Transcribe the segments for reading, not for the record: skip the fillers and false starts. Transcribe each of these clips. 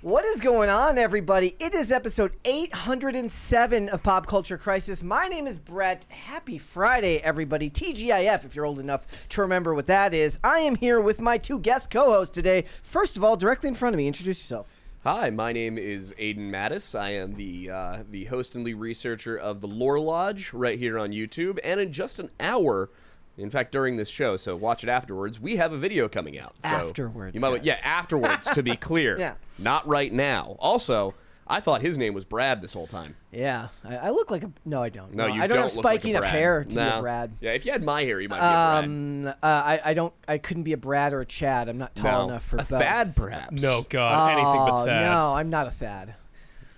What is going on, everybody? It is episode 807 of Pop Culture Crisis. My name is Brett. Happy Friday, everybody. TGIF, if you're old enough to remember what that is. I am here with my two guest co-hosts today. First of all, directly in front of me, introduce yourself. Hi, my name is Aiden Mattis. I am the host and lead researcher of the Lore Lodge right here on YouTube. And in just an hour, in fact, during this show, so watch it afterwards, we have a video coming out. So afterwards. You might, yeah, afterwards, to be clear. Yeah. Not right now. Also, I thought his name was Brad this whole time. Yeah. I look like a... No, I don't. No, you I don't have look like spiky a enough Brad. hair to be No. a Brad. Yeah, if you had my hair, you might be a Brad. I couldn't be a Brad or a Chad. I'm not tall enough for a both. Thad, perhaps. No, God, anything but Thad. No, I'm not a Thad.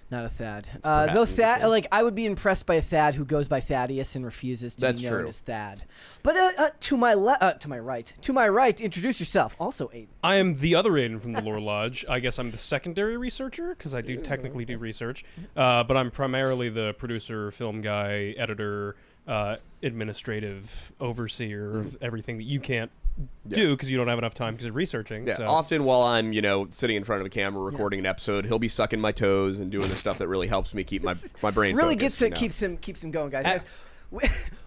Not a Thad. perhaps Though a Thad, Thad. like, I would be impressed by a Thad who goes by Thaddeus and refuses to be known true. as Thad. But to my right, introduce yourself. Also, Aiden. I am the other Aiden from the Lore Lodge. I guess I'm the secondary researcher because I do technically do research, but I'm primarily the producer, film guy, editor, administrative overseer of everything that you can't do because you don't have enough time because you're researching. Yeah, so. often while I'm, sitting in front of a camera recording an episode, he'll be sucking my toes and doing the stuff that really helps me keep my brain Really focused, keeps him going, guys.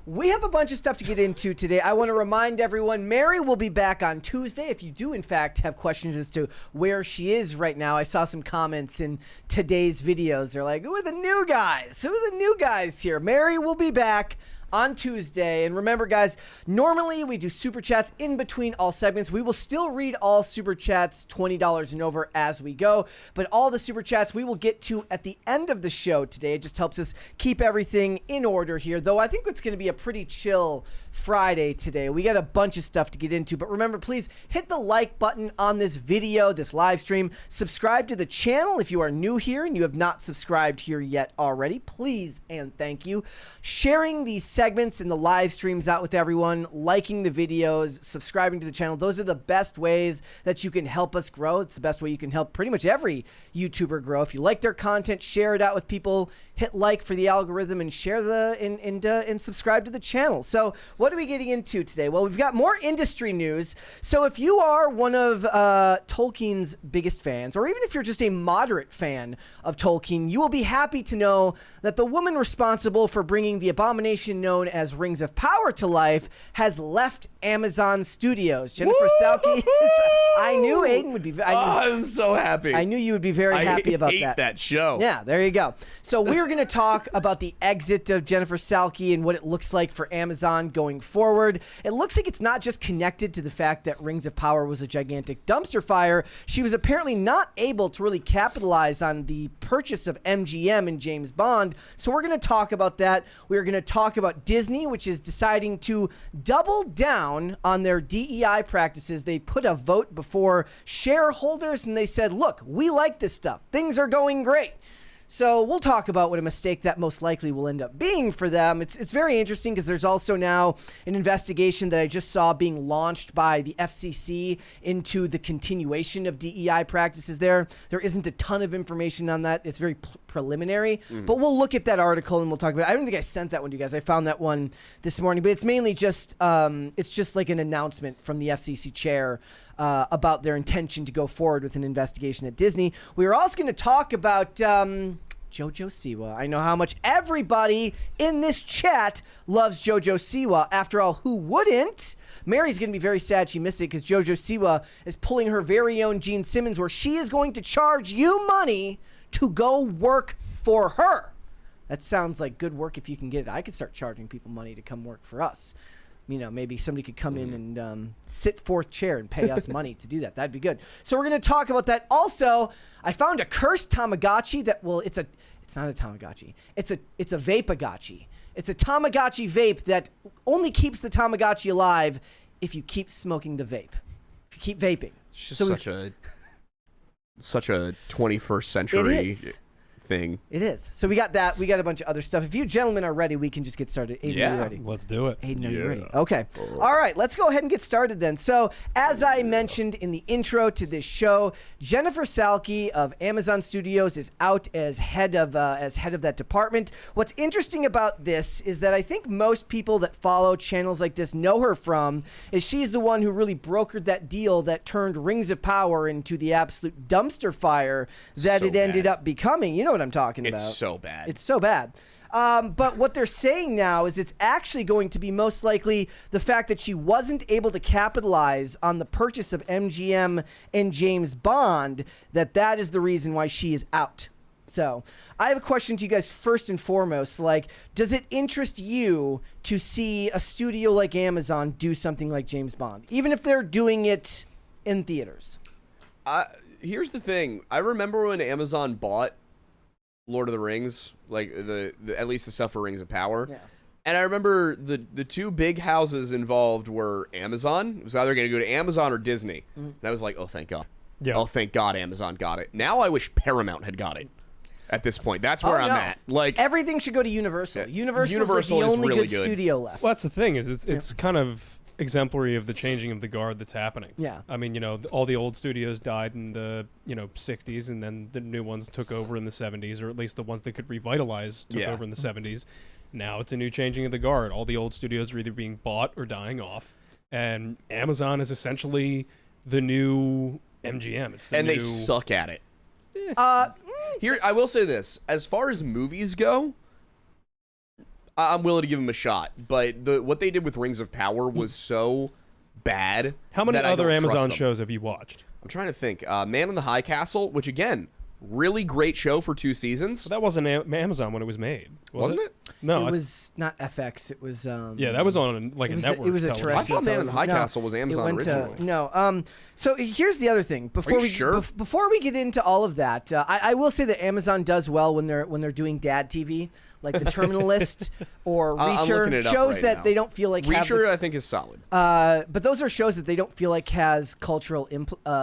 We have a bunch of stuff to get into today. I want to remind everyone, Mary will be back on Tuesday. If you do, in fact, have questions as to where she is right now, I saw some comments in today's videos. They're like, who are the new guys? Who are the new guys here? Mary will be back on Tuesday. And remember, guys, normally we do Super Chats in between all segments. We will still read all Super Chats, $20 and over, as we go. But all the Super Chats we will get to at the end of the show today. It just helps us keep everything in order here. Though I think it's going to be a pretty chill Friday today. We got a bunch of stuff to get into. But remember, please hit the like button on this video, this live stream. Subscribe to the channel if you are new here and you have not subscribed here yet already. Please and thank you. Sharing these segments and the live streams out with everyone, liking the videos, subscribing to the channel. Those are the best ways that you can help us grow. It's the best way you can help pretty much every YouTuber grow. If you like their content, share it out with people, hit like for the algorithm, and share and subscribe to the channel. So what are we getting into today? Well, we've got more industry news. So if you are one of Tolkien's biggest fans, or even if you're just a moderate fan of Tolkien, you will be happy to know that the woman responsible for bringing the abomination known as Rings of Power to life has left Amazon Studios. Jennifer Salke. I knew Aiden would be. I'm so happy. I knew you would be very happy about I hate that show. Yeah, there you go. So we're going to talk about the exit of Jennifer Salke and what it looks like for Amazon going forward. It looks like it's not just connected to the fact that Rings of Power was a gigantic dumpster fire. She was apparently not able to really capitalize on the purchase of MGM and James Bond. So we're going to talk about that. We're going to talk about Disney, which is deciding to double down on their DEI practices. They put a vote before shareholders and they said, look, we like this stuff. Things are going great. So we'll talk about what a mistake that most likely will end up being for them. It's very interesting because there's also now an investigation that I just saw being launched by the FCC into the continuation of DEI practices there. There isn't a ton of information on that. It's very preliminary, but we'll look at that article and we'll talk about it. I don't think I sent that one to you guys. I found that one this morning, but it's mainly just, it's just like an announcement from the FCC chair about their intention to go forward with an investigation at Disney. We were also going to talk about Jojo Siwa. I know how much everybody in this chat loves Jojo Siwa. After all, who wouldn't? Mary's going to be very sad she missed it because Jojo Siwa is pulling her very own Gene Simmons where she is going to charge you money to go work for her. That sounds like good work if you can get it. I could start charging people money to come work for us. Maybe somebody could come in and sit fourth chair and pay us money to do that. That'd be good. So we're going to talk about that. Also, I found a cursed Tamagotchi that, well, it's not a Tamagotchi. It's a Vape-agotchi. It's a Tamagotchi vape that only keeps the Tamagotchi alive if you keep smoking the vape. If you keep vaping. It's just such a 21st century thing. It is. So we got that. We got a bunch of other stuff. If you gentlemen are ready, we can just get started. Aiden, are you ready? Let's do it. Aiden, are you ready? Okay. All right, let's go ahead and get started then. So, as I mentioned in the intro to this show, Jennifer Salke of Amazon Studios is out as head of that department. What's interesting about this is that I think most people that follow channels like this know her from is she's the one who really brokered that deal that turned Rings of Power into the absolute dumpster fire that So it ended bad. up becoming. You know what I'm talking about. It's so bad. It's so bad. But what they're saying now is it's actually going to be most likely the fact that she wasn't able to capitalize on the purchase of MGM and James Bond, that is the reason why she is out. So I have a question to you guys first and foremost. Like, does it interest you to see a studio like Amazon do something like James Bond, even if they're doing it in theaters? Here's the thing. I remember when Amazon bought Lord of the Rings, like the at least the stuff for Rings of Power. Yeah. And I remember the two big houses involved were Amazon. It was either going to go to Amazon or Disney. And I was like, oh, thank God. Yeah. Oh, thank God Amazon got it. Now I wish Paramount had got it at this point. That's where I'm no. at. Like, Everything should go to Universal. Yeah. Universal is Universal the is only really good good. studio left. Well, that's the thing is it's kind of exemplary of the changing of the guard that's happening. Yeah. I mean, all the old studios died in the 60s, and then the new ones took over in the 70s, or at least the ones that could revitalize took over in the 70s. Now it's a new changing of the guard. All the old studios are either being bought or dying off, and Amazon is essentially the new MGM. It's the and new... they suck at it. Here, I will say this: as far as movies go, I'm willing to give them a shot. But what they did with Rings of Power was so bad. How many that I other don't trust Amazon them. shows have you watched? I'm trying to think. Man in the High Castle, which again, really great show for 2 seasons. But that wasn't Amazon when it was made, Wasn't it? No, It was not FX. It was yeah, that was on a network. it was a television. I terrestrial thought Man in the High television. Castle was It Amazon went originally. no. So here's the other thing. Before you we sure? before we get into all of that, I will say that Amazon does well when they're doing dad TV, like The Terminalist or I'm looking Reacher, it up shows right that now. they don't feel like have the Reacher, I think, is solid. but those are shows that they don't feel like has cultural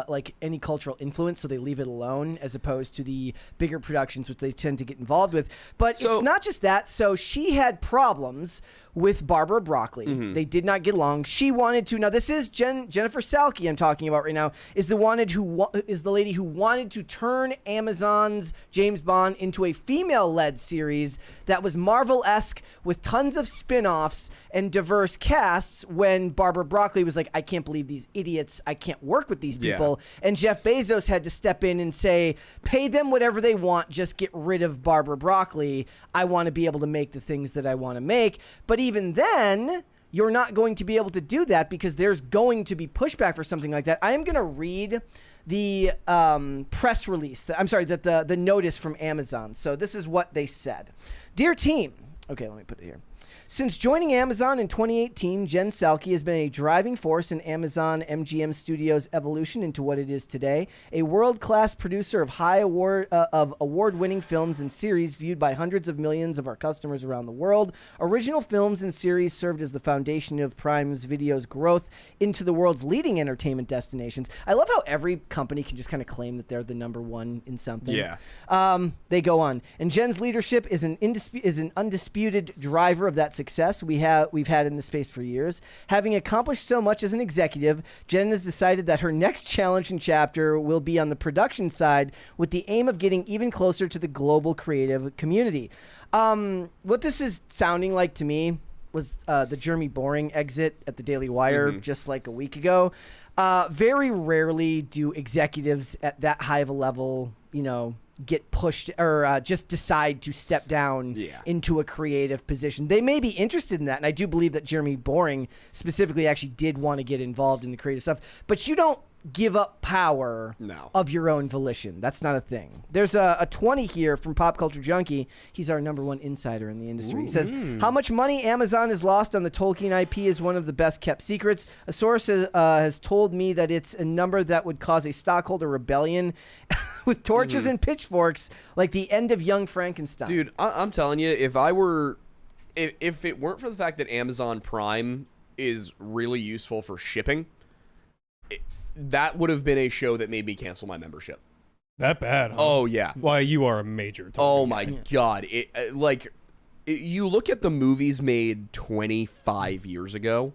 like any cultural influence, so they leave it alone, as opposed to the bigger productions which they tend to get involved with. But So- it's not just that. So she had problems with Barbara Broccoli. Mm-hmm. They did not get along. She wanted to. Now this is Jennifer Salke I'm talking about right now. Is the lady who wanted to turn Amazon's James Bond into a female-led series that was Marvel-esque with tons of spin-offs and diverse casts. When Barbara Broccoli was like, I can't believe these idiots. I can't work with these Yeah. people. And Jeff Bezos had to step in and say, pay them whatever they want. Just get rid of Barbara Broccoli. I want to be able to make the things that I want to make. But even then, you're not going to be able to do that because there's going to be pushback for something like that. I am going to read the press release. The notice from Amazon. So this is what they said. Dear team. Okay, let me put it here. Since joining Amazon in 2018, Jen Salke has been a driving force in Amazon MGM Studios' evolution into what it is today, a world-class producer of award-winning films and series viewed by hundreds of millions of our customers around the world. Original films and series served as the foundation of Prime's Video's growth into the world's leading entertainment destinations. I love how every company can just kind of claim that they're the number one in something. Yeah. They go on. And Jen's leadership is an undisputed driver of that success we've had in the space for years. Having accomplished so much as an executive, Jen has decided that her next challenge and chapter will be on the production side with the aim of getting even closer to the global creative community. What this is sounding like to me was the Jeremy Boring exit at the Daily Wire just like a week ago. Very rarely do executives at that high of a level, get pushed or just decide to step down into a creative position. They may be interested in that, and I do believe that Jeremy Boring specifically actually did want to get involved in the creative stuff, but you don't give up power of your own volition. That's not a thing. There's a 20 here from Pop Culture Junkie. He's our #1 insider in the industry. He says, how much money Amazon has lost on the Tolkien IP is one of the best kept secrets. A source has told me that it's a number that would cause a stockholder rebellion with torches and pitchforks like the end of Young Frankenstein. Dude, I'm telling you, if it weren't for the fact that Amazon Prime is really useful for shipping, that would have been a show that made me cancel my membership. That bad, huh? Oh yeah. Why, you are a major Tolkien Oh guy. my god. You look at the movies made 25 years ago,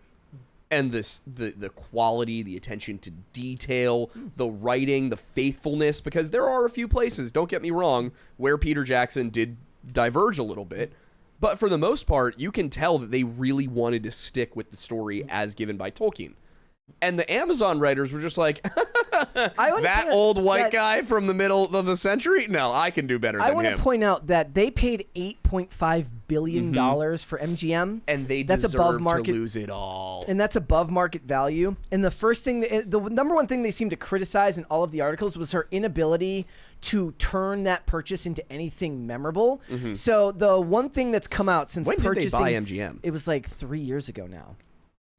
and the quality, the attention to detail, the writing, the faithfulness, because there are a few places, don't get me wrong, where Peter Jackson did diverge a little bit, but for the most part, you can tell that they really wanted to stick with the story as given by Tolkien. And the Amazon writers were just like, that old white guy from the middle of the century? No, I can do better than him. I want to point out that they paid $8.5 billion for MGM. And they that's deserve above market, to lose it all. And that's above market value. And the first thing, the number one thing they seemed to criticize in all of the articles was her inability to turn that purchase into anything memorable. So the one thing that's come out since when purchasing... When did they buy MGM? It was like 3 years ago now.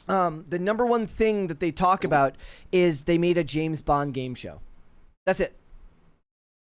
The number one thing that they talk about is they made a James Bond game show. That's it.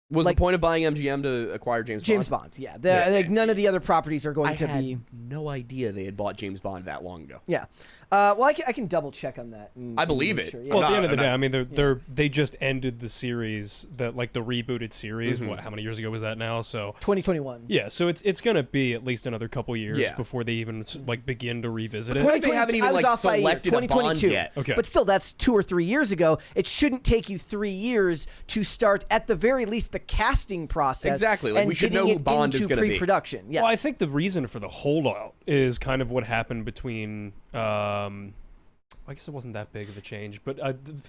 Was the point of buying MGM to acquire James Bond? James Bond, yeah. Like none of the other properties are going to be... I had no idea they had bought James Bond that long ago. Yeah. Well, I can double check on that. I believe it. Sure. Yeah. Well, at the end of the day, I mean, they just ended the series, the rebooted series. What? How many years ago was that now? So 2021. Yeah, so it's gonna be at least another couple years before they even begin to revisit it. They haven't even selected a Bond yet. Okay. But still, that's 2 or 3 years ago. It shouldn't take you 3 years to start, at the very least, the casting process. Exactly. Like, and we should know who Bond is going to be. Pre-production. Yes. Well, I think the reason for the holdout is kind of what happened between. I guess it wasn't that big of a change, but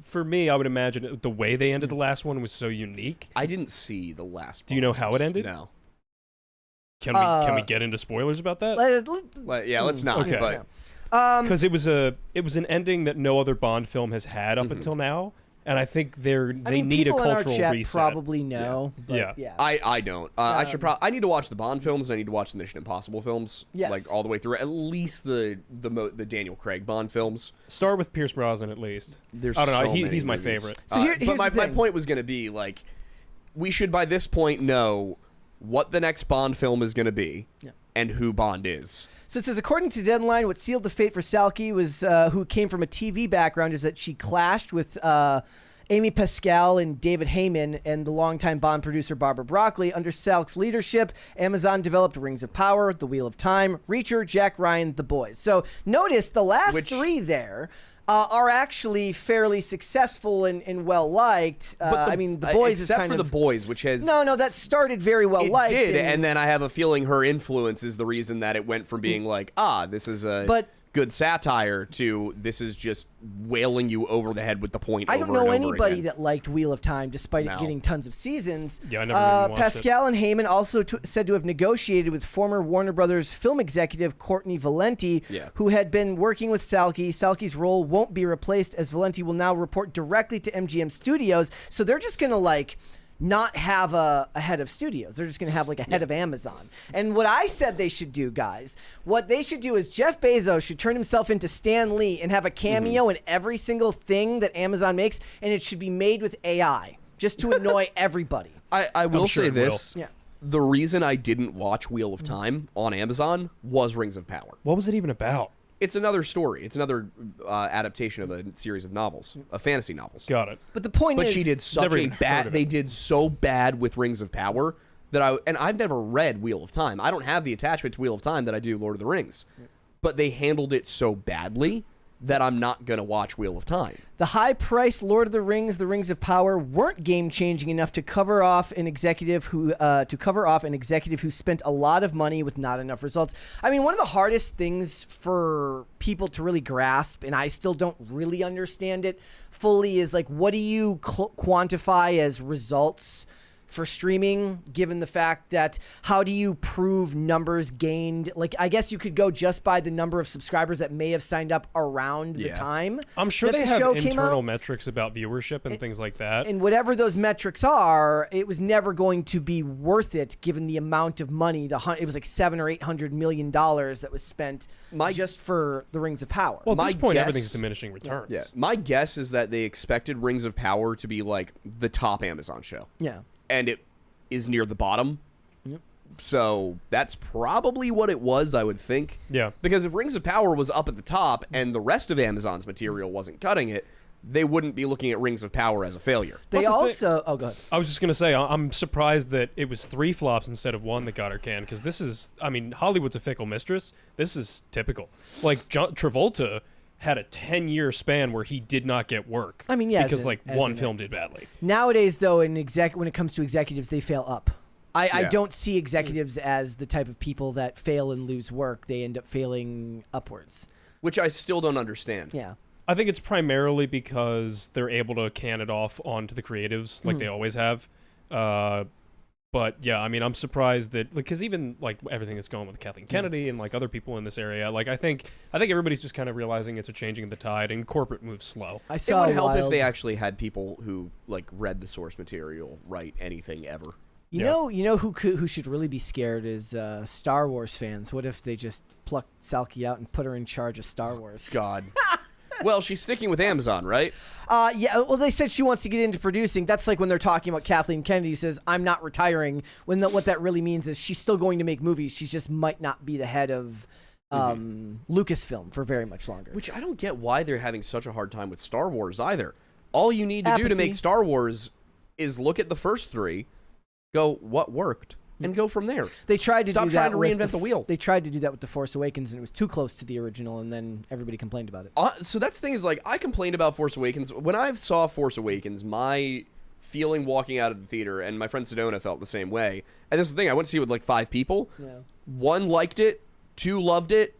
for me, I would imagine the way they ended the last one was so unique. I didn't see the last. Do you know how it ended? No. Can we get into spoilers about that? Let's not. Okay. But because it was an ending that no other Bond film has had up until now, and I think they need a cultural reset. Probably know. Yeah. Yeah. I don't. I should probably. I need to watch the Bond films. And I need to watch the Mission Impossible films. Yes. Like all the way through. At least the Daniel Craig Bond films. Start with Pierce Brosnan at least. There's I don't know. so He's my many movies. favorite. So here's but my the thing. point was going to be like, we should by this point know what the next Bond film is going to be, and who Bond is. So it says, according to Deadline, what sealed the fate for Salke was, who came from a TV background, is that she clashed with Amy Pascal and David Heyman and the longtime Bond producer Barbara Broccoli. Under Salk's leadership, Amazon developed Rings of Power, The Wheel of Time, Reacher, Jack Ryan, The Boys. So notice the last three there are actually fairly successful and well-liked. I mean, The Boys is kind of... Except for The Boys, which has... No, that started very well-liked. It did, and then I have a feeling her influence is the reason that it went from being like, this is a... good satire to this is just wailing you over the head with the point. I don't know anybody again. that liked Wheel of Time, despite it getting tons of seasons. Yeah, I never even watched Pascal and Heyman also said to have negotiated with former Warner Brothers film executive Courtney Valenti, who had been working with Salke. Salke's role won't be replaced, as Valenti will now report directly to MGM Studios. So they're just gonna not have a head of studios. They're just going to have a head of Amazon. And what I said they should do, guys, what they should do is Jeff Bezos should turn himself into Stan Lee and have a cameo in every single thing that Amazon makes, and it should be made with AI, just to annoy everybody. I will say this. Yeah. The reason I didn't watch Wheel of Time on Amazon was Rings of Power. What was it even about? It's another story. It's another adaptation of a series of novels, of fantasy novels. Got it. But the point is... But she did such a bad... They did so bad with Rings of Power that I've never read Wheel of Time. I don't have the attachment to Wheel of Time that I do Lord of the Rings. But they handled it so badly that I'm not going to watch Wheel of Time. The high-priced Lord of the Rings of Power weren't game-changing enough to cover off an executive who spent a lot of money with not enough results. I mean, one of the hardest things for people to really grasp, and I still don't really understand it fully, is what do you quantify as results for streaming, given the fact that how do you prove numbers gained? I guess you could go just by the number of subscribers that may have signed up around the time. I'm sure they the have show internal metrics about viewership and things like that. And whatever those metrics are, it was never going to be worth it given the amount of money. It was $700 or $800 million that was spent just for the Rings of Power. Well, at this point, everything's diminishing returns. Yeah. My guess is that they expected Rings of Power to be the top Amazon show. Yeah. And it is near the bottom. Yep. So that's probably what it was, I would think. Yeah. Because if Rings of Power was up at the top and the rest of Amazon's material wasn't cutting it, they wouldn't be looking at Rings of Power as a failure. They also... Oh, go ahead. I was just going to say, I'm surprised that it was 3 flops instead of 1 that got her canned, because this is, I mean, Hollywood's a fickle mistress. This is typical. Like, John Travolta had a 10-year span where he did not get work. I mean, yeah. Because, one film did badly. Nowadays, though, when it comes to executives, they fail up. I don't see executives as the type of people that fail and lose work. They end up failing upwards. Which I still don't understand. Yeah. I think it's primarily because they're able to can it off onto the creatives like they always have. But yeah, I mean, I'm surprised that, because even like everything that's going with Kathleen Kennedy and like other people in this area, like I think everybody's just kind of realizing it's a changing of the tide, and corporate moves slow. I saw it would help if they actually had people who like read the source material write anything ever. You know who should really be scared is Star Wars fans. What if they just plucked Salky out and put her in charge of Star Wars? God. Well, she's sticking with Amazon, right? Yeah. Well, they said she wants to get into producing. That's like when they're talking about Kathleen Kennedy, who says, "I'm not retiring." What that really means is she's still going to make movies. She just might not be the head of Lucasfilm for very much longer. Which I don't get why they're having such a hard time with Star Wars either. All you need to do to make Star Wars is look at the first 3, go what worked, and go from there. They tried to Stop do trying that to reinvent the wheel. They tried to do that with The Force Awakens, and it was too close to the original, and then everybody complained about it. So that's the thing is, like, I complained about Force Awakens. When I saw Force Awakens, my feeling walking out of the theater, and my friend Sedona felt the same way. And this is the thing, I went to see it with like 5 people. Yeah. 1 liked it, 2 loved it,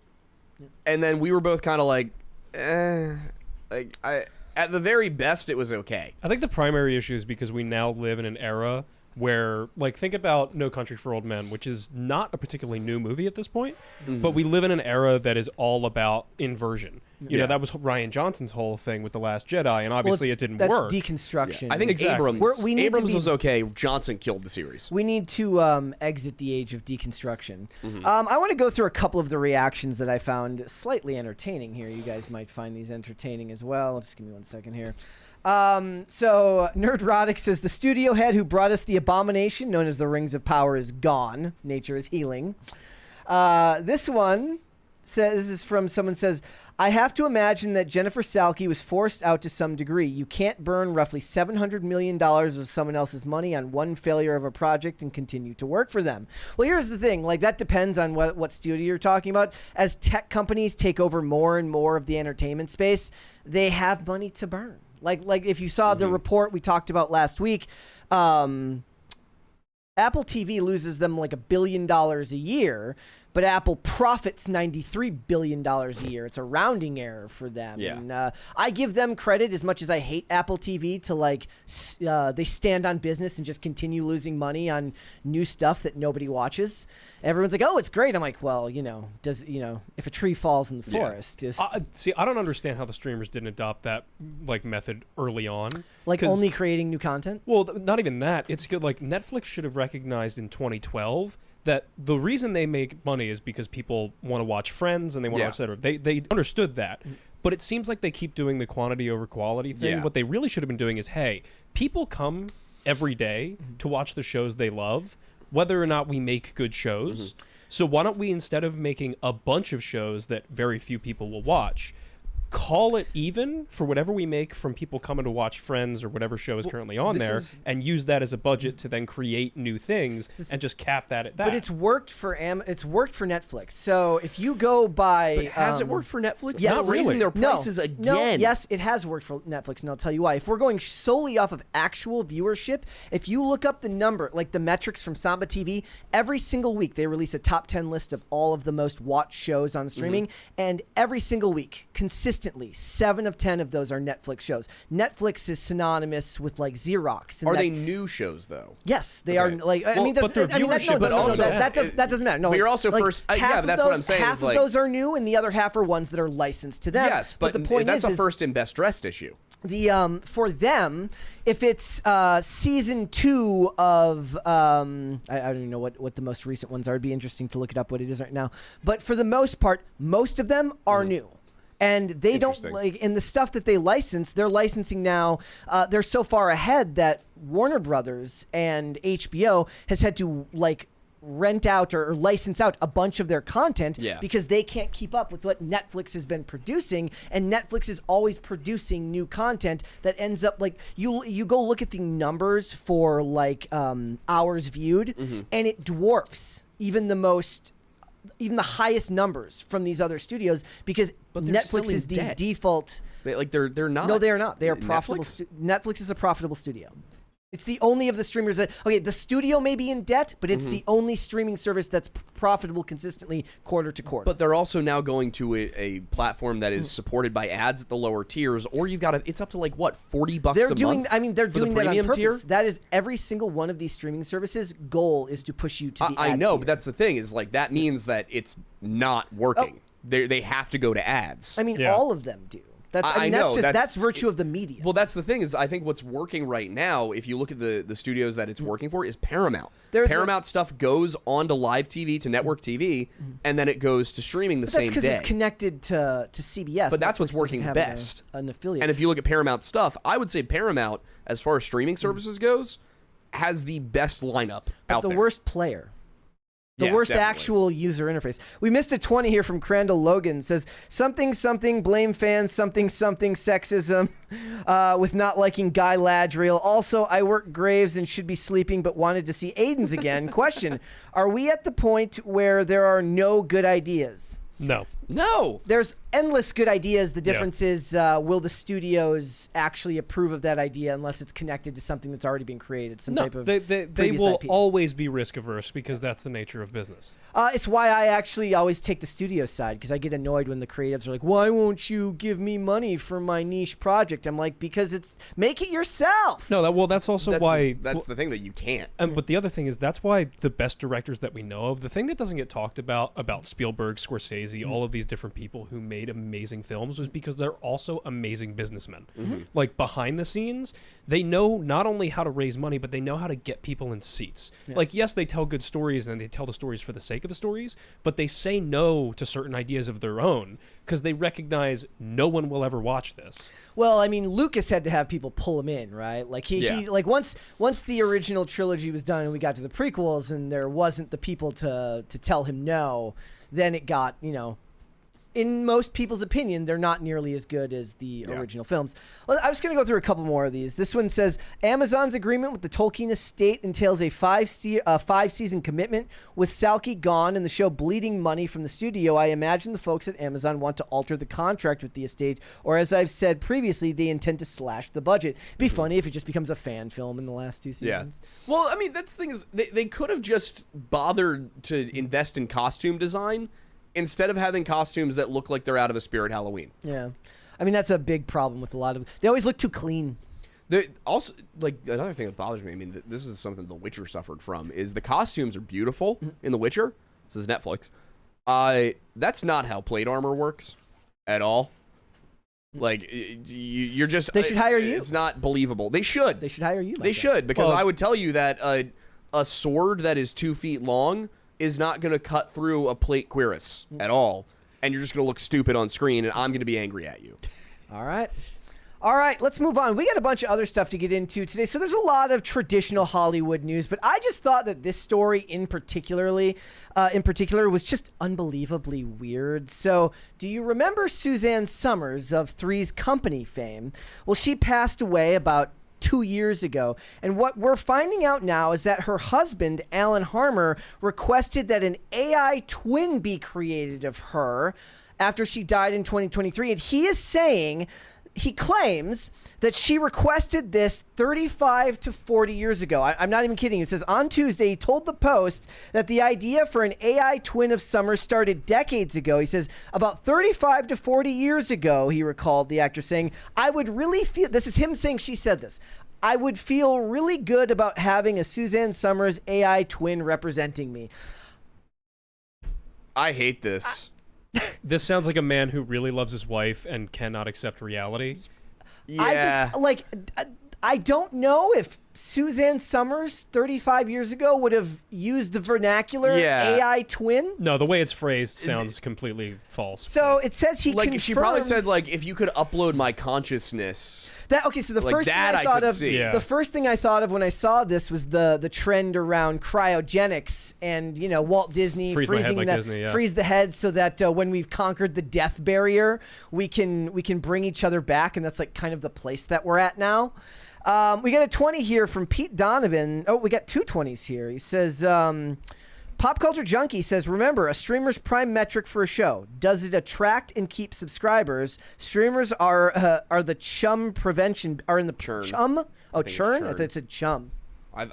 and then we were both kind of like, at the very best, it was okay. I think the primary issue is because we now live in an era where, like, think about No Country for Old Men, which is not a particularly new movie at this point, but we live in an era that is all about inversion. You know, that was Rian Johnson's whole thing with The Last Jedi, and obviously it didn't work. That's deconstruction. Yeah. I think Exactly. Abrams was okay. Johnson killed the series. We need to exit the age of deconstruction. I want to go through a couple of the reactions that I found slightly entertaining here. You guys might find these entertaining as well. Just give me 1 second here. So Nerdrotic says the studio head who brought us the abomination known as the Rings of Power is gone. Nature is healing. This one says, this is from someone says, I have to imagine that Jennifer Salke was forced out to some degree. You can't burn roughly $700 million of someone else's money on one failure of a project and continue to work for them. Well, here's the thing. Like, that depends on what studio you're talking about. As tech companies take over more and more of the entertainment space, they have money to burn. Like if you saw the report we talked about last week, Apple TV loses them like $1 billion a year, but Apple profits $93 billion a year. It's a rounding error for them. Yeah. And, I give them credit as much as I hate Apple TV to like they stand on business and just continue losing money on new stuff that nobody watches. Everyone's like, oh, it's great. I'm like, well, if a tree falls in the forest, just see, I don't understand how the streamers didn't adopt that like method early on. Like only creating new content. Well, not even that. It's good. Like Netflix should have recognized in 2012 that the reason they make money is because people want to watch Friends and they want to watch etc. They understood that. But it seems like they keep doing the quantity over quality thing. Yeah. What they really should have been doing is, hey, people come every day to watch the shows they love, whether or not we make good shows. So why don't we, instead of making a bunch of shows that very few people will watch, call it even for whatever we make from people coming to watch Friends or whatever show is currently on there, and use that as a budget to then create new things and just cap that at that. But it's worked for Netflix. So if you go by, but has it worked for Netflix? Yes. Not raising their prices again. No, yes, it has worked for Netflix, and I'll tell you why. If we're going solely off of actual viewership, if you look up the number, like the metrics from Samba TV, every single week they release a top 10 list of all of the most watched shows on streaming, and every single week, consistently, 7 of 10 of those are Netflix shows. Netflix is synonymous with like Xerox. Are they new shows though? Yes, they are. Like, I mean, but their viewership, that doesn't matter. No, but you're also like, first. Yeah, that's what I'm saying. Half of those are new, and the other half are ones that are licensed to them. Yes, but the point that's a first and best dressed issue. The for them, if it's season 2 of I don't even know what the most recent ones are. It'd be interesting to look it up what it is right now. But for the most part, most of them are new. And they don't like in the stuff that they license. They're licensing now. They're so far ahead that Warner Brothers and HBO has had to like rent out or license out a bunch of their content Yeah. because they can't keep up with what Netflix has been producing, and Netflix is always producing new content that ends up like you go look at the numbers for like hours viewed, and it dwarfs even the highest numbers from these other studios because But they're Netflix still is in the debt. default. They're not. No, they are not. They are Netflix? profitable. Netflix is a profitable studio. It's the only of the streamers that, okay, the studio may be in debt, but it's the only streaming service that's profitable consistently quarter to quarter. But they're also now going to a platform that is supported by ads at the lower tiers, or you've got it's up to like what, $40 they're a doing, month. I mean, they're for the doing that on premium purpose. tier? That is every single one of these streaming services' goal is to push you to the I ad know, tier. but that's the thing is like that means that it's not working. They have to go to ads. I mean, Yeah. all of them do. That's, I I mean, know, that's virtue of the media. Well, that's the thing is I think what's working right now, if you look at the studios that it's working for, is Paramount. Paramount stuff goes onto live TV, to network TV, and then it goes to streaming the But same that's because day. it's connected to CBS. But that's what's Netflix doesn't working have best. An affiliate. And if you look at Paramount stuff, I would say Paramount, as far as streaming services goes, has the best lineup out the there. worst player. The Yeah, worst definitely. actual user interface. We missed a 20 here from Crandall Logan. Says, something, blame fans, something, sexism, with not liking Guy Ladriel. Also, I work graves and should be sleeping, but wanted to see Aiden's again. Question, are we at the point where there are no good ideas? No. No. There's endless good ideas. The difference is, will the studios actually approve of that idea unless it's connected to something that's already been created, some type of They previous will IP. always be risk averse because that's the nature of business. It's why I actually always take the studio side, because I get annoyed when the creatives are like, why won't you give me money for my niche project? I'm like, because it's make it yourself. No, that's also why. That's the thing that you can't. But the other thing is that's why the best directors that we know of, the thing that doesn't get talked about Spielberg, Scorsese, all of these different people who made amazing films was because they're also amazing businessmen. Like behind the scenes, they know not only how to raise money, but they know how to get people in seats. Like, yes, they tell good stories and they tell the stories for the sake of the stories, but they say no to certain ideas of their own because they recognize no one will ever watch this. Well, I mean, Lucas had to have people pull him in, right? Like he like once the original trilogy was done and we got to the prequels and there wasn't the people to tell him no, then it got, in most people's opinion, they're not nearly as good as the original films. Well, I'm just going to go through a couple more of these. This one says, Amazon's agreement with the Tolkien estate entails a five-season commitment. With Salky gone and the show bleeding money from the studio, I imagine the folks at Amazon want to alter the contract with the estate, or as I've said previously, they intend to slash the budget. It'd be funny if it just becomes a fan film in the last two seasons. Yeah. Well, I mean, that's the thing is they could have just bothered to invest in costume design instead of having costumes that look like they're out of a Spirit Halloween. Yeah. I mean, that's a big problem with a lot of... They always look too clean. Also, like, another thing that bothers me, I mean, this is something The Witcher suffered from, is the costumes are beautiful in The Witcher. This is Netflix. That's not how plate armor works at all. Like, you're just... They should hire you. It's not believable. They should. They should hire you. They should, because Well- I would tell you that a sword that is 2 feet long is not going to cut through a plate cuirass at all, and you're just going to look stupid on screen, and I'm going to be angry at you. All right, let's move on. We got a bunch of other stuff to get into today. So there's a lot of traditional Hollywood news, but I just thought that this story in particular was just unbelievably weird. So do you remember Suzanne Summers of Three's Company fame? Well, she passed away about 2 years ago. And what we're finding out now is that her husband, Alan Harmer, requested that an AI twin be created of her after she died in 2023. And he claims that she requested this 35 to 40 years ago. I'm not even kidding. It says on Tuesday, he told the Post that the idea for an AI twin of Summers started decades ago. He says about 35 to 40 years ago, he recalled the actor saying, I would really feel, this is him saying she said this, I would feel really good about having a Suzanne Summers AI twin representing me. I hate this. This sounds like a man who really loves his wife and cannot accept reality. Yeah. I don't know if Suzanne Summers 35 years ago would have used the vernacular AI twin. No, the way it's phrased sounds completely false. So it says he Like confirmed. she probably said, like, if you could upload my consciousness. That, okay, so the Like first that thing I I thought could of, see. Yeah. the first thing I thought of when I saw this was the trend around cryogenics and Walt Disney Freeze my head freezing like the Disney, yeah. freeze the head so that when we've conquered the death barrier, we can bring each other back, and that's like kind of the place that we're at now. We got a 20 here from Pete Donovan. Oh, we got two 20s here. He says. Pop Culture Junkie says, remember, a streamer's prime metric for a show. Does it attract and keep subscribers? Streamers are the chum prevention, are in the Churn. chum? Oh, churn? I churn. thought it said chum. No,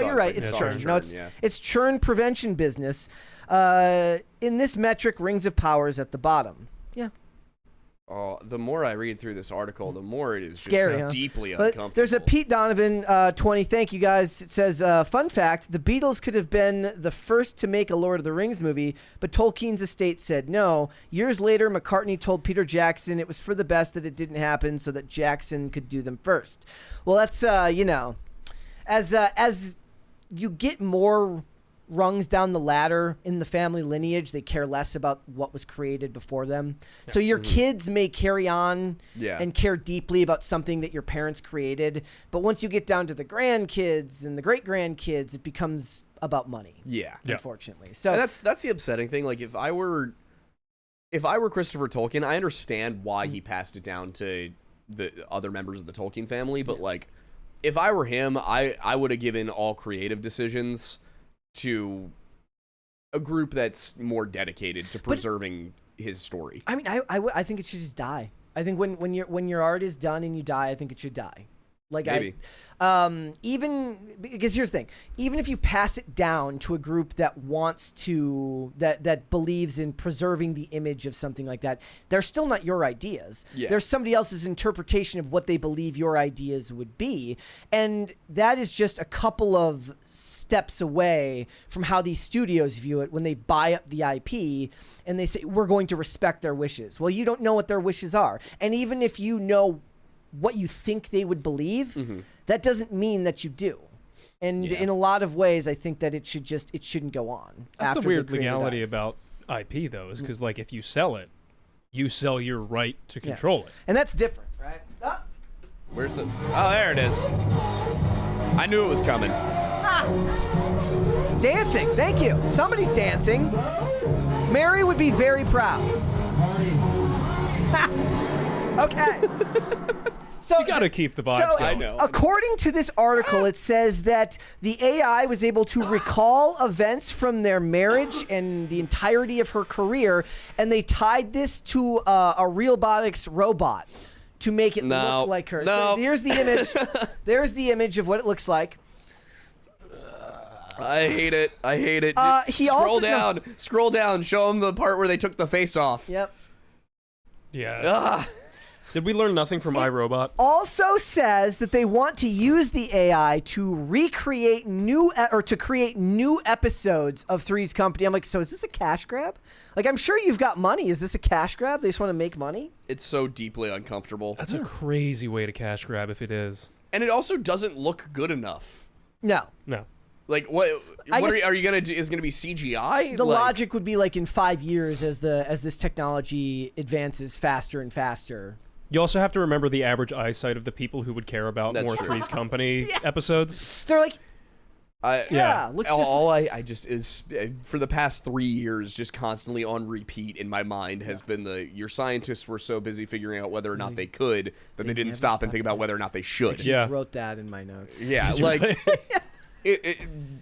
You're right. It's churn. No, it's churn prevention business. In this metric, Rings of Power is at the bottom. Yeah. Oh, the more I read through this article, the more it is Scary, just huh? deeply But uncomfortable. there's a Pete Donovan 20. Thank you guys. It says, fun fact, the Beatles could have been the first to make a Lord of the Rings movie, but Tolkien's estate said no. Years later, McCartney told Peter Jackson it was for the best that it didn't happen so that Jackson could do them first. Well, that's, as you get more rungs down the ladder in the family lineage, they care less about what was created before them. So your kids may carry on and care deeply about something that your parents created, but once you get down to the grandkids and the great grandkids, it becomes about money. Yeah. Unfortunately. So And that's the upsetting thing. Like if I were Christopher Tolkien, I understand why he passed it down to the other members of the Tolkien family, but like if I were him, I would have given all creative decisions to a group that's more dedicated to preserving his story. I mean, I think it should just die. I think when your art is done and you die, I think it should die. Like Maybe. Even because here's the thing, even if you pass it down to a group that wants to that believes in preserving the image of something like that, they're still not your ideas. Yeah. There's somebody else's interpretation of what they believe your ideas would be, and that is just a couple of steps away from how these studios view it when they buy up the IP and they say we're going to respect their wishes. Well, you don't know what their wishes are, and even if you know what you think they would believe, that doesn't mean that you do. And in a lot of ways, I think that it shouldn't go on. That's after the weird creator legality dies. about IP, though, is because, like, if you sell it, you sell your right to control it. And that's different, right? Where's the... Oh, there it is. I knew it was coming. Dancing. Thank you. Somebody's dancing. Mary would be very proud. Okay. So You gotta keep the vibes so, going. I know. According to this article, it says that the AI was able to recall events from their marriage and the entirety of her career, and they tied this to a Realbotics robot to make it look like her. No. So here's the image. There's the image of what it looks like. I hate it. I hate it. He Scroll also- down. Scroll down. Show him the part where they took the face off. Yep. Yeah. Ah. Did we learn nothing from iRobot? Also says that they want to use the AI to recreate to create new episodes of Three's Company. I'm like, so is this a cash grab? Like, I'm sure you've got money. Is this a cash grab? They just want to make money? It's so deeply uncomfortable. That's a crazy way to cash grab if it is. And it also doesn't look good enough. No. No. Like, what guess are you going to do? Is it going to be CGI? The Like, logic would be like in 5 years as this technology advances faster and faster. You also have to remember the average eyesight of the people who would care about That's more true. Three's Company episodes. They're like, Yeah. looks just all I just is for the past 3 years, just constantly on repeat in my mind has been your scientists were so busy figuring out whether or not they could that they didn't never stop and stopped think about whether or not they should. Yeah. wrote that in my notes. Yeah, like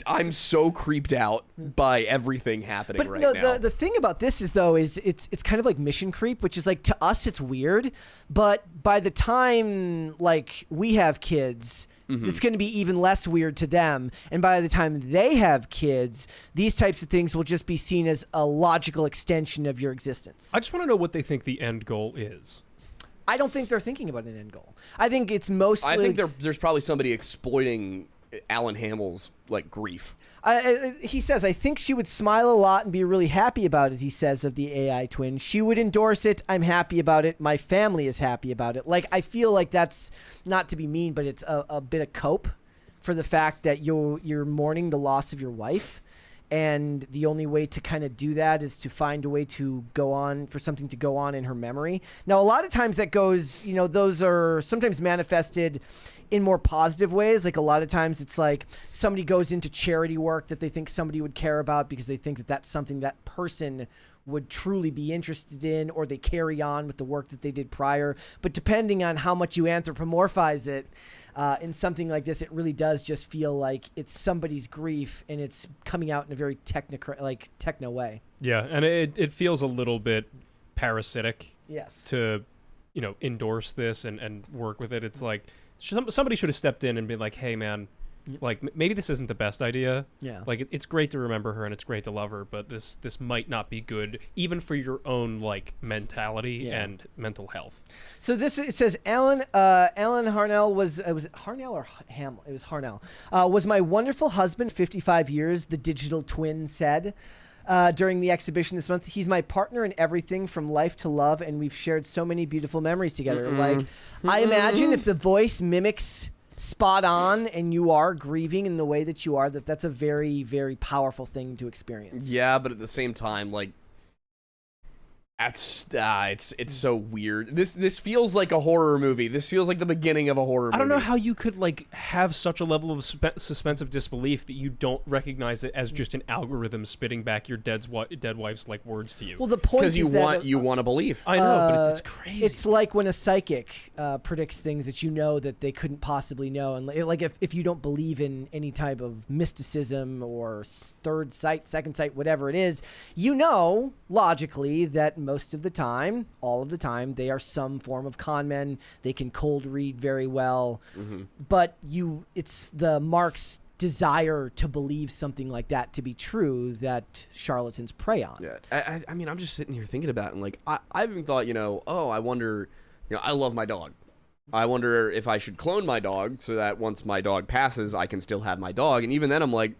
I'm so creeped out by everything happening But right no, now. the thing about this is though is it's kind of like mission creep, which is like to us it's weird, but by the time like we have kids, it's going to be even less weird to them, and by the time they have kids, these types of things will just be seen as a logical extension of your existence. I just want to know what they think the end goal is. I don't think they're thinking about an end goal. I think it's mostly. I think there's probably somebody exploiting Alan Hamill's like grief. He says, I think she would smile a lot and be really happy about it, he says, of the AI twin. She would endorse it. I'm happy about it. My family is happy about it. Like, I feel like that's not to be mean, but it's a bit of cope for the fact that you're mourning the loss of your wife. And the only way to kind of do that is to find a way to go on, for something to go on in her memory. Now, a lot of times that goes, those are sometimes manifested in more positive ways. Like a lot of times it's like somebody goes into charity work that they think somebody would care about because they think that that's something that person would truly be interested in, or they carry on with the work that they did prior. But depending on how much you anthropomorphize it, in something like this, it really does just feel like it's somebody's grief and it's coming out in a very techno way. Yeah, and it feels a little bit parasitic. Yes. To, endorse this and work with it. It's like somebody should have stepped in and been like, hey, man, like maybe this isn't the best idea. Yeah. Like it's great to remember her and it's great to love her, but this might not be good even for your own mentality and mental health. So it says Alan Harnell was it Harnell or Hamill? It was Harnell. Was my wonderful husband, 55 years, the digital twin said during the exhibition this month. He's my partner in everything from life to love, and we've shared so many beautiful memories together. Like I imagine if the voice mimics spot on and you are grieving in the way that you are, that's a very, very powerful thing to experience. Yeah, but at the same time, it's so weird. This feels like a horror movie. This feels like the beginning of a horror movie. I don't know how you could have such a level of suspense of disbelief that you don't recognize it as just an algorithm spitting back your dead wife's words to you. Well, the point is because you want to believe. I know, but it's crazy. It's like when a psychic predicts things that that they couldn't possibly know, and if you don't believe in any type of mysticism or third sight, second sight, whatever it is, logically that most of the time, all of the time, they are some form of con men. They can cold read very well, but it's the mark's desire to believe something like that to be true that charlatans prey on. Yeah, I mean, I'm just sitting here thinking about it, and I even thought, I wonder, I love my dog. I wonder if I should clone my dog so that once my dog passes, I can still have my dog. And even then, I'm like,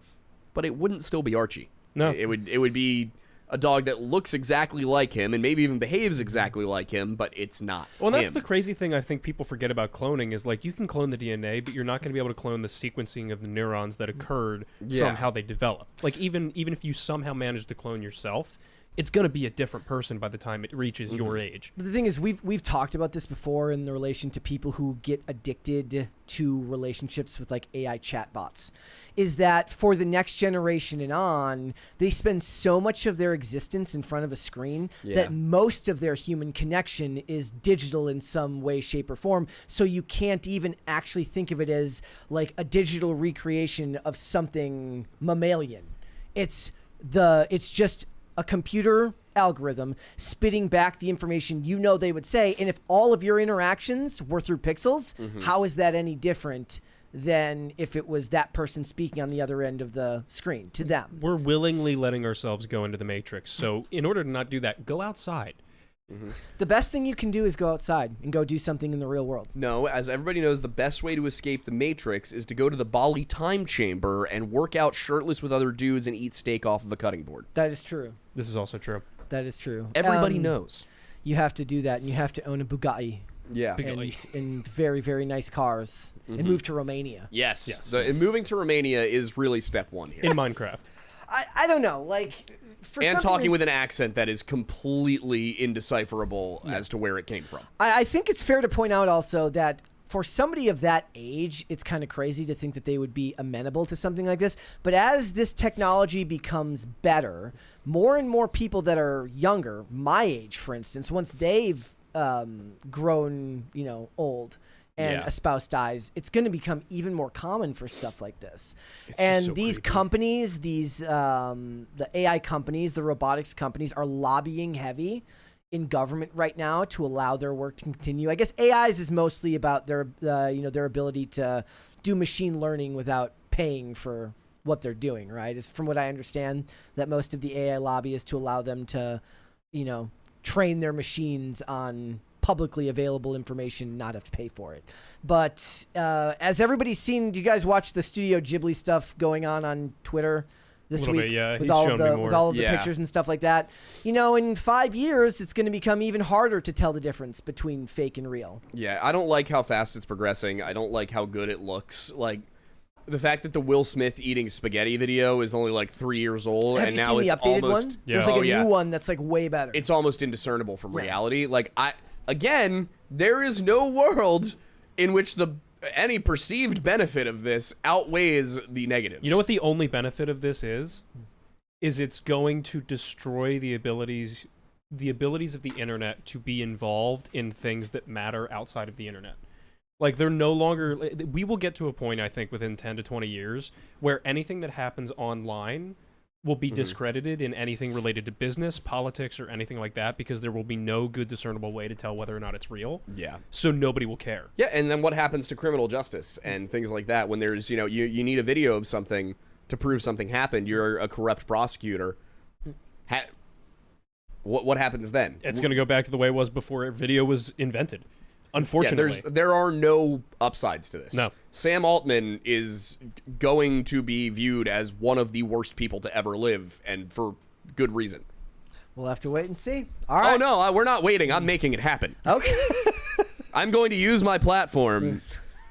but it wouldn't still be Archie. No, it would be a dog that looks exactly like him and maybe even behaves exactly like him, but it's not. Well, that's him. the crazy thing I think people forget about cloning is you can clone the DNA, but you're not going to be able to clone the sequencing of the neurons that occurred from how they develop. Even if you somehow manage to clone yourself, it's going to be a different person by the time it reaches your age. But the thing is, we've talked about this before in the relation to people who get addicted to relationships with AI chatbots, is that for the next generation and on, they spend so much of their existence in front of a screen that most of their human connection is digital in some way, shape, or form. So you can't even actually think of it as a digital recreation of something mammalian. It's just a computer algorithm spitting back the information they would say. And if all of your interactions were through pixels, how is that any different than if it was that person speaking on the other end of the screen to them? We're willingly letting ourselves go into the matrix. So in order to not do that, go outside. The best thing you can do is go outside and go do something in the real world. No, as everybody knows, the best way to escape the Matrix is to go to the Bali time chamber and work out shirtless with other dudes and eat steak off of a cutting board. That is true. This is also true. That is true. Everybody knows. You have to do that, and you have to own a Bugatti. Yeah. And very, very nice cars, and move to Romania. Yes. Moving to Romania is really step one here. In Minecraft. I don't know. Talking with an accent that is completely indecipherable as to where it came from. I think it's fair to point out also that for somebody of that age, it's kind of crazy to think that they would be amenable to something like this. But as this technology becomes better, more and more people that are younger, my age, for instance, once they've grown, old, and a spouse dies, it's going to become even more common for stuff like this. And these companies, the AI companies, the robotics companies are lobbying heavy in government right now to allow their work to continue. I guess AIs is mostly about their ability to do machine learning without paying for what they're doing, right? Is from what I understand that most of the AI lobby is to allow them to, train their machines on publicly available information, not have to pay for it. But as everybody's seen, do you guys watch the Studio Ghibli stuff going on Twitter this week? Bit, yeah. With all of the pictures and stuff like that. In 5 years, it's going to become even harder to tell the difference between fake and real. Yeah, I don't like how fast it's progressing. I don't like how good it looks. The fact that the Will Smith eating spaghetti video is only like 3 years old, Have and you now seen it's the updated almost one? Yeah. There's like oh, a yeah. new one that's like way better. It's almost indiscernible from Yeah. reality. Like again, there is no world in which any perceived benefit of this outweighs the negatives. You know what the only benefit of this is? Is it's going to destroy the abilities of the internet to be involved in things that matter outside of the internet. Like, they're no longer... We will get to a point, I think, within 10 to 20 years where anything that happens online will be discredited in anything related to business, politics, or anything like that, because there will be no good discernible way to tell whether or not it's real. Yeah. So nobody will care. Yeah, and then what happens to criminal justice and things like that when there's, you need a video of something to prove something happened. You're a corrupt prosecutor. What happens then? It's going to go back to the way it was before video was invented. Unfortunately. Yeah, there are no upsides to this. No. Sam Altman is going to be viewed as one of the worst people to ever live, and for good reason. We'll have to wait and see. All right. Oh, no, we're not waiting. I'm making it happen. Okay. I'm going to use my platform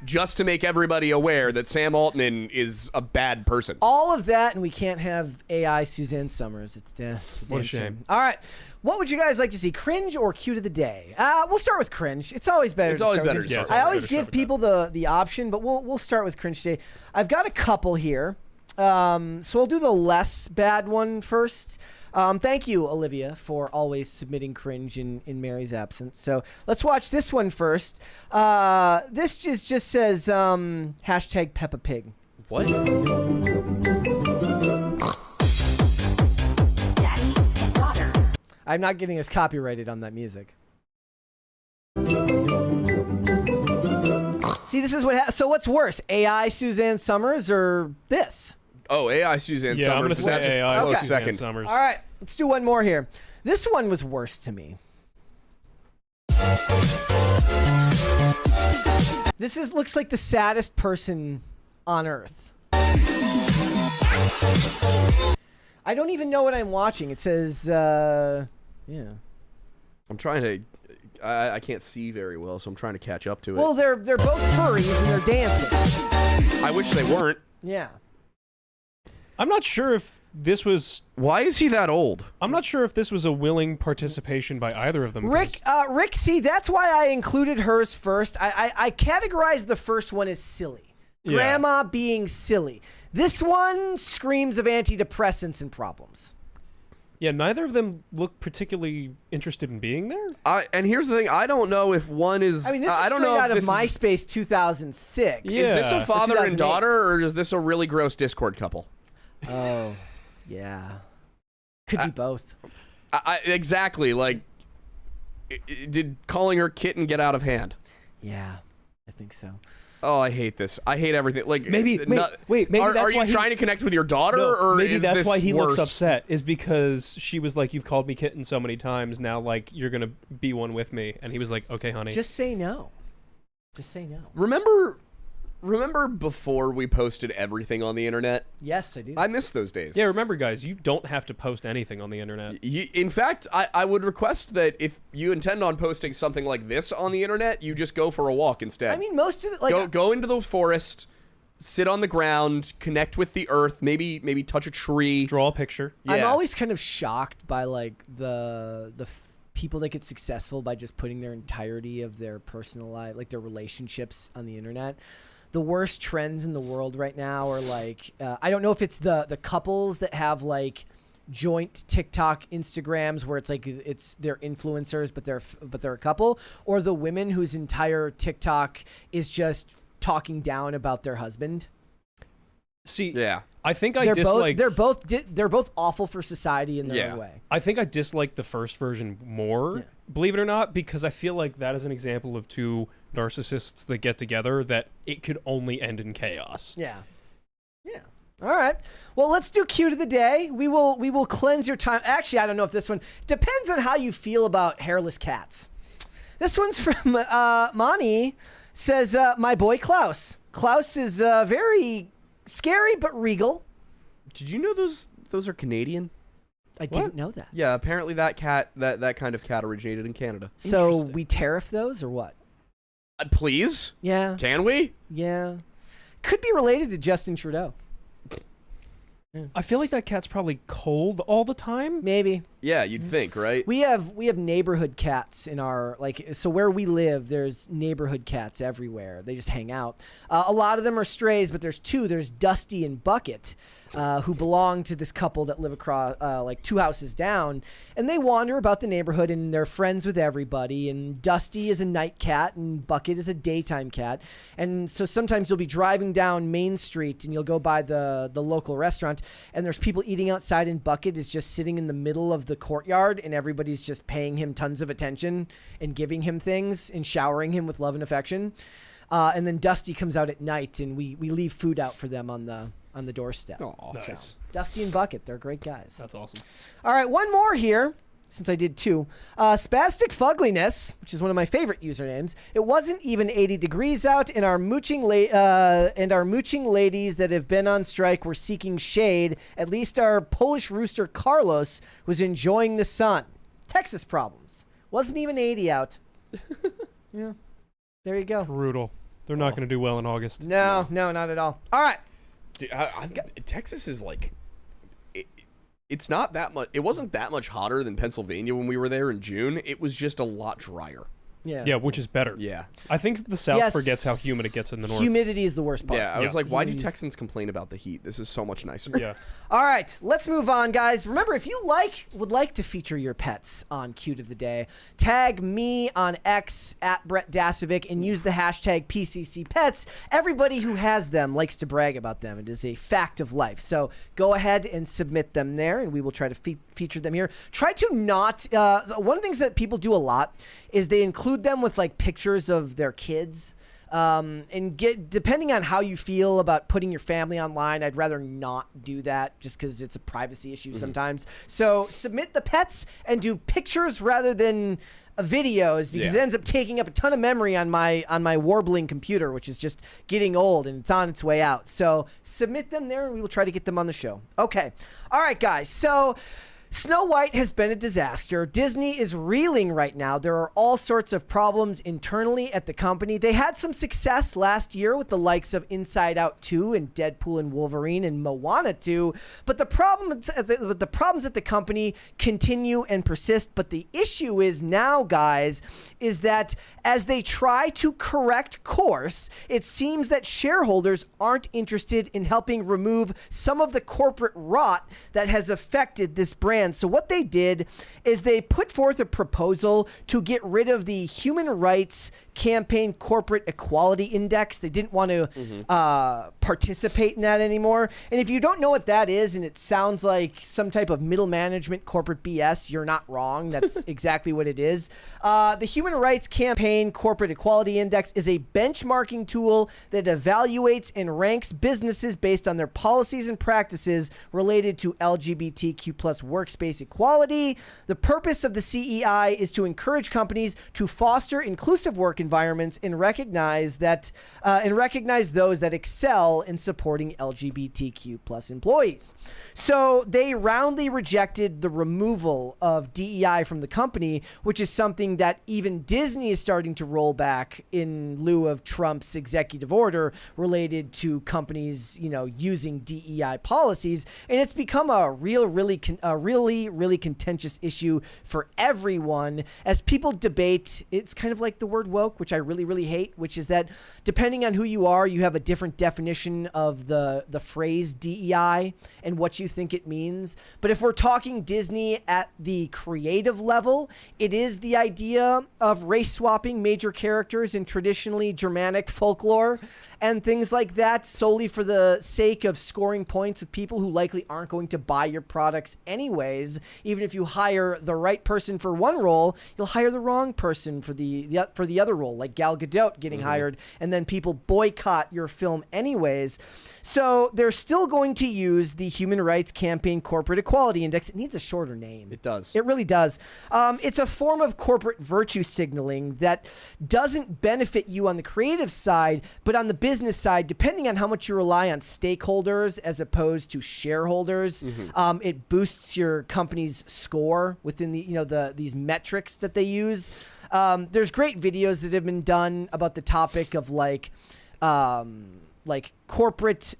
just to make everybody aware that Sam Altman is a bad person. All of that, and we can't have AI Suzanne Summers. It's a damn shame. All right. What would you guys like to see? Cringe or cute of the day? We'll start with cringe. It's always better. It's always start better with to cringe. start I with always better to give start with people the option, but we'll start with cringe today. I've got a couple here. So we'll do the less bad one first. Thank you, Olivia, for always submitting cringe in Mary's absence. So let's watch this one first. This just says hashtag Peppa Pig. What? I'm not getting us copyrighted on that music. See, this is what. So what's worse, AI Suzanne Summers or this? Oh, AI Suzanne Yeah, I'm going Summers. to say AI Okay. Suzanne second. Summers. All right, let's do one more here. This one was worse to me. This looks like the saddest person on earth. I don't even know what I'm watching. It says, yeah. I'm trying to... I can't see very well, so I'm trying to catch up to it. Well, they're both furries and they're dancing. I wish they weren't. Yeah. I'm not sure if this was... Why is he that old? I'm not sure if this was a willing participation by either of them. Rick, see, that's why I included hers first. I categorized the first one as silly. Yeah. Grandma being silly. This one screams of antidepressants and problems. Yeah, neither of them look particularly interested in being there. And here's the thing. I don't know if one is... I mean, this I is don't straight know out if of this MySpace 2006. Yeah. Is this a Or father and 2008. daughter, or is this a really gross Discord couple? Oh, yeah. Could be both. Exactly. Like, did calling her kitten get out of hand? Yeah, I think so. Oh, I hate this. I hate everything. Like, Maybe are that's you why trying to connect with your daughter, No, or maybe is that's this why he worse? looks upset, is because she was like, "You've called me kitten so many times, now like you're gonna be one with me," and he was like, "Okay, honey." Just say no. Just say no. Remember before we posted everything on the internet? Yes, I do. I miss those days. Yeah, remember, guys, you don't have to post anything on the internet. In fact, I would request that if you intend on posting something like this on the internet, you just go for a walk instead. I mean, most of it, like, go into the forest, sit on the ground, connect with the earth, maybe touch a tree. Draw a picture. Yeah. I'm always kind of shocked by like the people that get successful by just putting their entirety of their personal life, like their relationships, on the internet. The worst trends in the world right now are like, I don't know if it's the couples that have like joint TikTok Instagrams where it's like they're influencers but they're a couple, or the women whose entire TikTok is just talking down about their husband. See, Yeah. I think I They're dislike. they're both awful for society in their Yeah. own way. I think I dislike the first version more, Yeah. believe it or not, because I feel like that is an example of two narcissists that get together that it could only end in chaos. Yeah. Yeah. All right. Well, let's do cute of the day. We will cleanse your time. Actually, I don't know if this one depends on how you feel about hairless cats. This one's from Mani. Says my boy Klaus. Klaus is very scary but regal. Did you know those are Canadian? I didn't know that. Yeah, apparently that kind of cat originated in Canada. So Interesting. we tariff those or what? Please? Yeah. Can we? Yeah. could be related to Justin Trudeau. I feel like that cat's probably cold all the time. Maybe. Yeah, you'd think, right? We have neighborhood cats in our, like, so where we live, there's neighborhood cats everywhere. They just hang out. A lot of them are strays, but there's two. There's Dusty and Bucket, who belong to this couple that live across, like 2 houses down. And they wander about the neighborhood, and they're friends with everybody. And Dusty is a night cat, and Bucket is a daytime cat. And so sometimes you'll be driving down Main Street, and you'll go by the local restaurant, and there's people eating outside, and Bucket is just sitting in the middle of the courtyard, and everybody's just paying him tons of attention and giving him things and showering him with love and affection. And then Dusty comes out at night, and we leave food out for them on the doorstep. Oh, Nice. So, Dusty and Bucket, they're great guys. That's awesome. All right, one more here, since I did two. Spastic Fugliness, which is one of my favorite usernames. It wasn't even 80 degrees out, and our mooching ladies that have been on strike were seeking shade. At least our Polish rooster Carlos was enjoying the sun. Texas problems. Wasn't even 80 out. Yeah, there you go. Brutal. They're not going to do well in August. No, not at all. All right. Dude, Texas is like, it's not that much. It wasn't that much hotter than Pennsylvania when we were there in June. It was just a lot drier. Yeah, which is better. Yeah. I think the South forgets how humid it gets in the North. Humidity is the worst part. Yeah, I was Yeah. like, why do Texans complain about the heat? This is so much nicer. Yeah. All right, let's move on, guys. Remember, if you would like to feature your pets on Cute of the Day, tag me on X at Brett Dasovic and use the hashtag PCCPets. Everybody who has them likes to brag about them. It is a fact of life. So go ahead and submit them there, and we will try to feature them here. Try to not. One of the things that people do a lot is they include them with like pictures of their kids. And depending on how you feel about putting your family online, I'd rather not do that just because it's a privacy issue sometimes. So submit the pets and do pictures rather than videos, because it ends up taking up a ton of memory on my warbling computer, which is just getting old and it's on its way out. So submit them there and we will try to get them on the show. Okay. All right, guys. So Snow White has been a disaster. Disney is reeling right now. There are all sorts of problems internally at the company. They had some success last year with the likes of Inside Out 2 and Deadpool and Wolverine and Moana 2, but the problems at the company continue and persist. But the issue is now, guys, is that as they try to correct course, it seems that shareholders aren't interested in helping remove some of the corporate rot that has affected this brand. So what they did is they put forth a proposal to get rid of the Human Rights Campaign Corporate Equality Index. They didn't want to participate in that anymore. And if you don't know what that is, and it sounds like some type of middle management corporate BS, you're not wrong. That's exactly what it is. The Human Rights Campaign Corporate Equality Index is a benchmarking tool that evaluates and ranks businesses based on their policies and practices related to LGBTQ plus workspace equality. The purpose of the CEI is to encourage companies to foster inclusive work environments and recognize those that excel in supporting LGBTQ plus employees. So they roundly rejected the removal of DEI from the company, which is something that even Disney is starting to roll back in lieu of Trump's executive order related to companies, using DEI policies. And it's become a really contentious issue for everyone as people debate. It's kind of like the word woke, which I really hate, which is that depending on who you are, you have a different definition of the phrase DEI and what you think it means. But if we're talking Disney at the creative level, it is the idea of race swapping major characters in traditionally Germanic folklore and things like that solely for the sake of scoring points with people who likely aren't going to buy your products anyways. Even if you hire the right person for one role, you'll hire the wrong person for the other role, like Gal Gadot getting hired, and then people boycott your film anyways. So they're still going to use the Human Rights Campaign Corporate Equality Index. It needs a shorter name. It does. It really does. It's a form of corporate virtue signaling that doesn't benefit you on the creative side, but on the business side, depending on how much you rely on stakeholders as opposed to shareholders, it boosts your company's score within these metrics that they use. There's great videos that have been done about the topic of corporate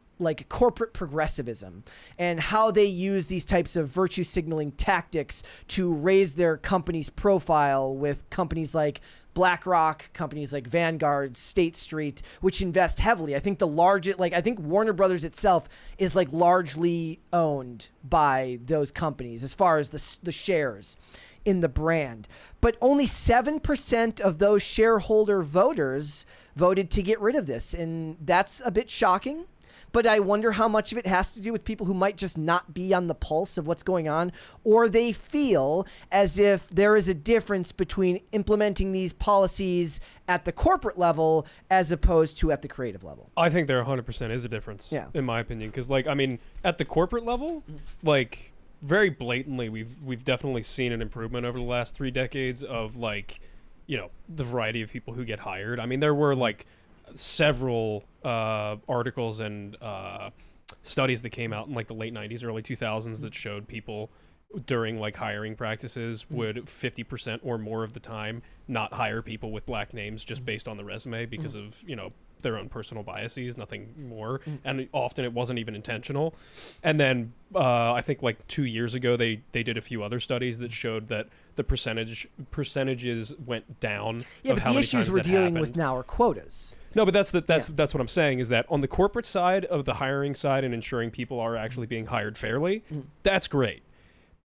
progressivism and how they use these types of virtue signaling tactics to raise their company's profile with companies like BlackRock, companies like Vanguard, State Street, which invest heavily. I think the largest, I think Warner Brothers itself is largely owned by those companies as far as the shares in the brand. But only 7% of those shareholder voters voted to get rid of this. And that's a bit shocking. But I wonder how much of it has to do with people who might just not be on the pulse of what's going on, or they feel as if there is a difference between implementing these policies at the corporate level as opposed to at the creative level. I think there 100% is a difference, in my opinion. Because, at the corporate level, very blatantly, we've definitely seen an improvement over the last 3 decades of, the variety of people who get hired. I mean, there were, several articles and studies that came out in the late 90s, early 2000s that showed people during hiring practices would 50% or more of the time not hire people with black names just based on the resume because of their own personal biases, nothing more. And often it wasn't even intentional. And then I think 2 years ago they did a few other studies that showed that the percentages went down. Yeah, but the issues we're dealing with now are quotas. No, but that's what I'm saying, is that on the corporate side of the hiring side and ensuring people are actually being hired fairly, that's great.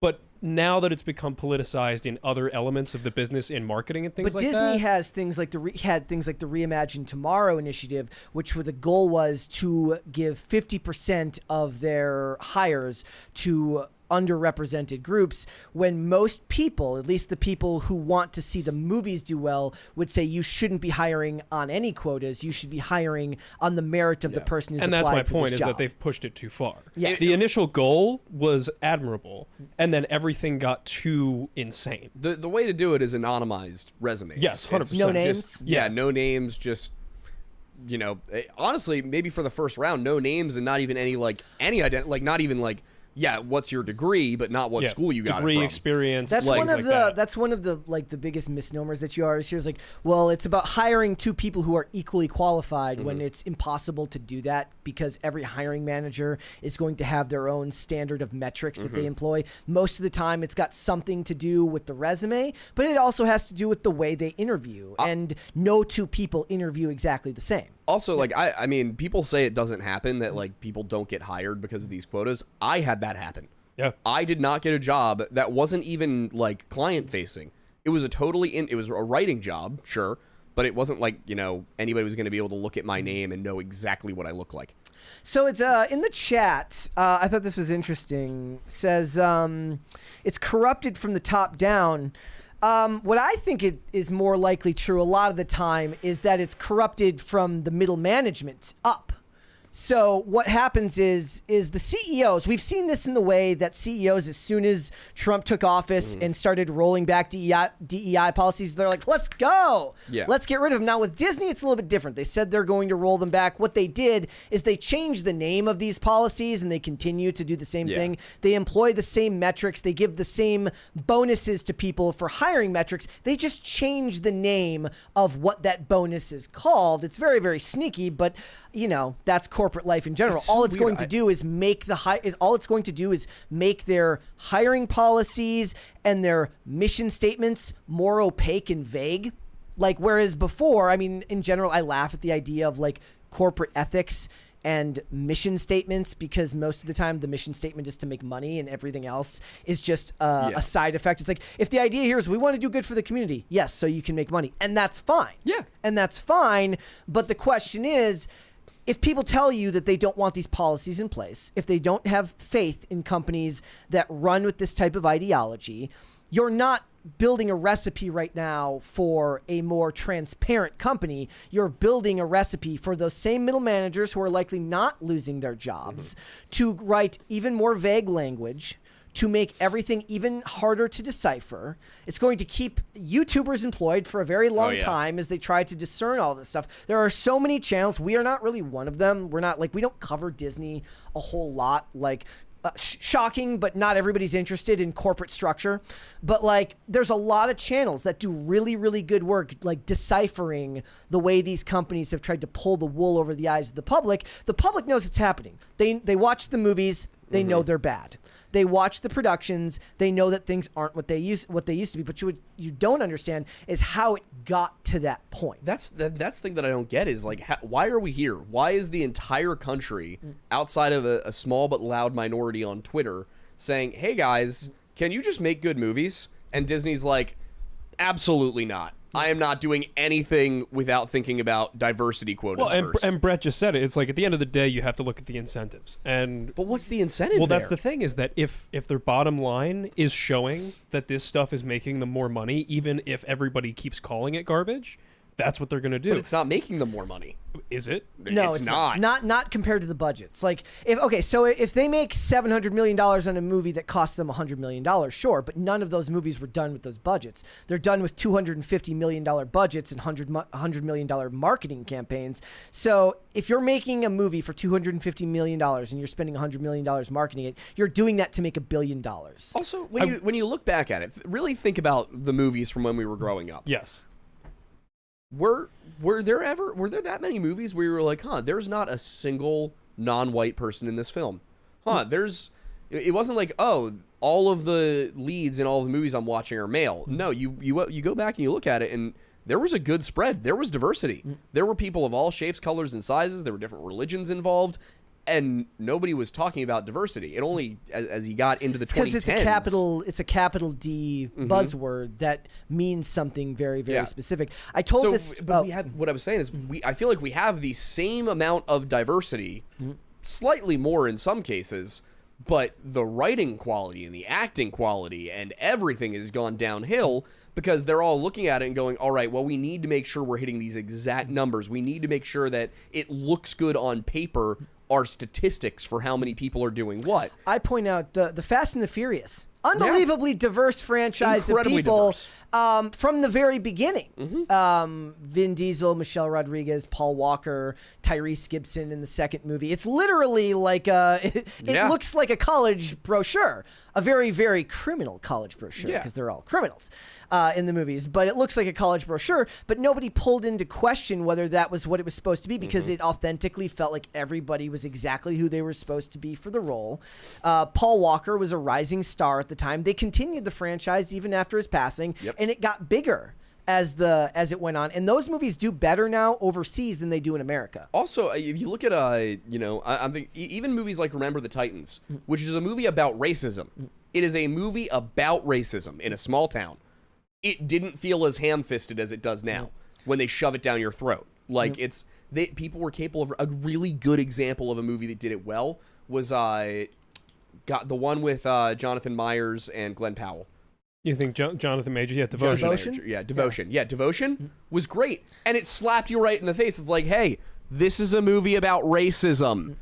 But now that it's become politicized in other elements of the business, in marketing and things like that. But Disney has things like the Reimagine Tomorrow initiative, which the goal was to give 50% of their hires to underrepresented groups, when most people, at least the people who want to see the movies do well, would say you shouldn't be hiring on any quotas. You should be hiring on the merit of the person who's applied for this job. And that's my point, is that they've pushed it too far. Yes. The initial goal was admirable, and then everything got too insane. The way to do it is anonymized resumes. Yes, 100%. No names? No names, just... honestly, maybe for the first round, no names and not even any not even what's your degree, but not what school you got degree, it from. Experience. That's one of the biggest misnomers that you always hear is well, it's about hiring 2 people who are equally qualified, when it's impossible to do that because every hiring manager is going to have their own standard of metrics that they employ. Most of the time it's got something to do with the resume, but it also has to do with the way they interview, and no 2 people interview exactly the same. Also, I mean, people say it doesn't happen, that people don't get hired because of these quotas. I had that happen. Yeah. I did not get a job that wasn't even client facing. It was it was a writing job, sure, but it wasn't anybody was going to be able to look at my name and know exactly what I look like. So it's in the chat. I thought this was interesting. It says it's corrupted from the top down. What I think it is more likely true a lot of the time is that it's corrupted from the middle management up. So what happens is the CEOs, we've seen this in the way that CEOs, as soon as Trump took office and started rolling back DEI policies, they're like, let's go. Yeah. Let's get rid of them. Now with Disney, it's a little bit different. They said they're going to roll them back. What they did is they changed the name of these policies, and they continue to do the same thing. They employ the same metrics. They give the same bonuses to people for hiring metrics. They just change the name of what that bonus is called. It's very, very sneaky, but that's corporate life in general. All it's going to do is make their hiring policies and their mission statements more opaque and vague. Whereas before, I mean, in general, I laugh at the idea of corporate ethics and mission statements, because most of the time the mission statement is to make money and everything else is just a side effect. It's if the idea here is we want to do good for the community, yes, so you can make money, and that's fine. Yeah. And that's fine, but the question is, if people tell you that they don't want these policies in place, if they don't have faith in companies that run with this type of ideology, you're not building a recipe right now for a more transparent company. You're building a recipe for those same middle managers who are likely not losing their jobs to write even more vague language, to make everything even harder to decipher. It's going to keep YouTubers employed for a very long time as they try to discern all this stuff. There are so many channels. We are not really one of them. We're not we don't cover Disney a whole lot. shocking, but not everybody's interested in corporate structure. But like, there's a lot of channels that do really, really good work, like deciphering the way these companies have tried to pull the wool over the eyes of the public. The public knows it's happening. They watch the movies. They know they're bad. They watch the productions. They know that things aren't what they used to be. But you don't understand is how it got to that point. That's the thing that I don't get is like, why are we here? Why is the entire country, outside of a small but loud minority on Twitter, saying, "Hey guys, can you just make good movies?" And Disney's like, "Absolutely not. I am not doing anything without thinking about diversity quotas first." And Brett just said it. It's like at the end of the day, you have to look at the incentives. But what's the incentive? Well, there? that's the thing is that if their bottom line is showing that this stuff is making them more money, even if everybody keeps calling it garbage, that's what they're going to do. But it's not making them more money. Is it? No, it's not. Not compared to the budgets. Like, if they make $700 million on a movie that costs them $100 million, sure, but none of those movies were done with those budgets. They're done with $250 million budgets and $100 million marketing campaigns. So if you're making a movie for $250 million and you're spending $100 million marketing it, you're doing that to make $1 billion. Also, when you look back at it, really think about the movies from when we were growing up. Yes. Were there that many movies where you were like, there's not a single non-white person in this film? It wasn't like, oh, all of the leads in all of the movies I'm watching are male. No, you go back and you look at it, and there was a good spread. There was diversity. There were people of all shapes, colors, and sizes. There were different religions involved. And nobody was talking about diversity. It only, as he got into the 2010s. Because it's a capital D buzzword that means something very, very specific. I told this. But what I was saying is, I feel like we have the same amount of diversity, slightly more in some cases, but the writing quality and the acting quality and everything has gone downhill because they're all looking at it and going, all right, well, we need to make sure we're hitting these exact numbers. We need to make sure that it looks good on paper. Our statistics for how many people are doing what. I point out the Fast and the Furious, unbelievably diverse franchise Incredibly of people diverse. From the very beginning. Vin Diesel, Michelle Rodriguez, Paul Walker, Tyrese Gibson in the second movie. It's literally like it looks like a college brochure, a very, very criminal college brochure because they're all criminals in the movies. But it looks like a college brochure, but nobody pulled into question whether that was what it was supposed to be because it authentically felt like everybody was exactly who they were supposed to be for the role. Paul Walker was a rising star at the time. They continued the franchise even after his passing, and it got bigger as it went on. And those movies do better now overseas than they do in America. Also, if you look at I'm thinking even movies like Remember the Titans, which is a movie about racism. It is a movie about racism in a small town. It didn't feel as ham-fisted as it does now when they shove it down your throat. Like people were capable of a really good example of a movie that did it well was the one with Jonathan Myers and Glenn Powell. You think Jonathan Major? Yeah, Devotion. Devotion. Yeah, Devotion was great. And it slapped you right in the face. It's like, hey, this is a movie about racism.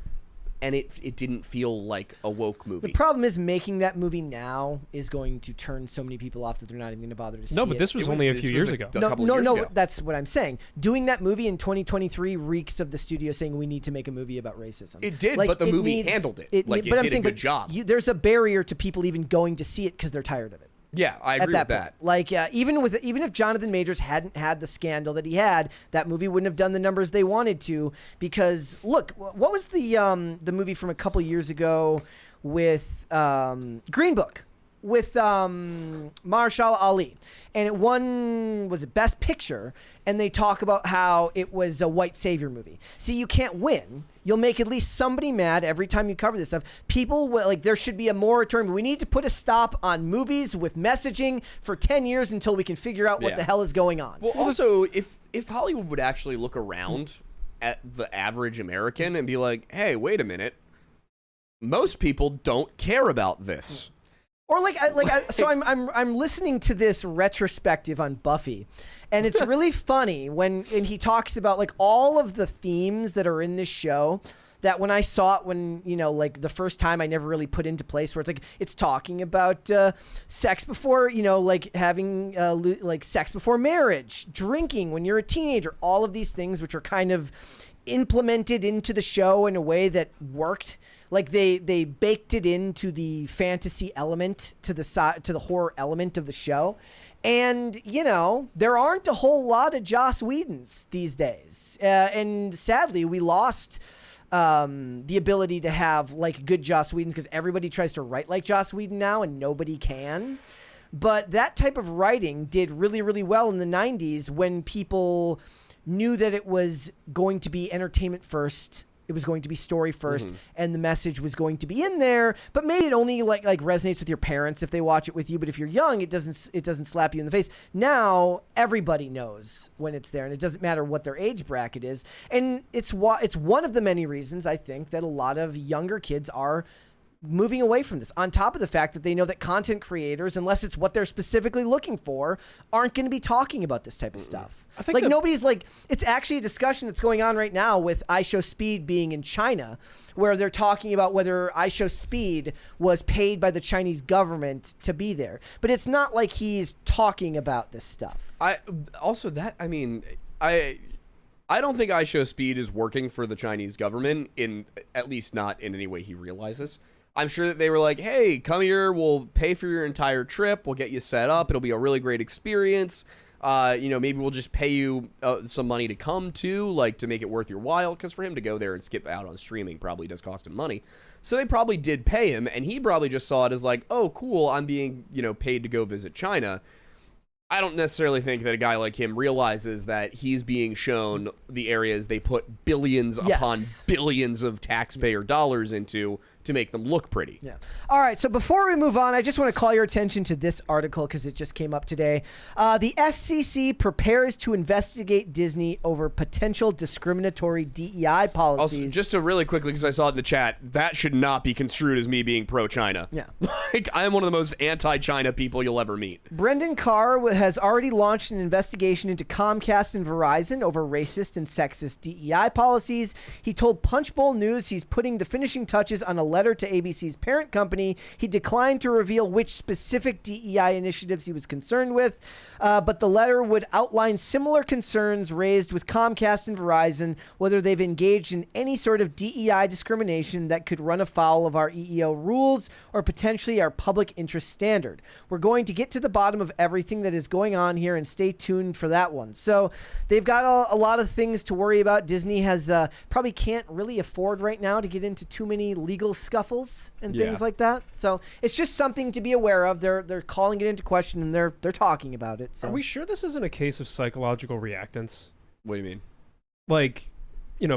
And it didn't feel like a woke movie. The problem is making that movie now is going to turn so many people off that they're not even going to bother to see it. No, but this was only a few years ago. No, that's what I'm saying. Doing that movie in 2023 reeks of the studio saying we need to make a movie about racism. It did, but the movie handled it. It did a good job. There's a barrier to people even going to see it because they're tired of it. Yeah, I agree with that. Like, even if Jonathan Majors hadn't had the scandal that he had, that movie wouldn't have done the numbers they wanted to. Because look, what was the movie from a couple years ago with Green Book with Mahershala Ali, and it won, was it Best Picture? And they talk about how it was a white savior movie. See, you can't win. You'll make at least somebody mad every time you cover this stuff. People there should be a moratorium. We need to put a stop on movies with messaging for 10 years until we can figure out what the hell is going on. Well, also, if Hollywood would actually look around at the average American and be like, hey, wait a minute, most people don't care about this. Or so I'm listening to this retrospective on Buffy, and it's really funny when he talks about like all of the themes that are in this show that when I saw it like the first time I never really put into place, where it's like it's talking about sex before like having like sex before marriage, drinking when you're a teenager, all of these things which are kind of implemented into the show in a way that worked. Like they baked it into the fantasy element, to the horror element of the show. And, you know, there aren't a whole lot of Joss Whedons these days. And sadly, we lost the ability to have like good Joss Whedons because everybody tries to write like Joss Whedon now and nobody can. But that type of writing did really, really well in the 90s when people knew that it was going to be entertainment first. It was going to be story first, and the message was going to be in there. But maybe it only like resonates with your parents if they watch it with you. But if you're young, it doesn't slap you in the face. Now everybody knows when it's there, and it doesn't matter what their age bracket is. And it's one of the many reasons I think that a lot of younger kids are moving away from this, on top of the fact that they know that content creators, unless it's what they're specifically looking for, aren't going to be talking about this type of stuff. I think nobody's like, it's actually a discussion that's going on right now with iShowSpeed being in China, where they're talking about whether iShowSpeed was paid by the Chinese government to be there. But it's not like he's talking about this stuff. I don't think iShowSpeed is working for the Chinese government, at least not in any way he realizes. I'm sure that they were like, hey, come here, we'll pay for your entire trip, we'll get you set up, it'll be a really great experience. Maybe we'll just pay you some money to come to, like, to make it worth your while, because for him to go there and skip out on streaming probably does cost him money. So they probably did pay him, and he probably just saw it as like, oh, cool, I'm being, paid to go visit China. I don't necessarily think that a guy like him realizes that he's being shown the areas they put billions upon billions of taxpayer dollars into to make them look pretty. Yeah. All right. So before we move on, I just want to call your attention to this article because it just came up today. The FCC prepares to investigate Disney over potential discriminatory DEI policies. Also, just to really quickly, because I saw it in the chat, that should not be construed as me being pro-China. Yeah. Like, I'm one of the most anti-China people you'll ever meet. Brendan Carr has already launched an investigation into Comcast and Verizon over racist and sexist DEI policies. He told Punchbowl News he's putting the finishing touches on a letter to ABC's parent company. He declined to reveal which specific DEI initiatives he was concerned with, but the letter would outline similar concerns raised with Comcast and Verizon, whether they've engaged in any sort of DEI discrimination that could run afoul of our EEO rules or potentially our public interest standard. We're going to get to the bottom of everything that is going on here, and stay tuned for that one. So they've got a lot of things to worry about. Disney has probably can't really afford right now to get into too many legal scuffles and things like that. So it's just something to be aware of. They're calling it into question, and they're talking about it. So are we sure this isn't a case of psychological reactance? What do you mean? Like,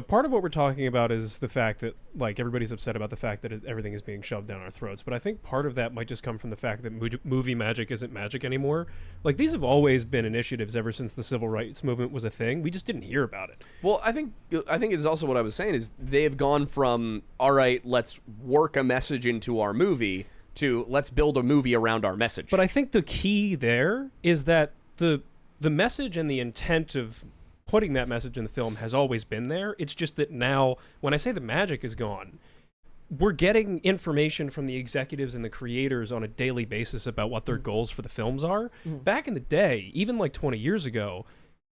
part of what we're talking about is the fact that, like, everybody's upset about the fact that everything is being shoved down our throats. But I think part of that might just come from the fact that movie magic isn't magic anymore. Like, these have always been initiatives ever since the civil rights movement was a thing. We just didn't hear about it. Well, I think it's also what I was saying is they've gone from, all right, let's work a message into our movie to let's build a movie around our message. But I think the key there is that the message and the intent of putting that message in the film has always been there. It's just that now, when I say the magic is gone, we're getting information from the executives and the creators on a daily basis about what their goals for the films are. Back in the day, even like 20 years ago,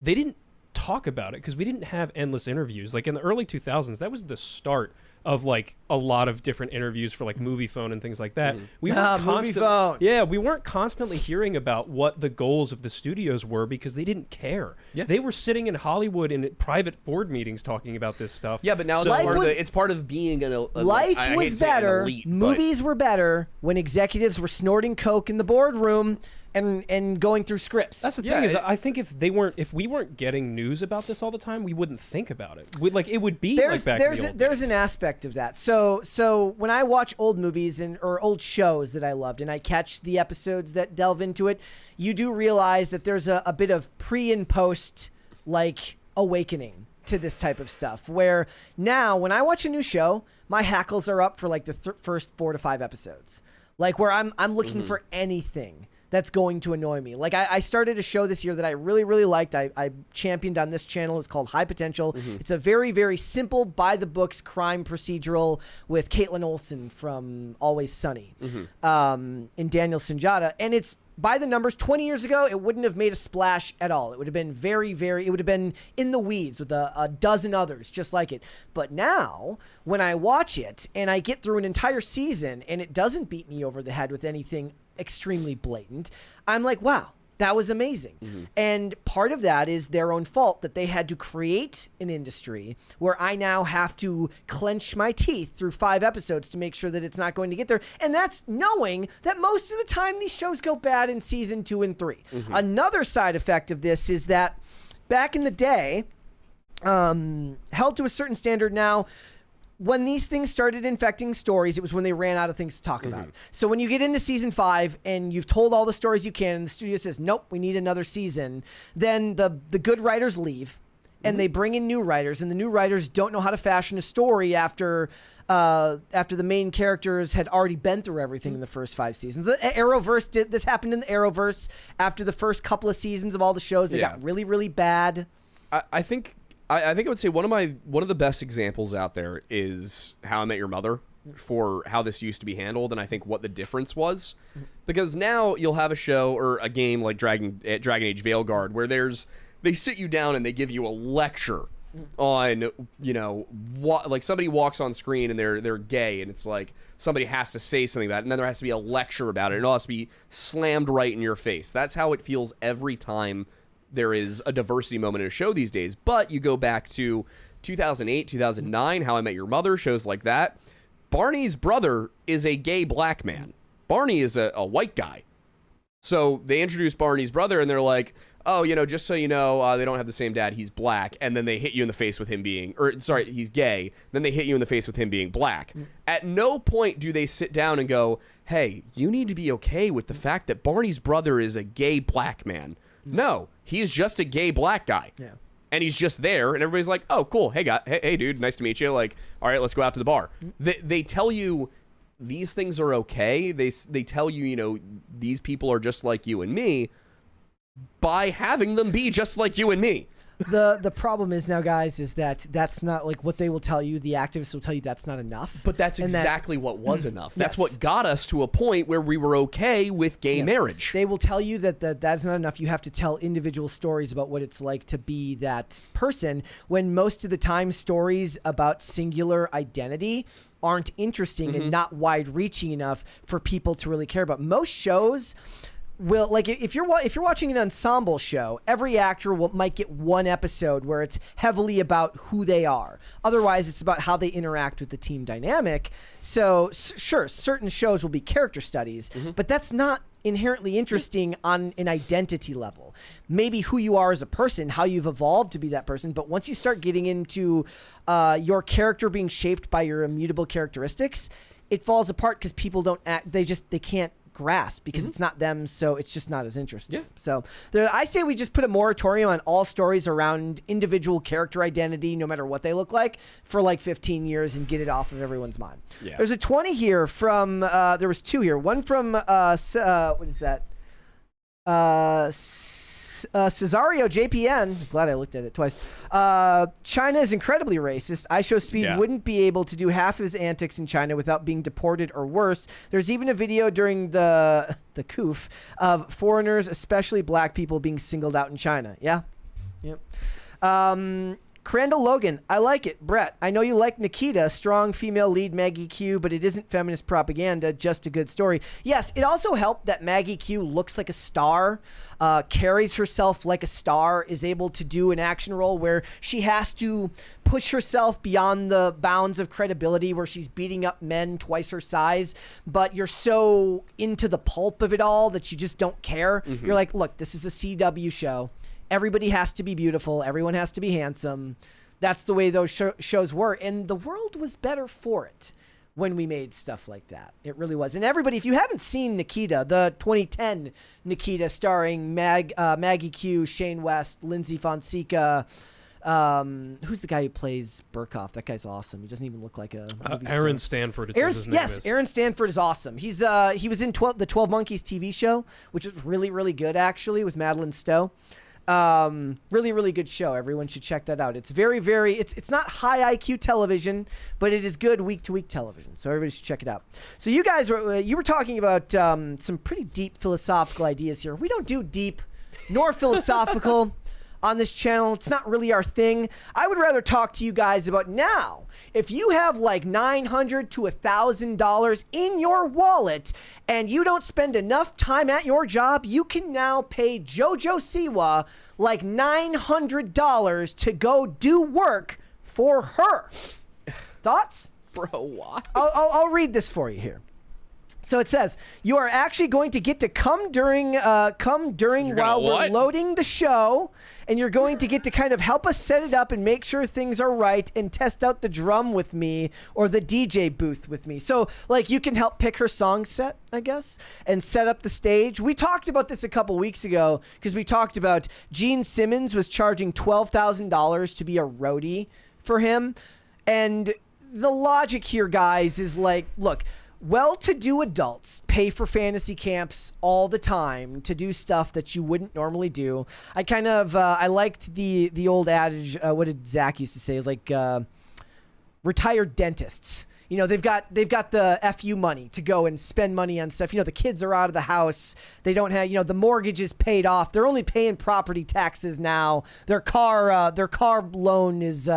they didn't talk about it because we didn't have endless interviews. Like in the early 2000s, that was the start of like a lot of different interviews for like Movie Phone and things like that. We weren't Movie Phone. Yeah, we weren't constantly hearing about what the goals of the studios were because they didn't care. Yeah. They were sitting in Hollywood in private board meetings talking about this stuff. Yeah, but now it's part of being life was better. Movies were better when executives were snorting coke in the boardroom and going through scripts. That's the thing is, I think if we weren't getting news about this all the time, we wouldn't think about it. It would be like back in the old There's days. an aspect of that. So when I watch old movies or old shows that I loved, and I catch the episodes that delve into it, you do realize that there's a bit of pre and post like awakening to this type of stuff. Where now when I watch a new show, my hackles are up for like the first 4 to 5 episodes. Like where I'm looking for anything that's going to annoy me. Like I started a show this year that I really, really liked. I championed on this channel. It's called High Potential. It's a very, very simple, by-the-books crime procedural with Caitlin Olsen from Always Sunny and Daniel Sunjata. And it's by the numbers, 20 years ago, it wouldn't have made a splash at all. It would have been it would have been in the weeds with a dozen others just like it. But now, when I watch it and I get through an entire season and it doesn't beat me over the head with anything extremely blatant, I'm like, wow. That was amazing. And part of that is their own fault that they had to create an industry where I now have to clench my teeth through 5 episodes to make sure that it's not going to get there. And that's knowing that most of the time these shows go bad in season 2 and 3. Another side effect of this is that back in the day, held to a certain standard now, when these things started infecting stories, it was when they ran out of things to talk about. So when you get into season 5 and you've told all the stories you can and the studio says, nope, we need another season, then the good writers leave and they bring in new writers, and the new writers don't know how to fashion a story after the main characters had already been through everything in the first 5 seasons. The Arrowverse this happened in the Arrowverse after the first couple of seasons of all the shows. They got really, really bad. I think I would say one of the best examples out there is How I Met Your Mother for how this used to be handled, and I think what the difference was. Because now you'll have a show or a game like Dragon Age Veilguard where they sit you down and they give you a lecture on, what, like somebody walks on screen and they're gay, and it's like somebody has to say something about it, and then there has to be a lecture about it, and it all has to be slammed right in your face. That's how it feels every time there is a diversity moment in a show these days. But you go back to 2008, 2009, How I Met Your Mother, shows like that. Barney's brother is a gay black man. Barney is a white guy. So they introduce Barney's brother and they're like, oh, just so you know, they don't have the same dad. He's black. And then they hit you in the face with him he's gay. Then they hit you in the face with him being black. At no point do they sit down and go, hey, you need to be okay with the fact that Barney's brother is a gay black man. No, he's just a gay black guy. Yeah. And he's just there, and everybody's like, oh, cool. Hey, dude, nice to meet you. Like, all right, let's go out to the bar. They tell you these things are okay. They tell you, these people are just like you and me by having them be just like you and me. The problem is now, guys, is that's not like what they will tell you. The activists will tell you that's not enough. But that's exactly what was enough. That's what got us to a point where we were okay with gay marriage. They will tell you that's not enough. You have to tell individual stories about what it's like to be that person, when most of the time stories about singular identity aren't interesting and not wide-reaching enough for people to really care about. Most shows will, like, if you're watching an ensemble show, every actor might get one episode where it's heavily about who they are. Otherwise, it's about how they interact with the team dynamic. So sure, certain shows will be character studies, but that's not inherently interesting on an identity level. Maybe who you are as a person, how you've evolved to be that person. But once you start getting into your character being shaped by your immutable characteristics, it falls apart because people don't act. They can't grasp because it's not them, so it's just not as interesting. So I say we just put a moratorium on all stories around individual character identity, no matter what they look like, for like 15 years and get it off of everyone's mind. There's a 20 here from there was 2 here, one from what is that, Cesario JPN. Glad I looked at it twice. China is incredibly racist. IShowSpeed wouldn't be able to do half his antics in China without being deported or worse. There's even a video during the COOF of foreigners, especially black people, being singled out in China. Crandall Logan, I like it. Brett, I know you like Nikita, strong female lead Maggie Q, but it isn't feminist propaganda, just a good story. Yes, it also helped that Maggie Q looks like a star, carries herself like a star, is able to do an action role where she has to push herself beyond the bounds of credibility, where she's beating up men twice her size, but you're so into the pulp of it all that you just don't care. You're like, look, this is a CW show. Everybody has to be beautiful. Everyone has to be handsome. That's the way those shows were. And the world was better for it when we made stuff like that. It really was. And everybody, if you haven't seen Nikita, the 2010 Nikita starring Maggie Q, Shane West, Lindsay Fonseca, who's the guy who plays Burkhoff? That guy's awesome. He doesn't even look like a movie Aaron star. Stanford. Aaron Stanford is awesome. He was in the 12 Monkeys TV show, which is really, really good, actually, with Madeline Stowe. Really, really good show. Everyone should check that out. It's very, very, it's not high IQ television, but it is good week-to-week television. So everybody should check it out. So you guys were talking about some pretty deep philosophical ideas here. We don't do deep nor philosophical on this channel. It's not really our thing. I would rather talk to you guys about now. If you have like $900 to $1,000 in your wallet and you don't spend enough time at your job, you can now pay Jojo Siwa like $900 to go do work for her. Thoughts? Bro, why? I'll read this for you here. So it says, you are actually going to get to come during while we're loading the show, and you're going to get to kind of help us set it up and make sure things are right and test out the drum with me or the DJ booth with me. So like you can help pick her song set, I guess, and set up the stage. We talked about this a couple weeks ago because we talked about Gene Simmons was charging $12,000 to be a roadie for him. And the logic here, guys, is like, look, well-to-do adults pay for fantasy camps all the time to do stuff that you wouldn't normally do. I kind of I liked the old adage. What did Zach used to say? Like retired dentists. You know, they've got the FU money to go and spend money on stuff. You know, the kids are out of the house. They don't have, you know, the mortgage is paid off. They're only paying property taxes now. Their car loan is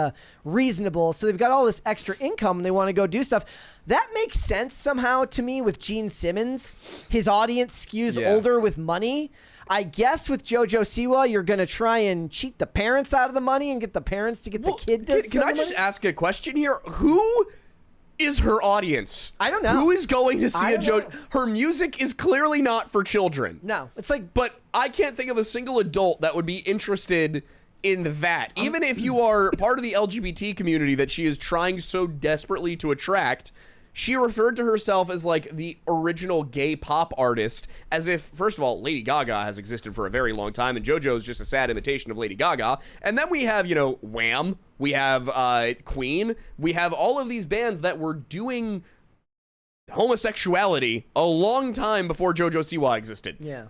reasonable. So they've got all this extra income and they want to go do stuff. That makes sense somehow to me with Gene Simmons. His audience skews older with money. I guess with Jojo Siwa, you're going to try and cheat the parents out of the money and get the parents to get the kid to Can I just ask a question here? Who is her audience? I don't know. Who is going to see a JoJo? Her music is clearly not for children. No, it's like... But I can't think of a single adult that would be interested in that. Even if you are part of the LGBT community that she is trying so desperately to attract, she referred to herself as like the original gay pop artist, as if, first of all, Lady Gaga has existed for a very long time, and JoJo is just a sad imitation of Lady Gaga. And then we have, you know, Wham, we have Queen, we have all of these bands that were doing homosexuality a long time before Jojo Siwa existed. Yeah.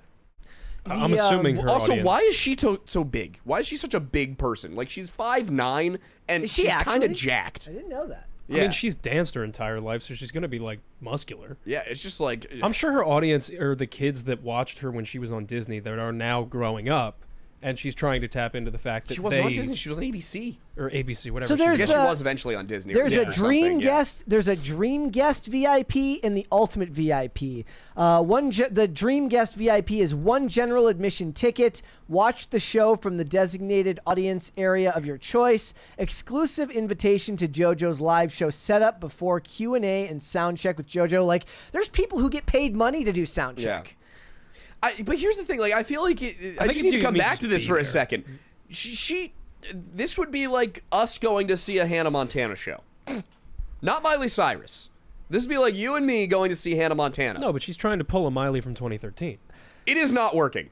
I'm assuming her also, audience. why is she so big? Why is she such a big person? Like, she's 5'9", and she's kind of jacked. I didn't know that. I mean, she's danced her entire life, so she's going to be, like, muscular. Yeah, it's just like... I'm sure her audience are the kids that watched her when she was on Disney that are now growing up, and she's trying to tap into the fact that she wasn't on Disney, she was on ABC. Or ABC, whatever. So there's I guess she was eventually on Disney. There's a dream guest. There's a dream guest VIP and the ultimate VIP. The dream guest VIP is one general admission ticket. Watch the show from the designated audience area of your choice. Exclusive invitation to JoJo's live show setup before Q&A and sound check with JoJo. Like, there's people who get paid money to do sound check. But here's the thing. Like, I feel like I just need to come back to this for a second. This would be like us going to see a Hannah Montana show. Not Miley Cyrus. This would be like you and me going to see Hannah Montana. No, but she's trying to pull a Miley from 2013. It is not working.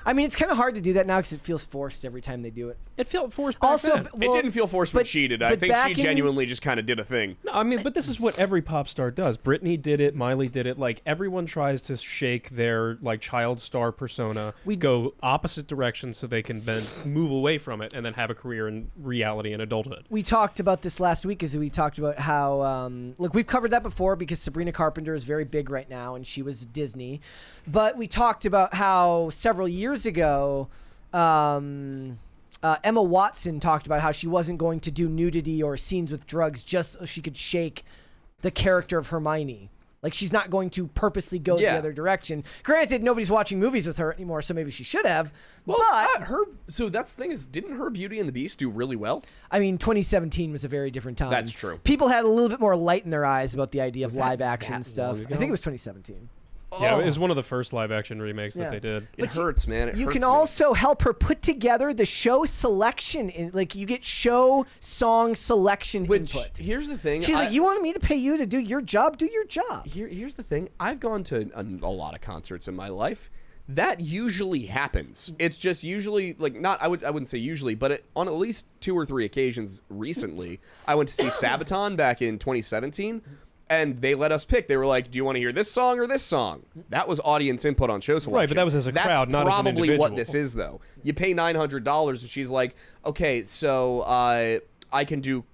I mean, it's kind of hard to do that now because it feels forced every time they do it. It felt forced back then. It didn't feel forced when she did. I think she genuinely just kind of did a thing. No, I mean, but this is what every pop star does. Britney did it. Miley did it. Like, everyone tries to shake their, like, child star persona. We go opposite directions so they can then move away from it and then have a career in reality and adulthood. We talked about this last week as we talked about how, look, we've covered that before because Sabrina Carpenter is very big right now and she was Disney. But we talked about how several years ago, Emma Watson talked about how she wasn't going to do nudity or scenes with drugs just so she could shake the character of Hermione. Like, she's not going to purposely go the other direction. Granted, nobody's watching movies with her anymore, so maybe she should have. Well, but so that's the thing is, didn't her Beauty and the Beast do really well? I mean, 2017 was a very different time. That's true. People had a little bit more light in their eyes about the idea of live action stuff. I think it was 2017. Yeah, it was one of the first live action remakes that they did. It hurts, man. It you hurts can me. also help her put together the show selection. Like, you get show song selection input. Here's the thing. She's like, you wanted me to pay you to do your job? Do your job. Here's the thing. I've gone to a lot of concerts in my life. That usually happens. It's just usually, like, I wouldn't say usually, but on at least 2 or 3 occasions recently, I went to see Sabaton back in 2017. And they let us pick. They were like, do you want to hear this song or this song? That was audience input on show selection. Right, but that was as a crowd, not as an individual. That's probably what this is, though. You pay $900, and she's like, okay, so I can do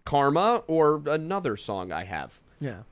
Karma or another song I have. Yeah.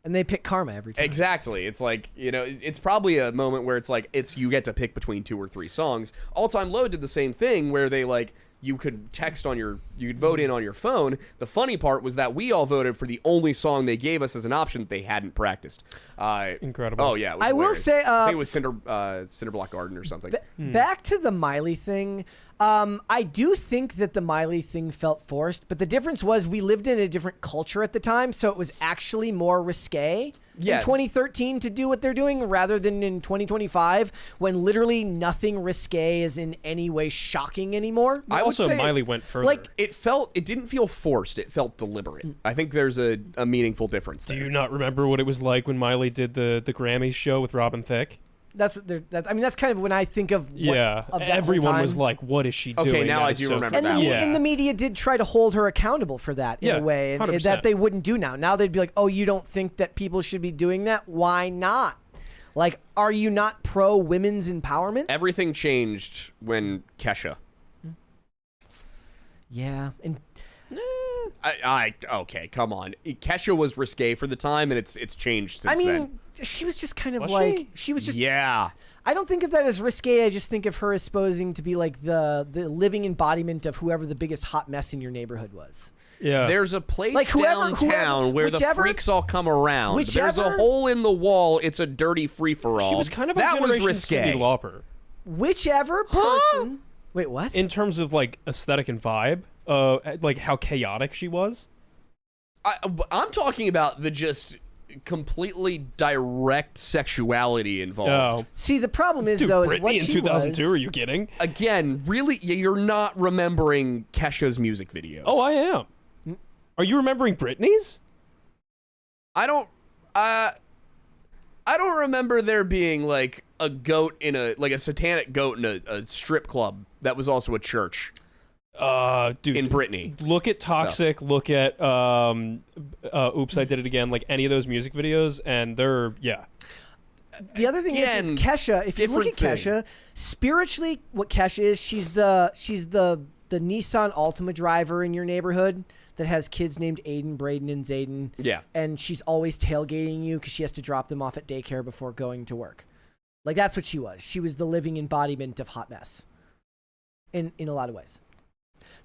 And they pick Karma every time. Exactly. It's like, it's probably a moment where it's like, you get to pick between 2 or 3 songs. All Time Low did the same thing where they like, you could you could vote in on your phone. The funny part was that we all voted for the only song they gave us as an option that they hadn't practiced. Incredible. Oh yeah, it was I will hilarious. say, I think it was Cinderblock Garden or something. Back to the Miley thing. I do think that the Miley thing felt forced, but the difference was we lived in a different culture at the time, so it was actually more risque in 2013 to do what they're doing rather than in 2025 when literally nothing risque is in any way shocking anymore. I would say Miley went further. Like, it didn't feel forced. It felt deliberate. I think there's a meaningful difference there. Do you not remember what it was like when Miley did the Grammys show with Robin Thicke? that's kind of when I think of what, of that everyone whole was time. like, "What is she doing?" Okay, now That I is do so remember And funny. the, and the media did try to hold her accountable for that in a way, and 100%. that they wouldn't do now. Now they'd be like, "Oh, you don't think that people should be doing that? Why not? Like, are you not pro women's empowerment?" Everything changed when Kesha. Yeah, and Okay, come on. Kesha was risque for the time, and it's changed since I mean, then. she was just kind of Was like she was just. Yeah. I don't think of that as risque. I just think of her as posing to be like the living embodiment of whoever the biggest hot mess in your neighborhood was. Yeah. There's a place Like downtown where the freaks all come around. There's a hole in the wall. It's a dirty free-for-all. She was kind of a that was generation risque. Cyndi Lauper. Whichever person. Wait, what? In terms of like aesthetic and vibe, like how chaotic she was. I'm talking about the just completely direct sexuality involved. Oh. See, the problem is Dude, though is Britney what in she 2002. was. Are you kidding? Again, really, you're not remembering Kesha's music videos. Oh, I am. Are you remembering Britney's? I don't remember there being like a goat in a satanic goat in a strip club that was also a church. Dude, in Britney. Look at Toxic, look at Oops, I Did It Again, like any of those music videos, and they're The other thing is Kesha. If you look at Kesha, spiritually, what Kesha is, she's the Nissan Altima driver in your neighborhood that has kids named Aiden, Braden, and Zayden. Yeah. And she's always tailgating you because she has to drop them off at daycare before going to work. Like, that's what she was. She was the living embodiment of hot mess. In a lot of ways.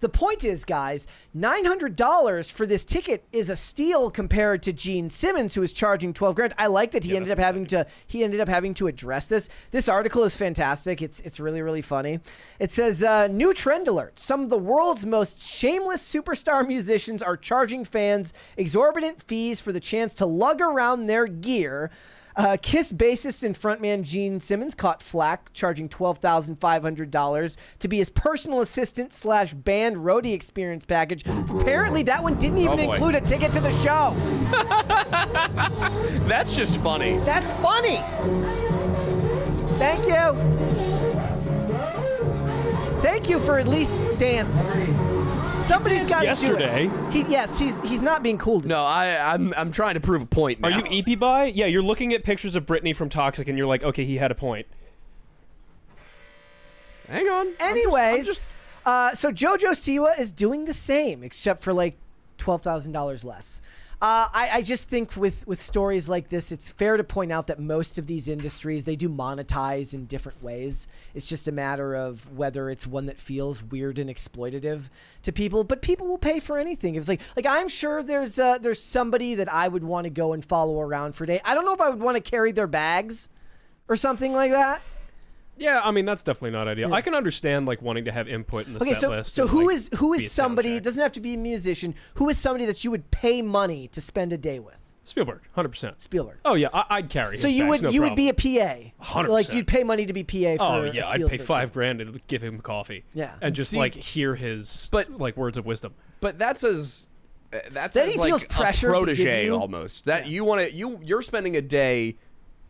The point is, guys, $900 for this ticket is a steal compared to Gene Simmons, who is charging $12,000. I like that he ended up having to address this. This article is fantastic. It's really, really funny. It says, new trend alert. Some of the world's most shameless superstar musicians are charging fans exorbitant fees for the chance to lug around their gear. Kiss bassist and frontman Gene Simmons caught flack, charging $12,500 to be his personal assistant / band roadie experience package. Apparently, that one didn't even include a ticket to the show. That's just funny. That's funny. Thank you. Thank you for at least dancing. Somebody's got to do it. He's not being cool today. No, I'm trying to prove a point now. Are you EP by? Yeah, you're looking at pictures of Britney from Toxic, and you're like, okay, he had a point. Hang on. Anyways, so Jojo Siwa is doing the same, except for like $12,000 less. I just think with stories like this, it's fair to point out that most of these industries, they do monetize in different ways. It's just a matter of whether it's one that feels weird and exploitative to people, but people will pay for anything. It's like I'm sure there's somebody that I would want to go and follow around for a day. I don't know if I would want to carry their bags or something like that. Yeah, I mean, that's definitely not ideal. I can understand like wanting to have input in the set list. So and, who like, is somebody, it doesn't have to be a musician, who is somebody that you would pay money to spend a day with? Spielberg, 100%. Spielberg. Oh yeah, I'd carry his So you bags, would no would be a problem. PA. 100%. Like you'd pay money to be PA for Oh a yeah, I'd pay Spielberg $5,000 to give him coffee. Yeah. And just like hear his like words of wisdom. But that's Then he like feels a pressure to give protege you- almost. That you're spending a day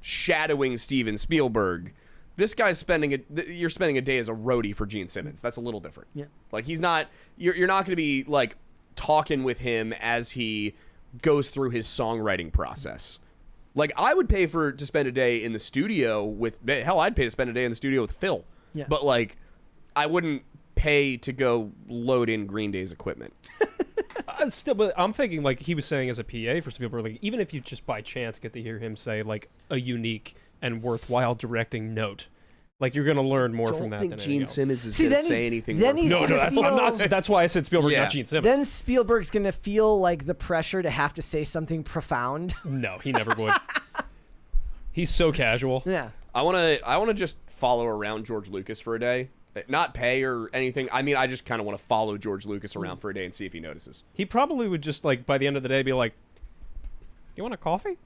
shadowing Steven Spielberg. This guy's you're spending a day as a roadie for Gene Simmons. That's a little different. Yeah. Like he's not. You're not going to be like talking with him as he goes through his songwriting process. Like, I would pay to spend a day in the studio with, hell, I'd pay to spend a day in the studio with Phil. Yeah. But, like, I wouldn't pay to go load in Green Day's equipment. Still, but I'm thinking, like he was saying as a PA for Spielberg, like, even if you just by chance get to hear him say, like, a unique and worthwhile directing note, like, you're going to learn more from that than anything else. Simmons is See, going to then say he's- anything then worth he's it. gonna That's why I said Spielberg, Yeah. not Gene Simmons. Then Spielberg's gonna feel like the pressure to have to say something profound. No, he never would. He's so casual. Yeah. I want to just follow around George Lucas for a day. Not pay or anything. I mean, I just kind of want to follow George Lucas around for a day and see if he notices. He probably would just, like, by the end of the day, be like, "You want a coffee?"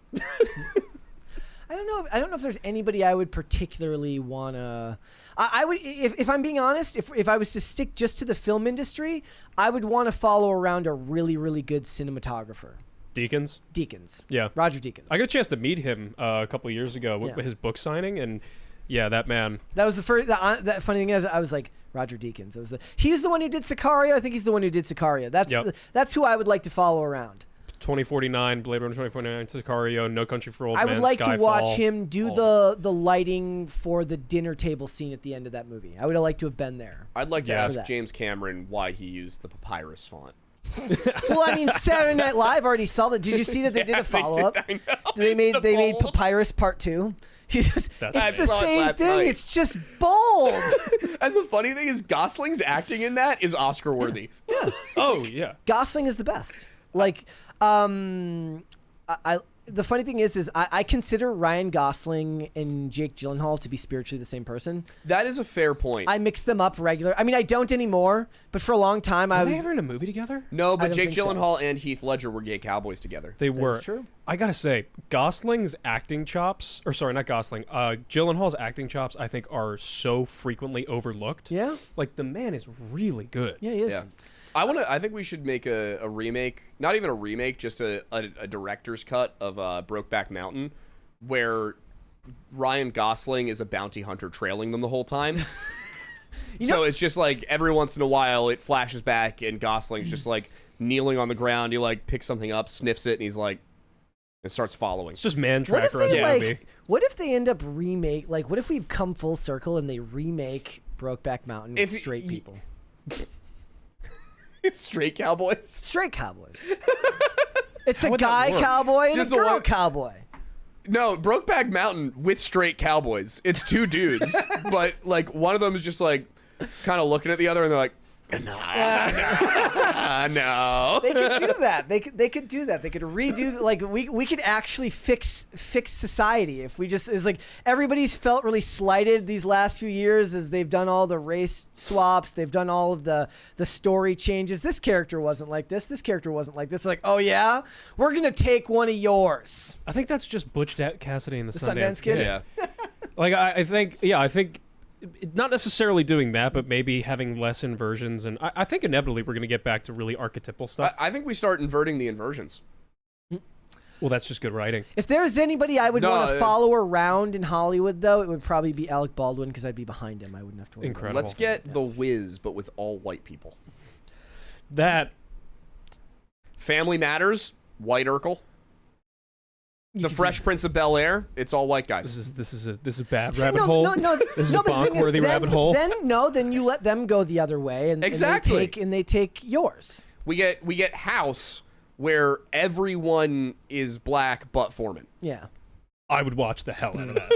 I don't know if there's anybody I would particularly wanna. I would, if I'm being honest, if I was to stick just to the film industry, I would want to follow around a really, really good cinematographer. Deakins. Yeah. Roger Deakins. I got a chance to meet him a couple of years ago with his book signing, and yeah, that man. That was the first. That funny thing is, I was like Roger Deakins. He's the one who did Sicario. I think he's the one who did Sicario. That's who I would like to follow around. 2049, Blade Runner 2049, Sicario, No Country for Old Men, I would like Skyfall, to watch him do the lighting for the dinner table scene at the end of that movie. I would have liked to have been there. I'd like to For ask that. James Cameron why he used the papyrus font. Well, I mean, Saturday Night Live already saw that. Did you see that they did a follow up? I know. They made bold. Papyrus Part 2. It's I the saw it same last thing. night. It's just bold. And the funny thing is, Gosling's acting in that is Oscar worthy. Yeah. Oh, yeah. Gosling is the best. Like, the funny thing is I consider Ryan Gosling and Jake Gyllenhaal to be spiritually the same person. That is a fair point. I mix them up regular. I mean, I don't anymore, but for a long time Were they ever in a movie together? No, I but don't Jake think so. Gyllenhaal and Heath Ledger were gay cowboys together. They were. true. I gotta say, Gosling's acting chops, or sorry, not Gosling, Gyllenhaal's acting chops, I think, are so frequently overlooked. Yeah. Like, the man is really good. Yeah, he is. Yeah. I think we should make a remake, not even a remake, just a director's cut of Brokeback Mountain, where Ryan Gosling is a bounty hunter trailing them the whole time. So it's just like every once in a while it flashes back and Gosling's just like kneeling on the ground. He like picks something up, sniffs it, and he's like, it starts following. It's just Man What if Tracker as they a movie. what if they end up remake? Like, what if we've come full circle and they remake Brokeback Mountain with If straight people? It's straight cowboys. Straight cowboys. It's a would that guy work? cowboy and Just a the girl one- cowboy. No, Brokeback Mountain with straight cowboys. It's two dudes, but like one of them is just like kind of looking at the other, and they're like, no. They could do that. They could do that. They could redo, like, we could actually fix society if we just, it's like everybody's felt really slighted these last few years as they've done all the race swaps, they've done all of the story changes. This character wasn't like this character wasn't like this. Like, oh yeah, we're gonna take one of yours. I think that's just Butch Cassidy and the Sundance Sundance Kid? Kid. Yeah. Like, I think not necessarily doing that, but maybe having less inversions. And I think inevitably we're going to get back to really archetypal stuff. I think we start inverting the inversions. Well, that's just good writing. If there's anybody I would No, want to it's- follow around in Hollywood, though, it would probably be Alec Baldwin because I'd be behind him. I wouldn't have to worry. Incredible. Let's get The Wiz, but with all white people. That Family Matters, white Urkel. The Fresh Prince of Bel-Air, it's all white guys. this is a bad See, rabbit hole. No, This is no, a but the thing is, bonk-worthy rabbit hole. Then you let them go the other way, and Exactly. and they take yours. We get House, where everyone is black but Foreman. Yeah, I would watch the hell out of that.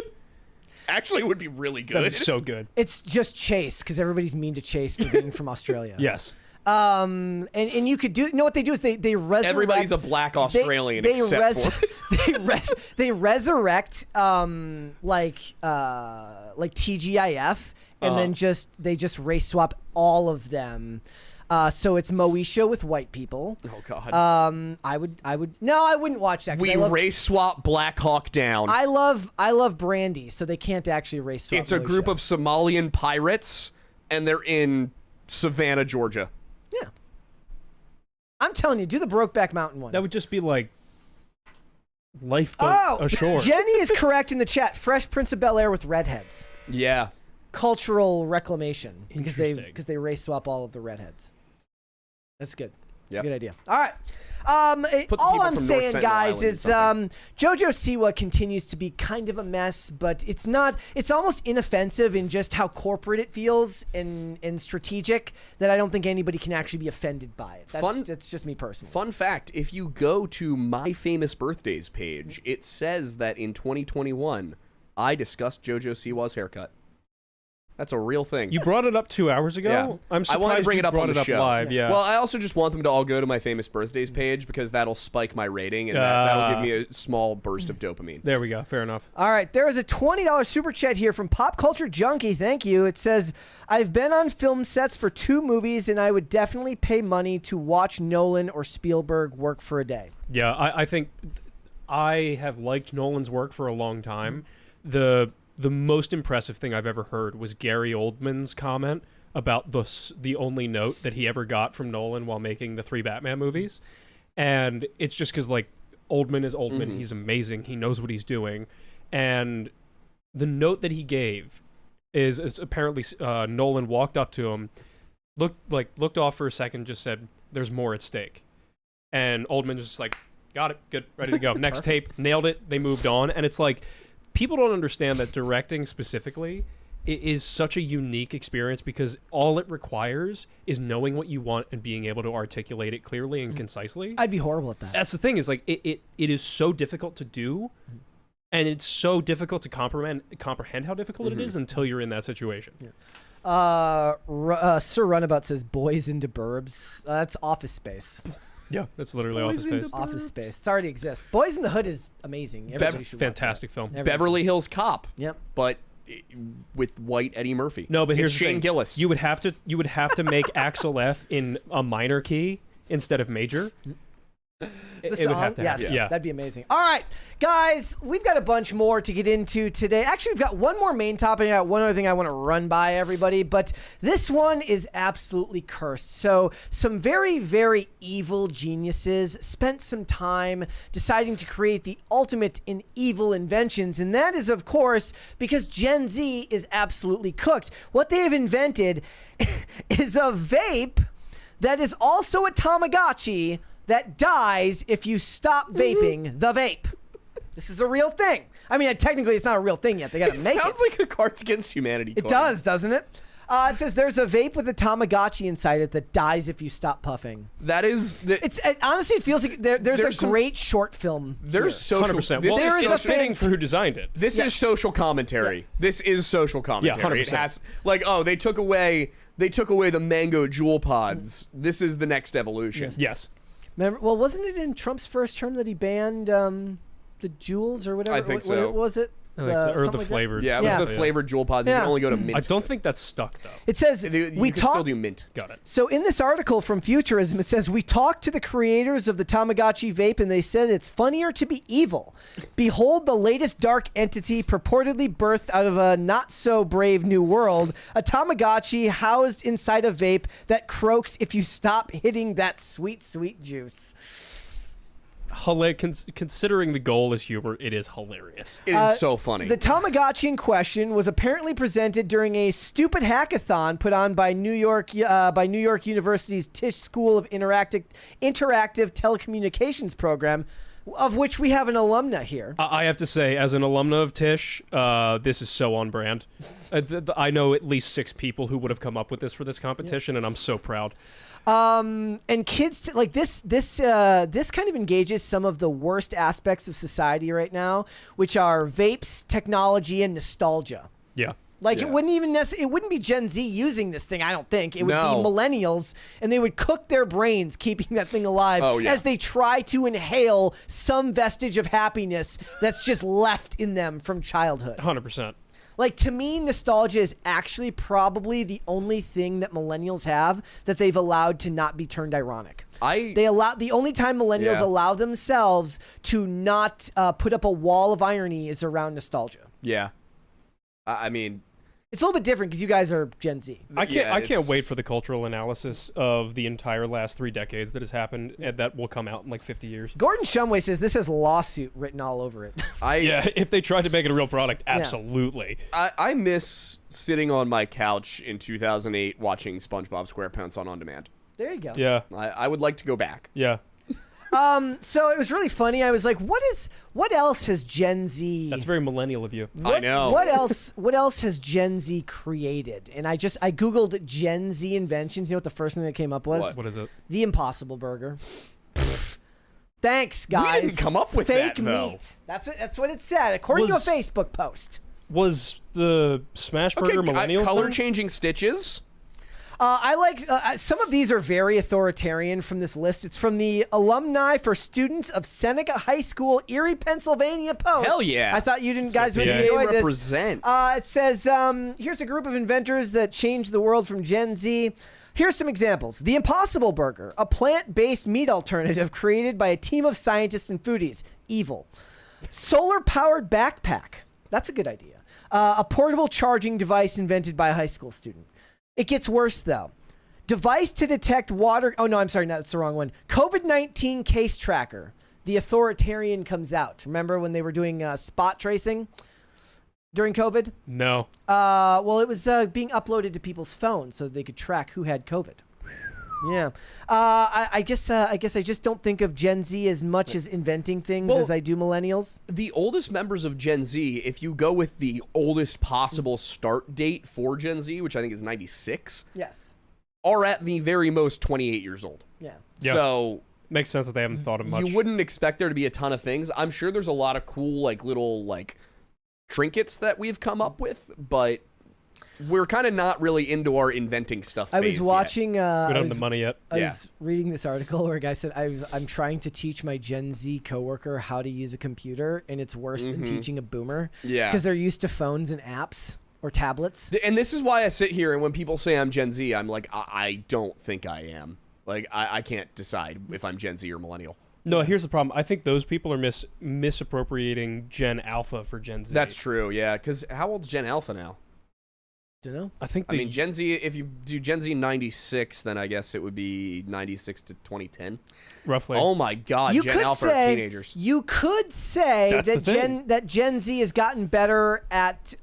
Actually, it would be really That'd good. be so good. it's just Chase because everybody's mean to Chase for being from Australia. Yes. And you could do. You know what they do is they resurrect. Everybody's a black Australian except for they resurrect like TGIF and then they just race swap all of them. So it's Moesha with white people. Oh God. I wouldn't watch that. 'Cause We race swap Black Hawk Down. I love Brandy, so they can't actually race swap. It's a group Moesha. of Somalian pirates, and they're in Savannah, Georgia. Yeah. I'm telling you, do the Brokeback Mountain one. That would just be like Lifeboat ashore. Jenny is correct in the chat. Fresh Prince of Bel-Air with redheads. Yeah. Cultural reclamation because Interesting. they race swap all of the redheads. That's good. It's a good idea. All right. Put the people All I'm from North saying, Sentinel guys, Island in is something. Jojo Siwa continues to be kind of a mess, but it's not. It's almost inoffensive in just how corporate it feels and strategic that I don't think anybody can actually be offended by it. That's just me personally. Fun fact, if you go to My Famous Birthdays page, it says that in 2021, I discussed Jojo Siwa's haircut. That's a real thing. You brought it up 2 hours ago? Yeah. I'm surprised I wanted to bring you it up brought on it the up show. live. Yeah. Well, I also just want them to all go to My Famous Birthdays page because that'll spike my rating and that'll give me a small burst of dopamine. There we go. Fair enough. All right, there is a $20 super chat here from Pop Culture Junkie. Thank you. It says, I've been on film sets for 2 movies, and I would definitely pay money to watch Nolan or Spielberg work for a day. Yeah, I think I have liked Nolan's work for a long time. The most impressive thing I've ever heard was Gary Oldman's comment about the only note that he ever got from Nolan while making the 3 Batman movies. And it's just because, like, Oldman is Oldman. Mm-hmm. He's amazing. He knows what he's doing. And the note that he gave is apparently Nolan walked up to him, looked off for a second, just said, "There's more at stake." And Oldman was just like, "Got it. Good. Ready to go." Next tape. Nailed it. They moved on. And it's like, people don't understand that directing specifically is such a unique experience because all it requires is knowing what you want and being able to articulate it clearly and concisely. I'd be horrible at that. That's the thing, is like it is so difficult to do, and it's so difficult to comprehend how difficult it is until you're in that situation. Yeah. Sir Runabout says, boys into burbs. That's Office Space. Yeah, that's literally Office Space. Office Space. It already exists. Boys in the Hood is amazing. Everybody should watch Fantastic film. that. Beverly Hills Cop. Yep. But with white Eddie Murphy. No, but It's here's the Shane thing. Gillis. You would have to make Axel F in a minor key instead of major. The It song? would have to yes, happen. Yeah. that'd be amazing. All right, guys, we've got a bunch more to get into today. Actually, we've got one more main topic. I got one other thing I want to run by everybody, but this one is absolutely cursed. So some very, very evil geniuses spent some time deciding to create the ultimate in evil inventions, and that is, of course, because Gen Z is absolutely cooked. What they have invented is a vape that is also a Tamagotchi that dies if you stop vaping the vape. This is a real thing. I mean, technically, it's not a real thing yet. They got to make it. Sounds like a Cards Against Humanity It card. does, doesn't it? It says there's a vape with a Tamagotchi inside it that dies if you stop puffing. That is... Honestly, it feels like there's a some- great short film. There's social... 100%. This Well, there is is it's a social- fitting for who designed it. This is social commentary. This is social commentary. 100%. It has, like, oh, they took away the mango jewel pods. This is the next evolution. Yes. Remember, well, wasn't it in Trump's first term that he banned the jewels or whatever? I think so. What was it? I think so. Or Something the like that? flavored. Yeah, it was the flavored jewel pods. You Yeah. can only go to mint. I don't think that's stuck though. It says You we can still talked. do mint. Got it. So in this article from Futurism, it says, we talked to the creators of the Tamagotchi vape, and they said it's funnier to be evil. Behold the latest dark entity purportedly birthed out of a not-so-brave new world, a Tamagotchi housed inside a vape that croaks if you stop hitting that sweet, sweet juice. Considering the goal is humor, it is hilarious. It is so funny. The Tamagotchi in question was apparently presented during a stupid hackathon put on by New York University's Tisch School of Interactive Telecommunications program, of which we have an alumna here. I have to say, as an alumna of Tisch, this is so on brand. I know at least 6 people who would have come up with this for this competition, and I'm so proud. And kids like this kind of engages some of the worst aspects of society right now, which are vapes, technology, and nostalgia. Yeah. Like Yeah. it wouldn't be Gen Z using this thing. I don't think it would No. be millennials, and they would cook their brains keeping that thing alive Oh, yeah. as they try to inhale some vestige of happiness that's just left in them from childhood. 100%. Like, to me, nostalgia is actually probably the only thing that millennials have that they've allowed to not be turned ironic. The only time millennials Yeah. allow themselves to not put up a wall of irony is around nostalgia. Yeah. I mean... It's a little bit different because you guys are Gen Z. I Yeah, can't it's- wait for the cultural analysis of the entire last 3 decades that has happened, and that will come out in like 50 years. Gordon Shumway says this has lawsuit written all over it. Yeah, if they tried to make it a real product, absolutely. I miss sitting on my couch in 2008 watching SpongeBob SquarePants on demand. There you go. Yeah. I would like to go back. Yeah. So it was really funny. I was like, what else has Gen Z? That's very millennial of you. I know. What else has Gen Z created? And I Googled Gen Z inventions. You know what the first thing that came up was? What is it? The Impossible Burger. Thanks, guys. We didn't come up with Fake that, though. meat. That's what it said, according to a Facebook post. Was the Smash Burger millennial color thing? changing stitches. I like some of these are very authoritarian from this list. It's from the Alumni for Students of Seneca High School, Erie, Pennsylvania post. Hell yeah. I thought you guys would PA enjoy this. represent. It says, here's a group of inventors that changed the world from Gen Z. Here's some examples. The Impossible Burger, a plant-based meat alternative created by a team of scientists and foodies. Evil. Solar-powered backpack. That's a good idea. A portable charging device invented by a high school student. It gets worse, though. Device to detect water. Oh, no, I'm sorry. No, that's the wrong one. COVID-19 case tracker. The authoritarian comes out. Remember when they were doing spot tracing during COVID? No. Well, it was being uploaded to people's phones so they could track who had COVID. Yeah. I guess I just don't think of Gen Z as much as inventing things as I do millennials. The oldest members of Gen Z, if you go with the oldest possible start date for Gen Z, which I think is 96, Yes. are at the very most 28 years old. Yeah. Yeah. So Makes sense that they haven't thought of much. you wouldn't expect there to be a ton of things. I'm sure there's a lot of cool, like, little, like, trinkets that we've come up with, but we're kind of not really into our inventing stuff I phase was watching. We don't I have was, the money yet. I Yeah. was reading this article where a guy said, I'm trying to teach my Gen Z coworker how to use a computer, and it's worse than teaching a boomer. Yeah. Because they're used to phones and apps or tablets. And this is why I sit here, and when people say I'm Gen Z, I'm like, I don't think I am. Like, I can't decide if I'm Gen Z or millennial. No, here's the problem. I think those people are misappropriating Gen Alpha for Gen Z. That's true, yeah. Because how old's Gen Alpha now? Don't know. I think I mean, Gen Z, if you do Gen Z 96, then I guess it would be 96 to 2010. roughly. Oh my God, You Gen could Alpha are say teenagers. you could say That's the thing. that Gen Z has gotten better at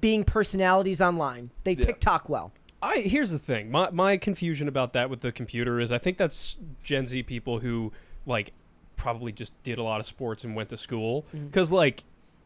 being personalities online. They TikTok well. Here's the thing. My confusion about that with the computer is I think that's Gen Z people who like probably just did a lot of sports and went to school because like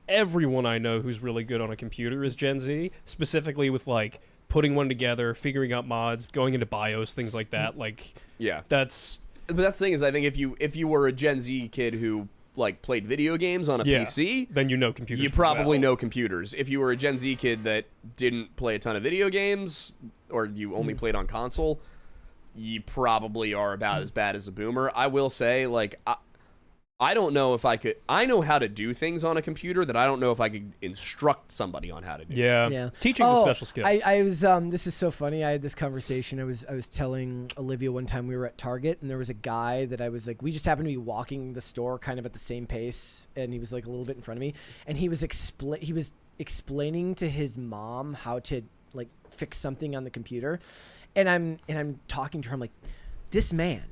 everyone I know who's really good on a computer is Gen Z, specifically with like putting one together, figuring out mods, going into BIOS, things like that. Like Yeah. that's But that's the thing is, I think if you were a Gen Z kid who like played video games on a PC, then you know computers. you probably well. know computers. If you were a Gen Z kid that didn't play a ton of video games, or you only played on console, you probably are about as bad as a boomer. I will say, like, I don't know if I could. I know how to do things on a computer that I don't know if I could instruct somebody on how to do. Yeah. Teaching's a special skill. I was this is so funny. I had this conversation. I was telling Olivia one time we were at Target and there was a guy that I was like, we just happened to be walking the store kind of at the same pace, and he was like a little bit in front of me, and he was explaining to his mom how to like fix something on the computer, and I'm talking to her. I'm like, this man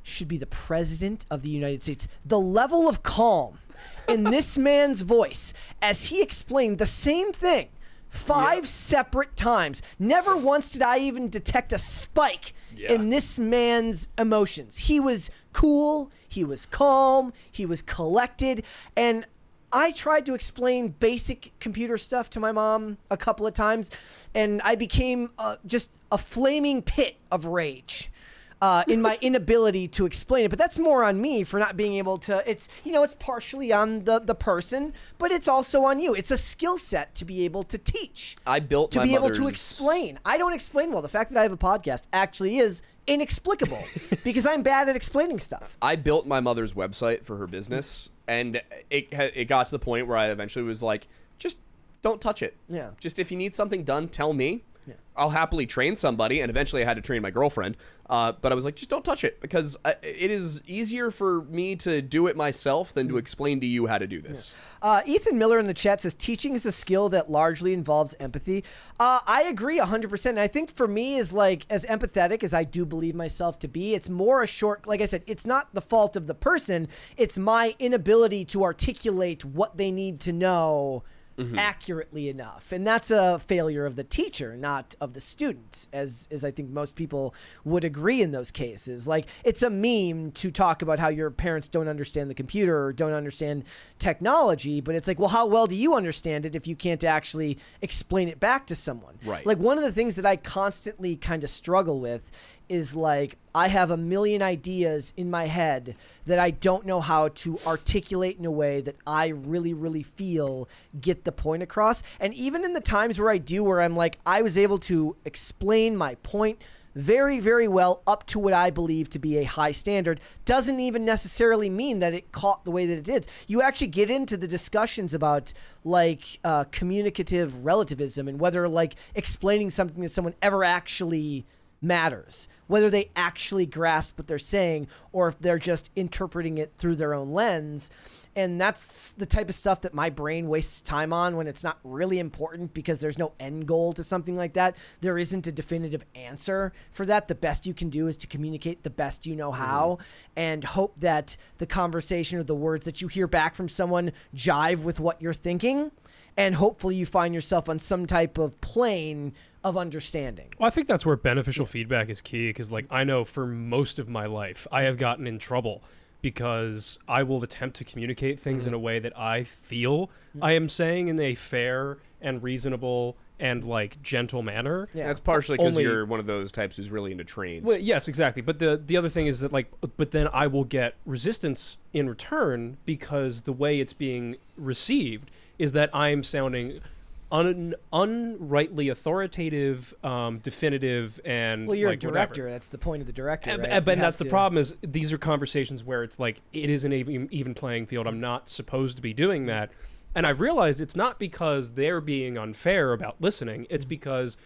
should be the president of the United States. The level of calm in this man's voice as he explained the same thing 5 separate times. Never once did I even detect a spike in this man's emotions. He was cool, he was calm, he was collected, and I tried to explain basic computer stuff to my mom a couple of times, and I became just a flaming pit of rage. In my inability to explain it, but that's more on me for not being able to. It's it's partially on the person, but it's also on you. It's a skill set to be able to teach. I built to my be able to mother's- explain. I don't explain well. The fact that I have a podcast actually is inexplicable because I'm bad at explaining stuff. I built my mother's website for her business, and it got to the point where I eventually was like, just don't touch it. Yeah. Just if you need something done, tell me. I'll happily train somebody, and eventually I had to train my girlfriend. But I was like, just don't touch it, because it is easier for me to do it myself than to explain to you how to do this. Ethan Miller in the chat says teaching is a skill that largely involves empathy. I agree 100%. And I think for me, is like as empathetic as I do believe myself to be, it's more a short. Like I said, it's not the fault of the person. It's my inability to articulate what they need to know accurately enough. And that's a failure of the teacher, not of the student, as I think most people would agree in those cases. Like, it's a meme to talk about how your parents don't understand the computer or don't understand technology, but it's like, well, how well do you understand it if you can't actually explain it back to someone? Right. Like, one of the things that I constantly kind of struggle with is, like, I have a million ideas in my head that I don't know how to articulate in a way that I really, really feel get the point across. And even in the times where I do, where I'm like, I was able to explain my point very, very well up to what I believe to be a high standard, doesn't even necessarily mean that it caught the way that it did. You actually get into the discussions about, like, communicative relativism and whether, like, explaining something to someone ever actually matters, whether they actually grasp what they're saying or if they're just interpreting it through their own lens. And that's the type of stuff that my brain wastes time on when it's not really important, because there's no end goal to something like that. There isn't a definitive answer for that. The best you can do is to communicate the best you know how, and hope that the conversation or the words that you hear back from someone jive with what you're thinking. And hopefully you find yourself on some type of plane of understanding. Well, I think that's where beneficial feedback is key, because, like, I know for most of my life, I have gotten in trouble because I will attempt to communicate things in a way that I feel I am saying in a fair and reasonable and, like, gentle manner. Yeah. That's partially because Only- you're one of those types who's really into trains. Well, yes, exactly. But the other thing is that, like, but then I will get resistance in return because the way it's being received is that I'm sounding unrightly authoritative, definitive, and, Well, you're like, a director. whatever. That's the point of the director, right? But You that's have the to- problem, is these are conversations where it's like, it is an even playing field. I'm not supposed to be doing that. And I've realized it's not because they're being unfair about listening. It's because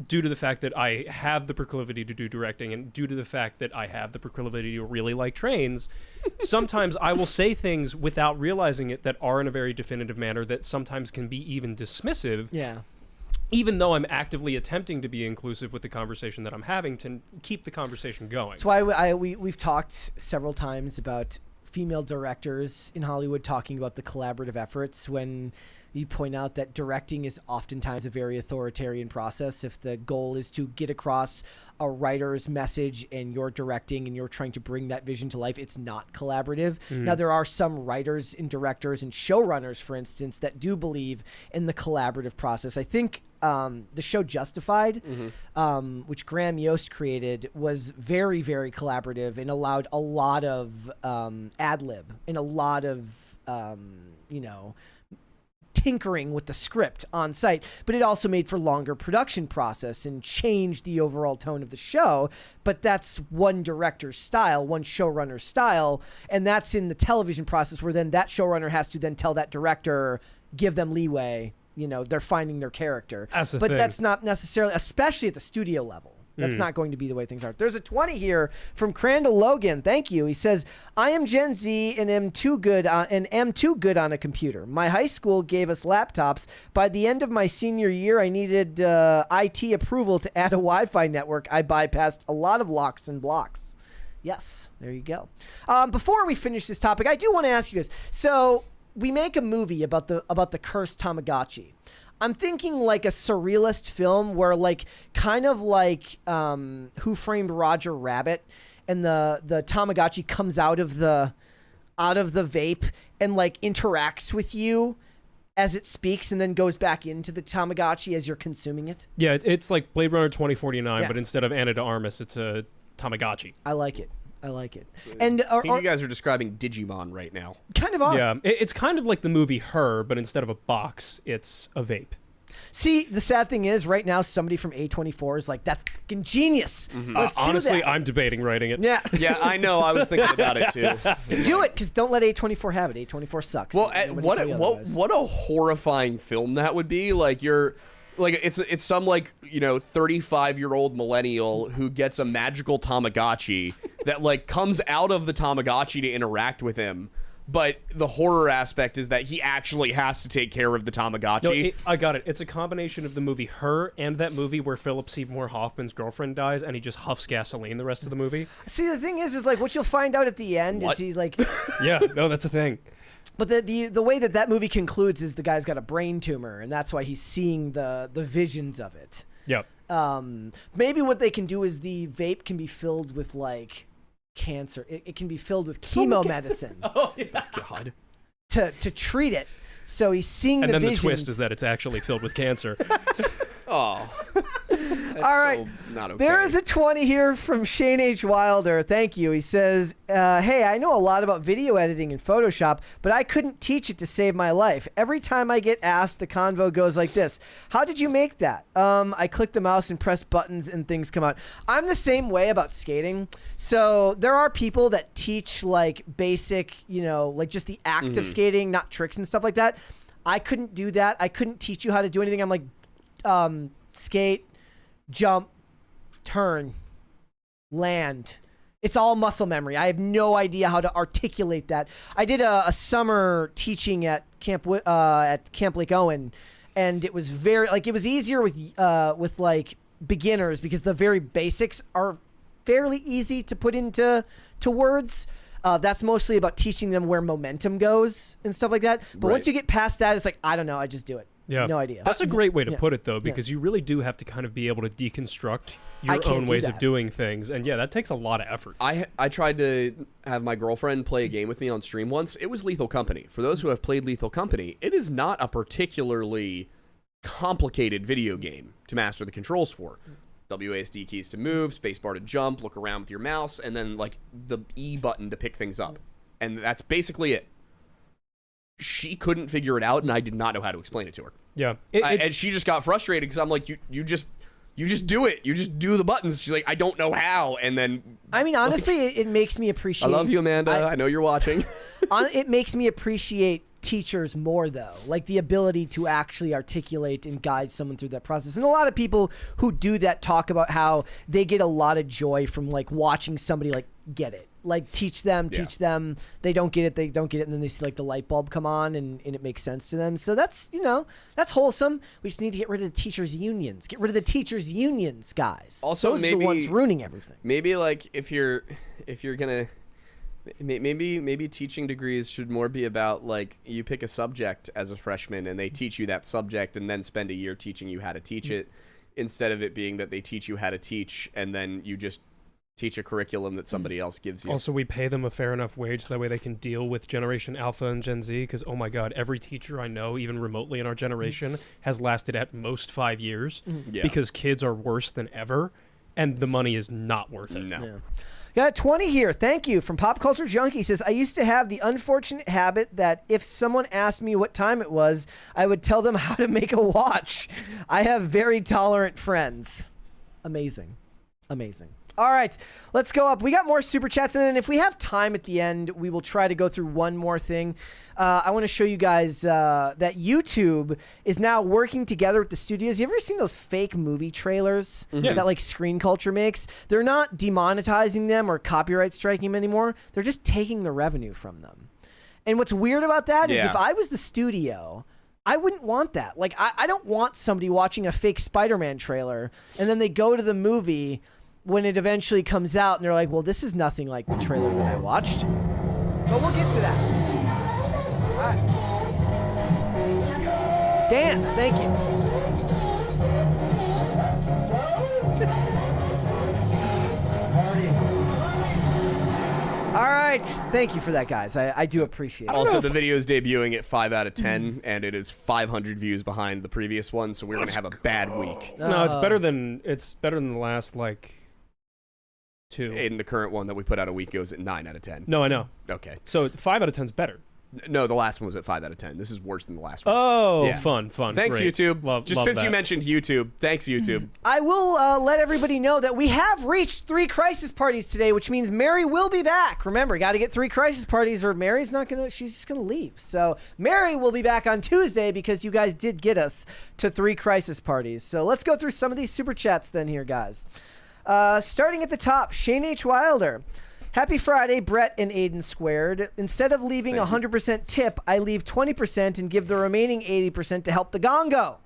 due to the fact that I have the proclivity to do directing, and due to the fact that I have the proclivity to really like trains, sometimes I will say things without realizing it that are in a very definitive manner that sometimes can be even dismissive, Yeah. even though I'm actively attempting to be inclusive with the conversation that I'm having to keep the conversation going. That's why we've talked several times about female directors in Hollywood talking about the collaborative efforts, when you point out that directing is oftentimes a very authoritarian process. If the goal is to get across a writer's message and you're directing and you're trying to bring that vision to life, it's not collaborative. Now, there are some writers and directors and showrunners, for instance, that do believe in the collaborative process. I think the show Justified, which Graham Yost created, was very, very collaborative and allowed a lot of ad-lib and a lot of, tinkering with the script on site, but it also made for longer production process and changed the overall tone of the show. But that's one director's style, one showrunner's style, and that's in the television process, where then that showrunner has to then tell that director, give them leeway. They're finding their character. That's the but thing. that's not necessarily, especially at the studio level. That's not going to be the way things are. There's a 20 here from Crandall Logan. Thank you. He says, I am Gen Z and am too good on a computer. My high school gave us laptops. By the end of my senior year, I needed IT approval to add a Wi-Fi network. I bypassed a lot of locks and blocks. Yes, there you go. Before we finish this topic, I do want to ask you guys. So we make a movie about the cursed Tamagotchi. I'm thinking like a surrealist film where, like, kind of like Who Framed Roger Rabbit, and the Tamagotchi comes out of the vape and, like, interacts with you as it speaks and then goes back into the Tamagotchi as you're consuming it. Yeah, it's like Blade Runner 2049, Yeah. but instead of Anna de Armas, it's a Tamagotchi. I like it. And I think you guys are describing Digimon right now. kind of are. Yeah, it's kind of like the movie Her, but instead of a box, it's a vape. See, the sad thing is, right now, somebody from A24 is like, that's fucking genius. Let's do Honestly, that. I'm debating writing it. Yeah. Yeah, I know. I was thinking about it too. Do it, because don't let A24 have it. A24 sucks. Well, Nobody will tell you otherwise. what a horrifying film that would be. Like, it's some, like, 35-year-old millennial who gets a magical Tamagotchi that, like, comes out of the Tamagotchi to interact with him. But the horror aspect is that he actually has to take care of the Tamagotchi. No, I got it. It's a combination of the movie Her and that movie where Philip Seymour Hoffman's girlfriend dies and he just huffs gasoline the rest of the movie. See, the thing is like, what you'll find out at the end What? is he's like, Yeah, no, that's a thing. But the way that movie concludes is the guy's got a brain tumor, and that's why he's seeing the visions of it. Yep. Maybe what they can do is the vape can be filled with like cancer. It can be filled with chemo medicine. Oh yeah. God. To treat it. So he's seeing and the then visions. the twist is that it's actually filled with cancer. Oh. All right. So not okay. There is a 20 here from Shane H. Wilder. Thank you. He says, hey, I know a lot about video editing and Photoshop, but I couldn't teach it to save my life. Every time I get asked, the convo goes like this. How did you make that? I click the mouse and press buttons and things come out. I'm the same way about skating. So there are people that teach like basic, like just the act of skating, not tricks and stuff like that. I couldn't do that. I couldn't teach you how to do anything. I'm like, skate, jump, turn, land. It's all muscle memory. I have no idea how to articulate that. I did a summer teaching at Camp Lake Owen, and it was it was easier with like beginners because the very basics are fairly easy to put into words. That's mostly about teaching them where momentum goes and stuff like that. But once you get past that, it's like, I don't know, I just do it. Yeah. No idea. That's a great way to put it, though, because you really do have to kind of be able to deconstruct your own ways of doing things. And yeah, that takes a lot of effort. I tried to have my girlfriend play a game with me on stream once. It was Lethal Company. For those who have played Lethal Company, it is not a particularly complicated video game to master the controls for. WASD keys to move, spacebar to jump, look around with your mouse, and then like the E button to pick things up. And that's basically it. She couldn't figure it out, and I did not know how to explain it to her. Yeah, and she just got frustrated because I'm like, you just do it. You just do the buttons. She's like, I don't know how. And then, I mean, honestly, it makes me appreciate. I love you, Amanda. I know you're watching. It makes me appreciate teachers more, though, like the ability to actually articulate and guide someone through that process. And a lot of people who do that talk about how they get a lot of joy from like watching somebody like get it. Like teach them, they don't get it, and then they see like the light bulb come on and it makes sense to them. So that's, that's wholesome. We just need to get rid of the teachers' unions. Get rid of the teachers' unions, guys. Also, those are the ones ruining everything. Maybe like if you're gonna, maybe teaching degrees should more be about like you pick a subject as a freshman and they teach you that subject and then spend a year teaching you how to teach it, instead of it being that they teach you how to teach and then you just teach a curriculum that somebody else gives you. Also, we pay them a fair enough wage so that way they can deal with Generation Alpha and Gen Z, because, oh my God, every teacher I know, even remotely in our generation, has lasted at most 5 years because kids are worse than ever, and the money is not worth it. No. Yeah. Got 20 here. Thank you. From Pop Culture Junkie. Says, I used to have the unfortunate habit that if someone asked me what time it was, I would tell them how to make a watch. I have very tolerant friends. Amazing. Amazing. All right, let's go up. We got more super chats, and then if we have time at the end, we will try to go through one more thing. I want to show you guys that YouTube is now working together with the studios. You ever seen those fake movie trailers that like Screen Culture makes? They're not demonetizing them or copyright striking them anymore. They're just taking the revenue from them. And what's weird about that is if I was the studio, I wouldn't want that. Like, I don't want somebody watching a fake Spider-Man trailer, and then they go to the movie when it eventually comes out, and they're like, well, this is nothing like the trailer that I watched. But we'll get to that. All right. Dance, thank you. All right. Thank you for that, guys. I do appreciate it. Also, the video is debuting at 5 out of 10, and it is 500 views behind the previous one, so we're going to have a bad week. No, it's better than the last, like, 2. In the current one that we put out a week goes at 9 out of 10. No, I know. Okay. So 5 out of 10 is better. No, the last one was at 5 out of 10. This is worse than the last one. Oh, Yeah. fun. Thanks, Great. YouTube. Love Since that. you mentioned YouTube, thanks, YouTube. I will let everybody know that we have reached 3 crisis parties today, which means Mary will be back. Remember, got to get 3 crisis parties or Mary's not going to, she's just going to leave. So Mary will be back on Tuesday because you guys did get us to 3 crisis parties. So let's go through some of these super chats then here, guys. Starting at the top, Shane H. Wilder. Happy Friday, Brett and Aiden Squared. Instead of leaving 100% tip, I leave 20% and give the remaining 80% to help the GONGO.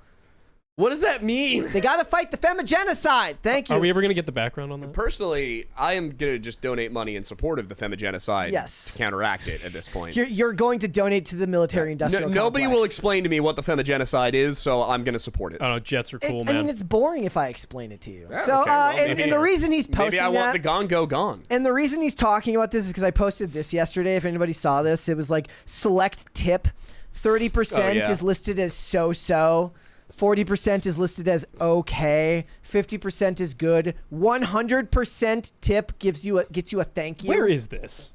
What does that mean? They got to fight the femigenocide. Thank you. Are we ever going to get the background on that? Personally, I am going to just donate money in support of the femigenocide to counteract it at this point. You're going to donate to the military-industrial complex. Nobody will explain to me what the femigenocide is, so I'm going to support it. I don't know, jets are cool, man. I mean, it's boring if I explain it to you. Yeah, so, okay, well, and the reason he's posting maybe I want the GONGO gone. And the reason he's talking about this is because I posted this yesterday. If anybody saw this, it was like select tip. 30% is listed as so-so. 40% is listed as okay. 50% is good. 100% tip gets you a thank you. Where is this?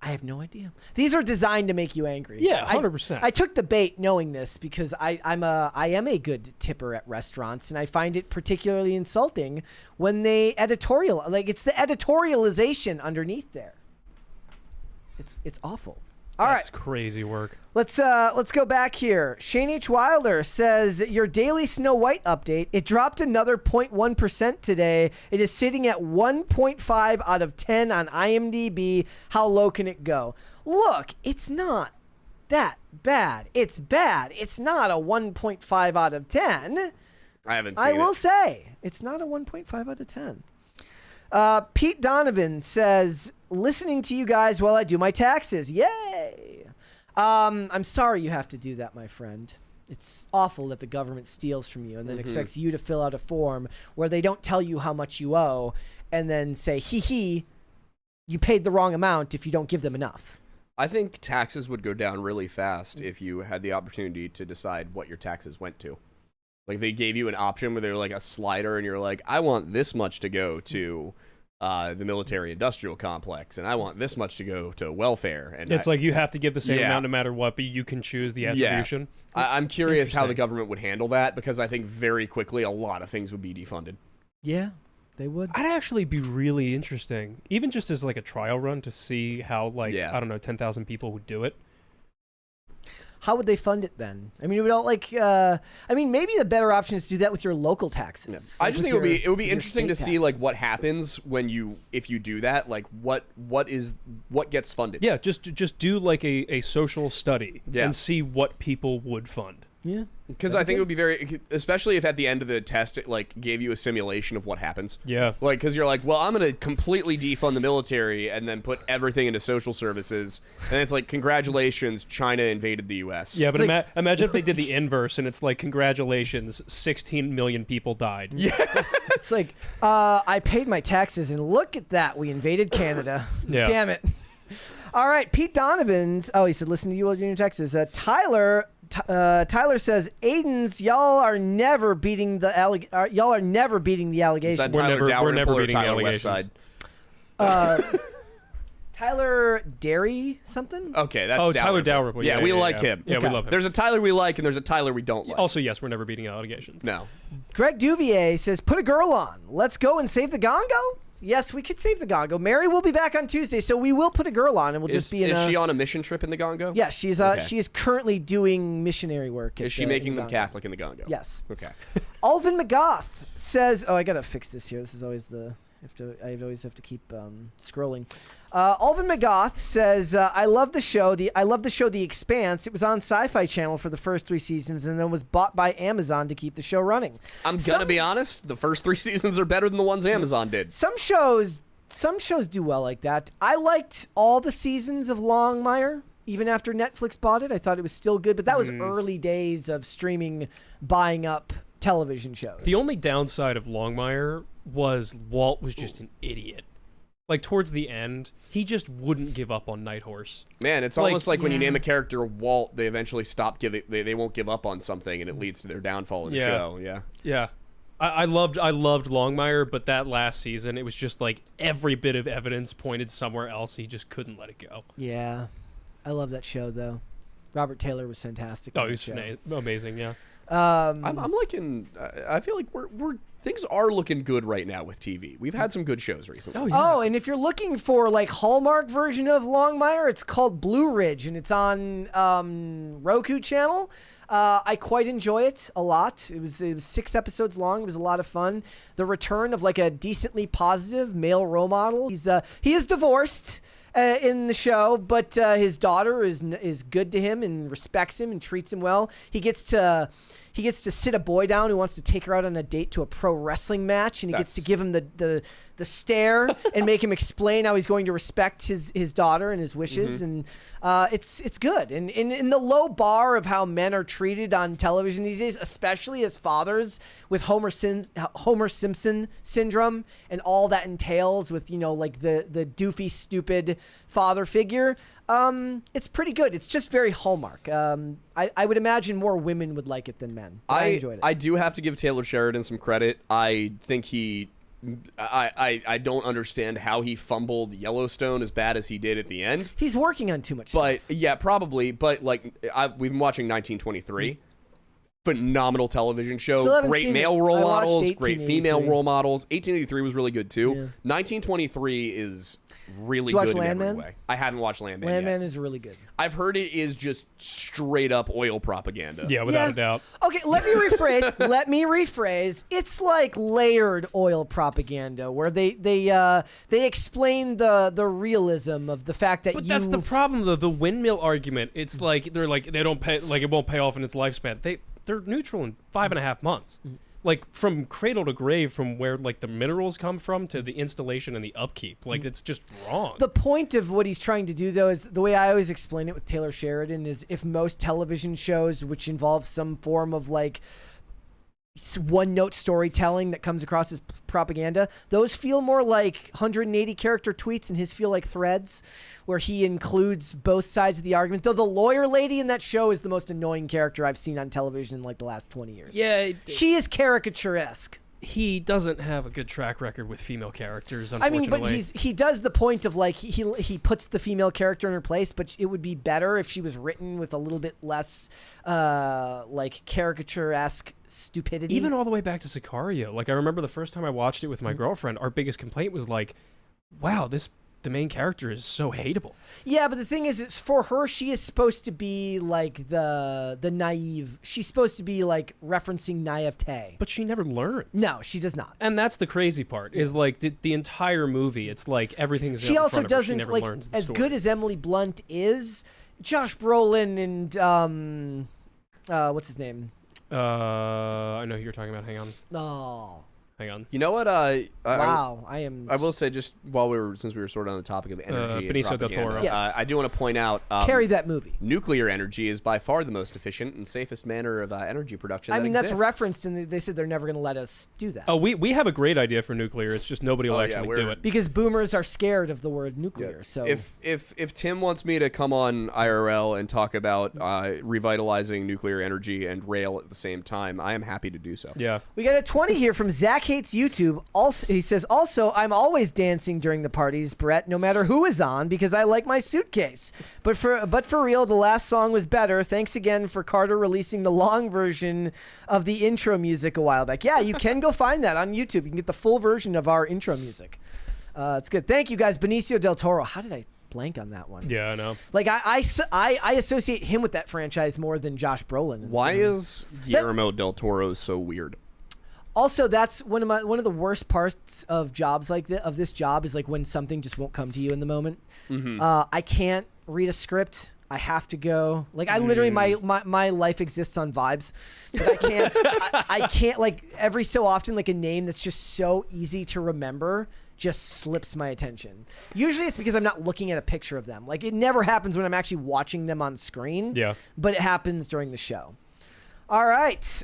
I have no idea. These are designed to make you angry. Yeah, 100%. I took the bait knowing this because I am a good tipper at restaurants, and I find it particularly insulting when they editorial, like, it's the editorialization underneath there. It's awful. All right. That's crazy work. Let's go back here. Shane H. Wilder says, your daily Snow White update, it dropped another 0.1% today. It is sitting at 1.5 out of 10 on IMDb. How low can it go? Look, it's not that bad. It's bad. It's not a 1.5 out of 10. I haven't seen it. I will say, it's not a 1.5 out of 10. Pete Donovan says, listening to you guys while I do my taxes. Yay! I'm sorry you have to do that, my friend. It's awful that the government steals from you and then expects you to fill out a form where they don't tell you how much you owe and then say, hee, you paid the wrong amount if you don't give them enough. I think taxes would go down really fast if you had the opportunity to decide what your taxes went to. Like, they gave you an option where they're like a slider and you're like, I want this much to go to the military-industrial complex, and I want this much to go to welfare. And it's like you have to give the same amount no matter what, but you can choose the attribution. Yeah. I'm curious how the government would handle that, because I think very quickly a lot of things would be defunded. Yeah, they would. I'd actually be really interesting, even just as like a trial run, to see how, like, I don't know, 10,000 people would do it. How would they fund it then? I mean, it would all maybe the better option is to do that with your local taxes. Yeah. I just think it would be interesting to see like what happens when if you do that, like what gets funded. Yeah, just do like a social study and see what people would fund. Yeah. Because I think it would be very, especially if at the end of the test it like gave you a simulation of what happens. Yeah. Like, because you're like, well, I'm going to completely defund the military and then put everything into social services. And it's like, congratulations, China invaded the U.S. Yeah, but like, imagine if they did the inverse and it's like, congratulations, 16 million people died. Yeah. It's like, I paid my taxes and look at that. We invaded Canada. Yeah. Damn it. All right. Pete Donovan's. Oh, he said, listen to you while doing your taxes. Tyler says, Aiden's, y'all are never beating the allegations. We're never beating the allegations. Tyler Derry something? Okay, that's Tyler Dalrymple. Yeah, we like him. Yeah, we love him. There's a Tyler we like and there's a Tyler we don't like. Also, yes, we're never beating allegations. No. Greg Duvier says, put a girl on. Let's go and save the GONGO? Yes, we could save the GONGO. Mary will be back on Tuesday, so we will put a girl on, and we'll just be in. Is she on a mission trip in the GONGO? Yeah, she is currently doing missionary work. Is she making them Catholic in the GONGO? Yes. Okay. Alvin McGoth says, "Oh, I gotta fix this here. This is always I always have to keep scrolling." Alvin McGoth says, "I love the show. The Expanse. It was on Sci-Fi Channel for the first 3 seasons, and then was bought by Amazon to keep the show running." I'm gonna be honest. The first 3 seasons are better than the ones Amazon did. Some shows do well like that. I liked all the seasons of Longmire. Even after Netflix bought it, I thought it was still good. But that was early days of streaming buying up television shows. The only downside of Longmire was Walt was just an idiot. Like, towards the end, he just wouldn't give up on Night Horse. Man, it's almost like when you name a character Walt, they eventually stop giving. They won't give up on something, and it leads to their downfall in the show. Yeah. Yeah. I loved Longmire, but that last season, it was just like every bit of evidence pointed somewhere else. He just couldn't let it go. Yeah. I love that show, though. Robert Taylor was fantastic. Oh, he was amazing, yeah. I'm liking. I feel like we're things are looking good right now with TV. We've had some good shows recently. Oh, yeah. Oh, and if you're looking for like Hallmark version of Longmire, it's called Blue Ridge, and it's on Roku channel. I quite enjoy it a lot. It was 6 episodes long. It was a lot of fun. The return of like a decently positive male role model. He is divorced in the show, but his daughter is good to him and respects him and treats him well. He gets to he gets to sit a boy down who wants to take her out on a date to a pro wrestling match, and he gets to give him the stare and make him explain how he's going to respect his daughter and his wishes, and it's good. And in the low bar of how men are treated on television these days, especially as fathers, with Homer Simpson syndrome and all that entails with, like the doofy, stupid father figure, it's pretty good. It's just very Hallmark. I would imagine more women would like it than men. I enjoyed it. I do have to give Taylor Sheridan some credit. I think I don't understand how he fumbled Yellowstone as bad as he did at the end. He's working on too much stuff. But yeah, probably. But like, we've been watching 1923. Phenomenal television show. Great male role models, great female role models. 1883 was really good too. Yeah. 1923 is really good in every way. I haven't watched Landman yet. Landman is really good. I've heard it is just straight up oil propaganda. Yeah, without a doubt. Okay, let me rephrase. It's like layered oil propaganda where they explain the realism of the fact that that's the problem though. The windmill argument. It's like they're like they don't pay, like it won't pay off in its lifespan. They're neutral in 5.5 months. Like from cradle to grave, from where like the minerals come from to the installation and the upkeep. Like it's just wrong. The point of what he's trying to do, though, is the way I always explain it with Taylor Sheridan is if most television shows, which involve some form of like one-note storytelling that comes across as propaganda, those feel more like 180 character tweets, and his feel like threads where he includes both sides of the argument. Though the lawyer lady in that show is the most annoying character I've seen on television in like the last 20 years. Yeah, she is caricaturesque. He doesn't have a good track record with female characters, unfortunately. I mean, but he does the point of like he puts the female character in her place, but it would be better if she was written with a little bit less like caricature-esque stupidity. Even all the way back to Sicario. Like I remember the first time I watched it with my girlfriend, our biggest complaint was like, wow, the main character is so hateable. Yeah, but the thing is, it's for her, she is supposed to be like the naive. She's supposed to be like referencing naivete. But she never learns. No, she does not. And that's the crazy part, is like the entire movie, it's like everything's she also doesn't, she never like, learns the as story. good as Emily Blunt is, Josh Brolin and what's his name? I know who you're talking about. Hang on. Oh. Hang on. You know what? Wow, I will say, just since we were sort of on the topic of energy, Benicio and del Toro. Yes. I do want to point out, carry that movie. Nuclear energy is by far the most efficient and safest manner of energy production. I mean, that's referenced, and they said they're never going to let us do that. Oh, we have a great idea for nuclear. It's just nobody will actually do it because boomers are scared of the word nuclear. Yeah. So if Tim wants me to come on IRL and talk about revitalizing nuclear energy and rail at the same time, I am happy to do so. Yeah. We got a 20 here from Zach Hates YouTube. Also, he says, I'm always dancing during the parties, Brett, no matter who is on, because I like my suitcase. But for real, the last song was better. Thanks again for Carter releasing the long version of the intro music a while back. Yeah, you can go find that on YouTube. You can get the full version of our intro music. It's good. Thank you, guys. Benicio del Toro. How did I blank on that one? Yeah, I know. Like I associate him with that franchise more than Josh Brolin. Why is Guillermo del Toro so weird? Also, that's one of the worst parts of jobs like this job is like when something just won't come to you in the moment. Mm-hmm. I can't read a script. I have to go. Like I literally my life exists on vibes, but I can't. I can't, like, every so often, like a name that's just so easy to remember just slips my attention. Usually it's because I'm not looking at a picture of them. Like it never happens when I'm actually watching them on screen. Yeah. But it happens during the show. All right.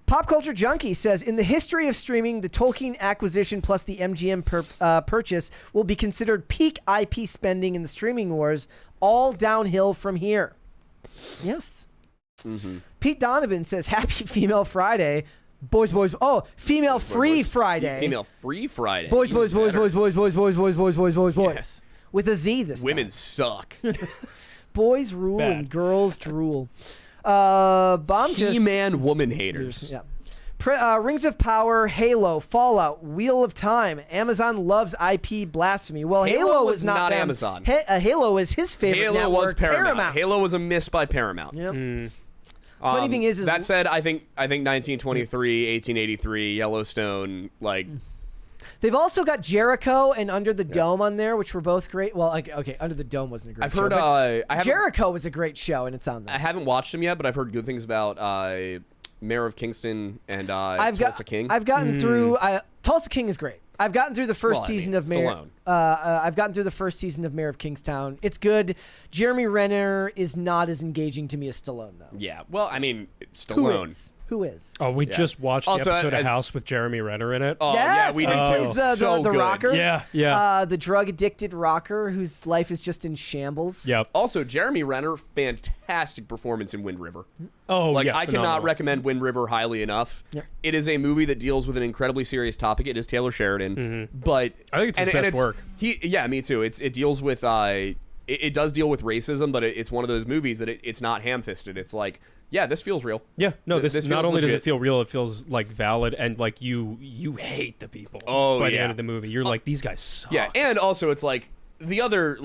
Pop Culture Junkie says, in the history of streaming, the Tolkien acquisition plus the MGM purchase will be considered peak IP spending in the streaming wars, all downhill from here. Yes. Mm-hmm. Pete Donovan says, happy Female Friday. Boys. Oh, Female Free Friday. Female Free Friday. Boys. With a Z this time. Women suck. Boys rule and girls drool. He-Man woman haters. Yeah. Rings of Power, Halo, Fallout, Wheel of Time. Amazon loves IP blasphemy. Well, Halo was not Amazon. Halo is his favorite Halo network. Was Paramount. Halo was a miss by Paramount. Yep. Funny thing is that said, I think 1923, 1883, Yellowstone, like They've also got Jericho and Under the Dome on there, which were both great. Well, okay, Under the Dome wasn't a great I've show. heard. Jericho was a great show, and it's on there. I haven't watched them yet, but I've heard good things about Mayor of Kingston and Tulsa King. I've gotten through. Tulsa King is great. I've gotten through the first season of Mayor. I've gotten through the first season of Mayor of Kingstown. It's good. Jeremy Renner is not as engaging to me as Stallone, though. Yeah. Well, I mean, Stallone. Who is? Oh, we just watched the Also, episode of House with Jeremy Renner in it. Oh, yes, yeah, we did plays too. So the good. rocker. Yeah. The drug-addicted rocker whose life is just in shambles. Yep. Also, Jeremy Renner, fantastic performance in Wind River. Oh, Like, yeah. I cannot recommend Wind River highly enough. Yep. It is a movie that deals with an incredibly serious topic. It is Taylor Sheridan, but I think it's his best work. Yeah, me too. It deals with it does deal with racism, but it's one of those movies that it's not ham-fisted. It's like, yeah, this feels real. Yeah, no, this not feels only does legit. it feel real, it feels like valid, and like you hate the people. Oh, by the yeah. end of the movie, you're like, these guys suck. Yeah, and also it's like the other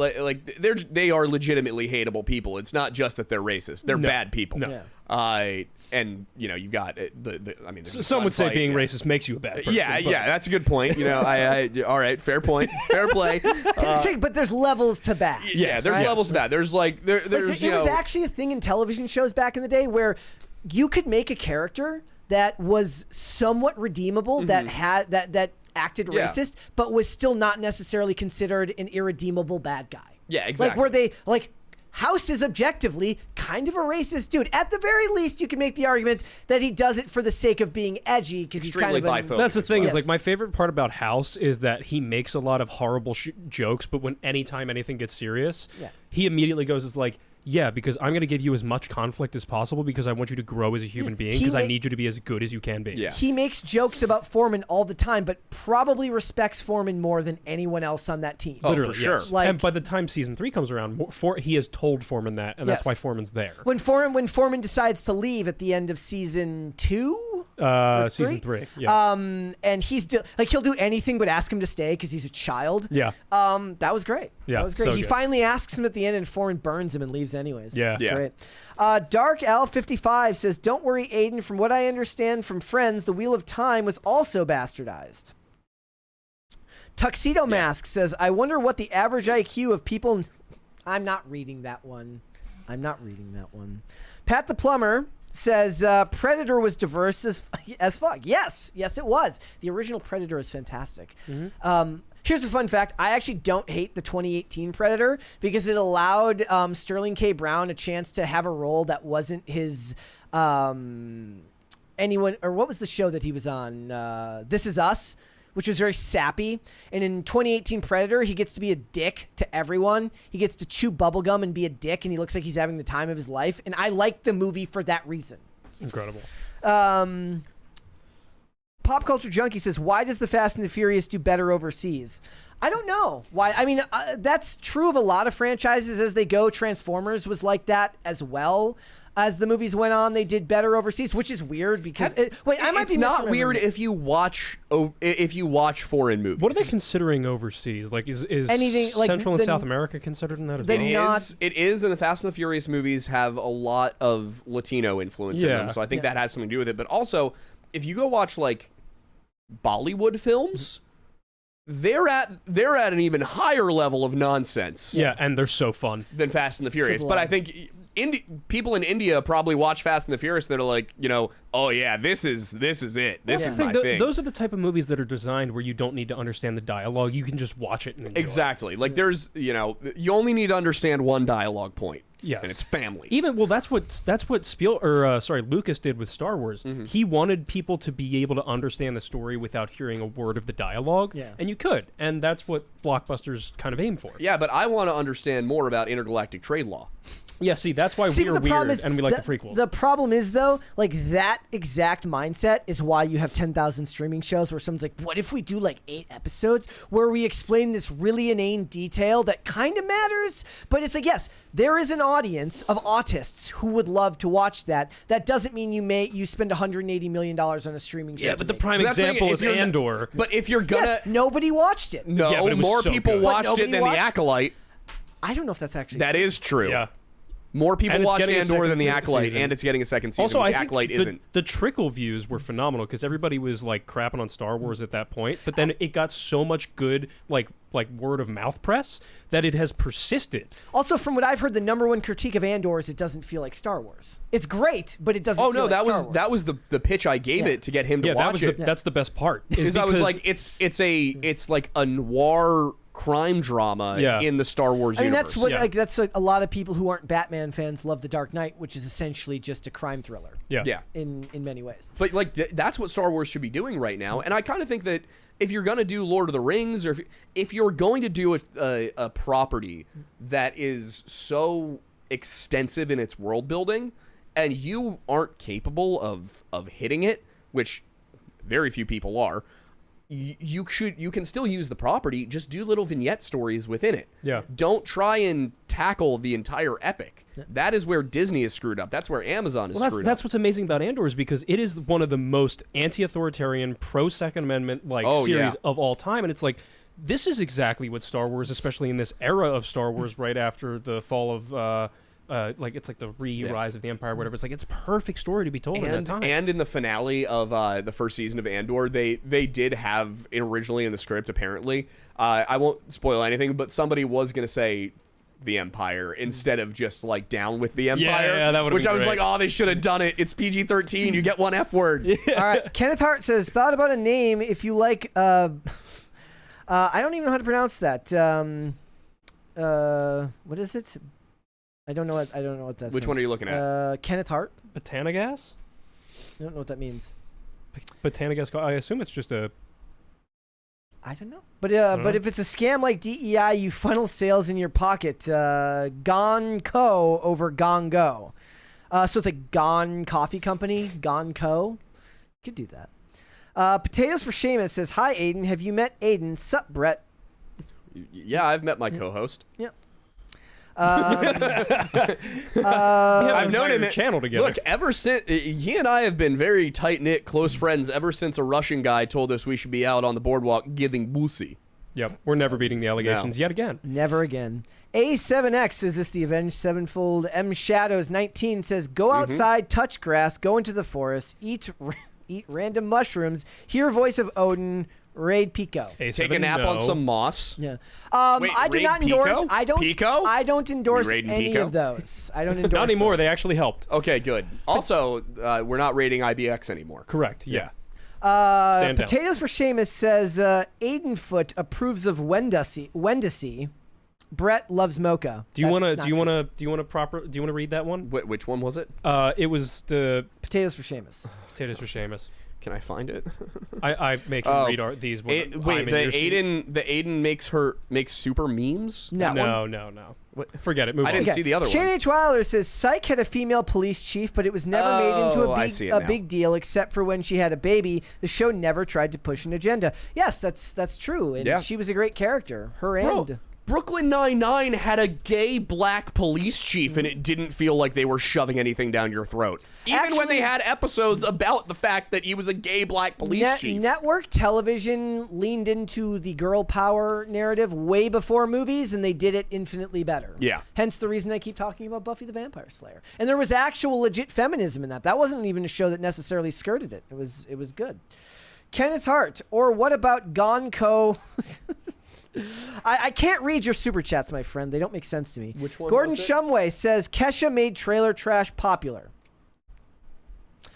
they are legitimately hateable people. It's not just that they're racist; they're bad people. No. Yeah. And you've got I mean, Some would say being racist makes you a bad person. Yeah, but- yeah, that's a good point. All right, fair point, fair play. But there's levels to bad. Yeah, there's levels to that. There's there's it was actually a thing in television shows back in the day where you could make a character that was somewhat redeemable, that had that acted Yeah. racist, but was still not necessarily considered an irredeemable bad guy. Yeah, exactly. Like where they House is objectively kind of a racist dude. At the very least, you can make the argument that he does it for the sake of being edgy because he's kind of biphobic. That's the thing well. is, like, my favorite part about House is that he makes a lot of horrible jokes, but anytime anything gets serious, he immediately goes, it's like, yeah, because I'm going to give you as much conflict as possible because I want you to grow as a human being because I need you to be as good as you can be. Yeah. He makes jokes about Foreman all the time, but probably respects Foreman more than anyone else on that team. Oh, Literally, for sure. yes. Like- and by the time season 3 comes around, he has told Foreman that, and that's Yes. why Foreman's there. When Foreman decides to leave at the end of season 2, Season 3, yeah. and he'll do anything but ask him to stay because he's a child. Yeah. That was great. Yeah, That was great. so He good. finally asks him at the end, and Foreman burns him and leaves anyways. Yeah. It's Yeah. great. Dark Al55 says, "Don't worry, Aiden. From what I understand from Friends, the Wheel of Time was also bastardized." Tuxedo Mask says, "I wonder what the average IQ of people." I'm not reading that one. Pat the Plumber says Predator was diverse as fuck. Yes, it was. The original Predator is fantastic. Here's a fun fact. I actually don't hate the 2018 Predator because it allowed Sterling K. Brown a chance to have a role that wasn't his what was the show that he was on? This Is Us, which was very sappy. And in 2018 Predator, he gets to be a dick to everyone. He gets to chew bubblegum and be a dick, and he looks like he's having the time of his life. And I like the movie for that reason. Incredible. Pop Culture Junkie says, "Why does the Fast and the Furious do better overseas?" I don't know why. I mean, that's true of a lot of franchises as they go. Transformers was like that as well. As the movies went on, they did better overseas, which is weird because I might it's be not misremembering. weird if you watch foreign movies. What are they considering overseas? Like, is Anything, like, Central and the- South America considered in that as the well? It is, and the Fast and the Furious movies have a lot of Latino influence in them, so I think that has something to do with it. But also, if you go watch like Bollywood films, they're at an even higher level of nonsense. Yeah, and they're so fun. Than Fast and the Furious. Triple But R. I think people in India probably watch Fast and the Furious. They're like, oh yeah, this is it. This is my thing. Those are the type of movies that are designed where you don't need to understand the dialogue. You can just watch it and enjoy Exactly. Like there's, you only need to understand one dialogue point. Yes. And it's family. That's what Lucas did with Star Wars. He wanted people to be able to understand the story without hearing a word of the dialogue. Yeah. And you could. And that's what blockbusters kind of aim for. Yeah, but I want to understand more about intergalactic trade law. Yeah, see, that's why See, we're but the problem weird is and we like the prequels. The problem is, though, like that exact mindset is why you have 10,000 streaming shows where someone's like, what if we do like 8 episodes where we explain this really inane detail that kind of matters? But it's like, yes, there is an audience of autists who would love to watch that. That doesn't mean you spend $180 million on a streaming show. yeah, to but the make it. prime That's the thing, example if is you're not- Andor. But if you're gonna... Yes, nobody watched it. No, Yeah, but it was more so people good. watched But it than nobody The Acolyte. I don't know if that's actually That is true. Yeah. More people And it's watch getting a Andor than the second Acolyte, season. and it's getting a second season, Also, which I think Acolyte isn't. the trickle views were phenomenal because everybody was like crapping on Star Wars at that point, but then it got so much good like word of mouth press that it has persisted. Also, from what I've heard, the number one critique of Andor is it doesn't feel like Star Wars. It's great, but it doesn't. Oh feel no, like Star Wars. that was the pitch I gave it to get him to Yeah, watch it. that's the best part. Is I was like, it's like a noir crime drama in the Star Wars I mean, universe. that's what that's a lot of people who aren't Batman fans love The Dark Knight, which is essentially just a crime thriller. Yeah. In many ways. But like that's what Star Wars should be doing right now, and I kind of think that if you're gonna do Lord of the Rings, or if you're going to do a property that is so extensive in its world building, and you aren't capable of hitting it, which very few people are, you can still use the property. Just do little vignette stories within it. Yeah. Don't try and tackle the entire epic. That is where Disney is screwed up. That's where Amazon is screwed up. That's what's amazing about Andor is because it is one of the most anti-authoritarian, pro-Second Amendment series of all time, and it's like this is exactly what Star Wars, especially in this era of Star Wars, right after the fall of. It's like the rise of the Empire, whatever. It's like it's a perfect story to be told in that time. And in the finale of the first season of Andor, they did have originally in the script, apparently, I won't spoil anything, but somebody was going to say the Empire instead of just like down with the Empire. Yeah, that would. Which I was like, oh, they should have done it. It's PG-13. You get one F word. All right. Kenneth Hart says, thought about a name if you like. I don't even know how to pronounce that. What is it? I don't know what that's. Which one are you looking at? Kenneth Hart. Botanigas? I don't know what that means. Botanigas. I assume it's just a. I don't know. But if it's a scam like DEI, you funnel sales in your pocket. GONGO over GONGO. So it's like Gone Coffee Company, GONGO. Could do that. Potatoes for Seamus says, hi, Aiden. Have you met Aiden? Sup, Brett? Yeah, I've met my co-host. Yeah. I've known him channel together. Look, ever since he and I have been very tight-knit, close friends ever since a Russian guy told us we should be out on the boardwalk giving bussy. Yep, we're never beating the allegations yet again. Never again. A7X, is this the Avenged Sevenfold? M Shadows 19 says, go outside, touch grass, go into the forest, eat random mushrooms, hear voice of Odin, raid Pico. Take a nap on some moss. Yeah. Wait, I do not endorse. Pico? I don't endorse any Pico? of those. I don't endorse. Not anymore. those. They actually helped. Okay, good. Also, we're not rating IBX anymore. Correct. Yeah. Potatoes for Seamus says Aidenfoot approves of Wendacy. Brett loves mocha. Do you want to read that one? Which one was it? It was the Potatoes for Seamus. Potatoes for Seamus. Can I find it? I make him read these. Wait, the Aiden makes super memes? No. Forget it. Move on. I didn't see the other Shane one. H. Wilder says Psych had a female police chief, but it was never made into a big deal except for when she had a baby. The show never tried to push an agenda. Yes, that's true, and she was a great character. Brooklyn Nine-Nine had a gay black police chief, and it didn't feel like they were shoving anything down your throat. Even when they had episodes about the fact that he was a gay black police chief. Network television leaned into the girl power narrative way before movies, and they did it infinitely better. Yeah. Hence the reason I keep talking about Buffy the Vampire Slayer. And there was actual legit feminism in that. That wasn't even a show that necessarily skirted it. It was good. Kenneth Hart, or what about Gonco? I can't read your super chats, my friend. They don't make sense to me. Which one? Gordon Shumway says Kesha made trailer trash popular.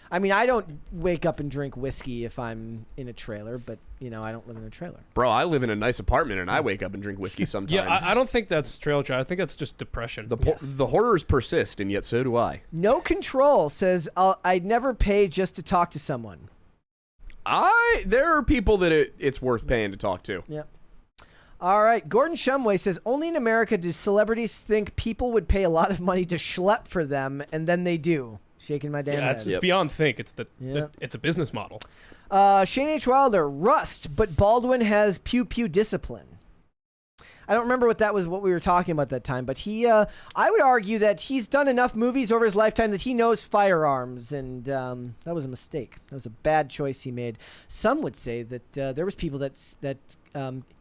I mean, I don't wake up and drink whiskey if I'm in a trailer, but I don't live in a trailer. Bro, I live in a nice apartment and I wake up and drink whiskey sometimes. Yeah, I don't think that's trailer trash. I think that's just depression. The horrors persist, and yet so do I. No Control says I'd never pay just to talk to someone. There are people that it's worth paying to talk to. Yeah. All right. Gordon Shumway says, only in America do celebrities think people would pay a lot of money to schlep for them, and then they do. Shaking my damn head. It's beyond think. It's it's a business model. Shane H. Wilder, Rust, but Baldwin has pew-pew discipline. I don't remember what we were talking about that time, but I would argue that he's done enough movies over his lifetime that he knows firearms, and that was a mistake. That was a bad choice he made. Some would say that there was people that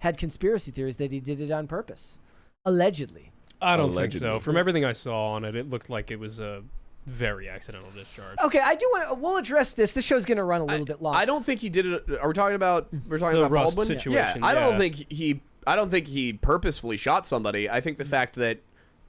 had conspiracy theories that he did it on purpose, allegedly. I don't think Allegedly. so. From everything I saw on it, it looked like it was a very accidental discharge. Okay, I do want to. We'll address this. This show's going to run a little bit long. I don't think he did it. Are we talking about? We're talking The about Rust Baldwin situation, Yeah, I don't yeah. think he. I don't think he purposefully shot somebody. I think the fact that